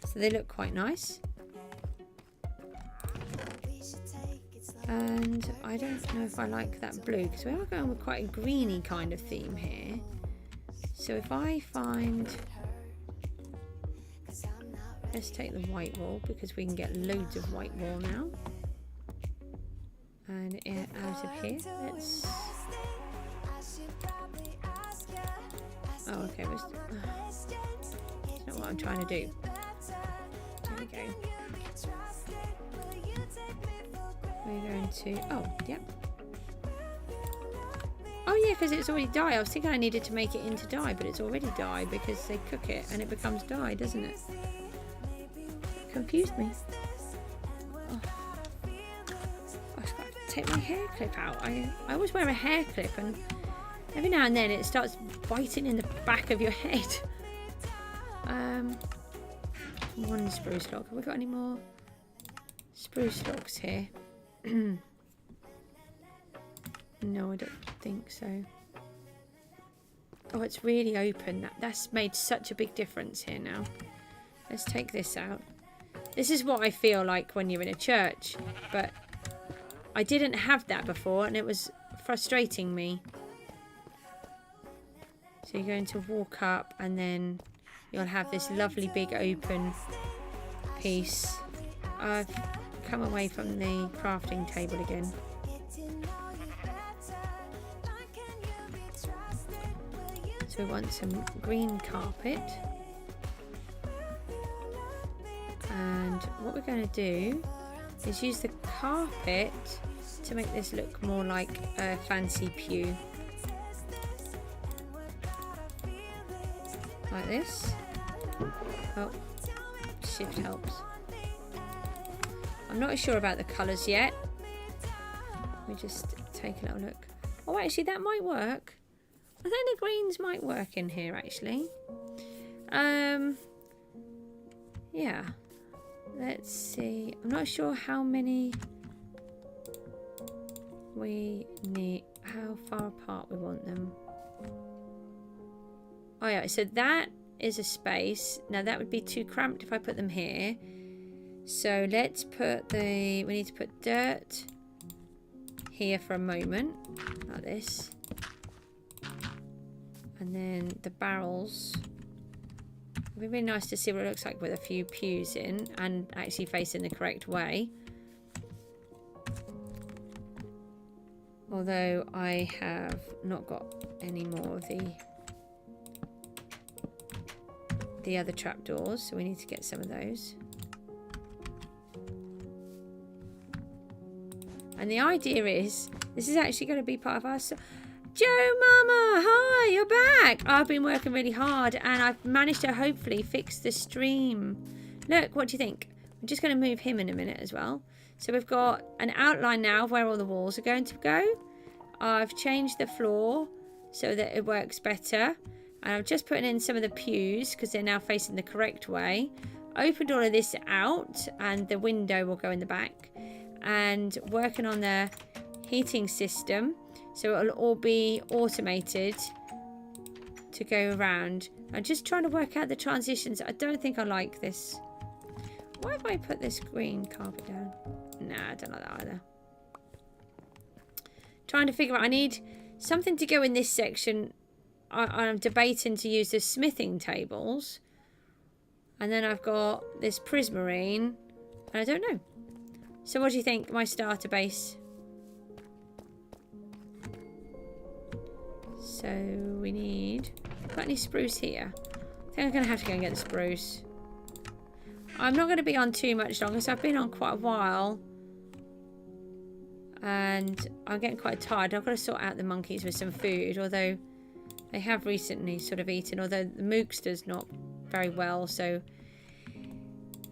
so they look quite nice. And I don't know if I like that blue because we are going with quite a greeny kind of theme here. So if I find, let's take the white wall because we can get loads of white wall now. And out of here, let's, oh okay, that's not what I'm trying to do. There we go. We're going to, oh, yep. Oh yeah, because it's already dye. I was thinking I needed to make it into dye, but it's already dye because they cook it and it becomes dye, doesn't it? Confused me. Oh. I've got to take my hair clip out. I always wear a hair clip and every now and then it starts biting in the back of your head. One spruce log. Have we got any more spruce logs here? No, I don't think so. Oh, it's really open. That's made such a big difference here now. Let's take this out. This is what I feel like when you're in a church, but I didn't have that before and it was frustrating me. So you're going to walk up and then you'll have this lovely big open piece. I've come away from the crafting table again. So we want some green carpet. And what we're going to do is use the carpet to make this look more like a fancy pew. Like this. Oh, shift helps. I'm not sure about the colours yet. We just take a little look. Oh, actually, that might work. I think the greens might work in here, actually. Yeah. Let's see. I'm not sure how many we need. How far apart we want them. Oh, yeah. So that is a space. Now, that would be too cramped if I put them here. So let's put we need to put dirt here for a moment, like this. And then the barrels. It'd be really nice to see what it looks like with a few pews in and actually facing the correct way. Although I have not got any more of the other trapdoors, so we need to get some of those. And the idea is, this is actually going to be part of our... Joe Mama, hi, you're back. I've been working really hard and I've managed to hopefully fix the stream. Look, what do you think? I'm just going to move him in a minute as well. So we've got an outline now of where all the walls are going to go. I've changed the floor so that it works better. And I'm just putting in some of the pews because they're now facing the correct way. Opened all of this out and the window will go in the back. And working on the heating system so it'll all be automated to go around. I'm just trying to work out the transitions. I don't think I like this. Why have I put this green carpet down? Nah, I don't like that either. Trying to figure out, I need something to go in this section. I'm debating to use the smithing tables. And then I've got this prismarine. And I don't know. So what do you think, my starter base? So we need... Got any spruce here? I think I'm going to have to go and get the spruce. I'm not going to be on too much longer, so I've been on quite a while. And I'm getting quite tired. I've got to sort out the monkeys with some food, although they have recently sort of eaten. Although the Mookster's not very well, so...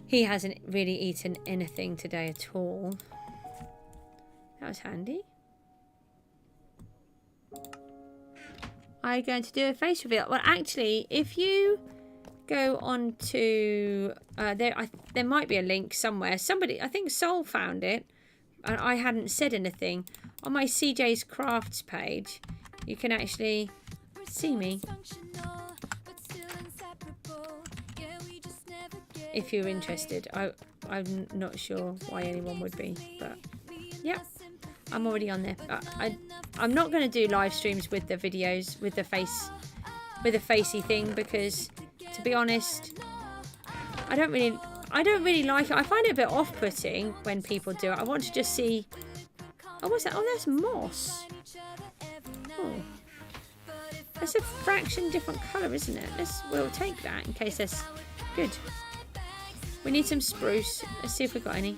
He hasn't really eaten anything today at all. That was handy. I'm going to do a face reveal. Well, actually, if you go on to... there might be a link somewhere. Somebody, I think Sol found it. And I hadn't said anything. On my CJSCRAFTS page, you can actually see me. If you're interested. I'm not sure why anyone would be, but yeah. I'm already on there. I'm not going to do live streams with the videos with the facey thing, because to be honest, I don't really like it. I find it a bit off-putting when people do it. I want to just see. Oh, what's that? Oh, that's moss. Oh, that's a fraction different colour, isn't it? We'll take that in case that's good. We need some spruce. Let's see if we've got any.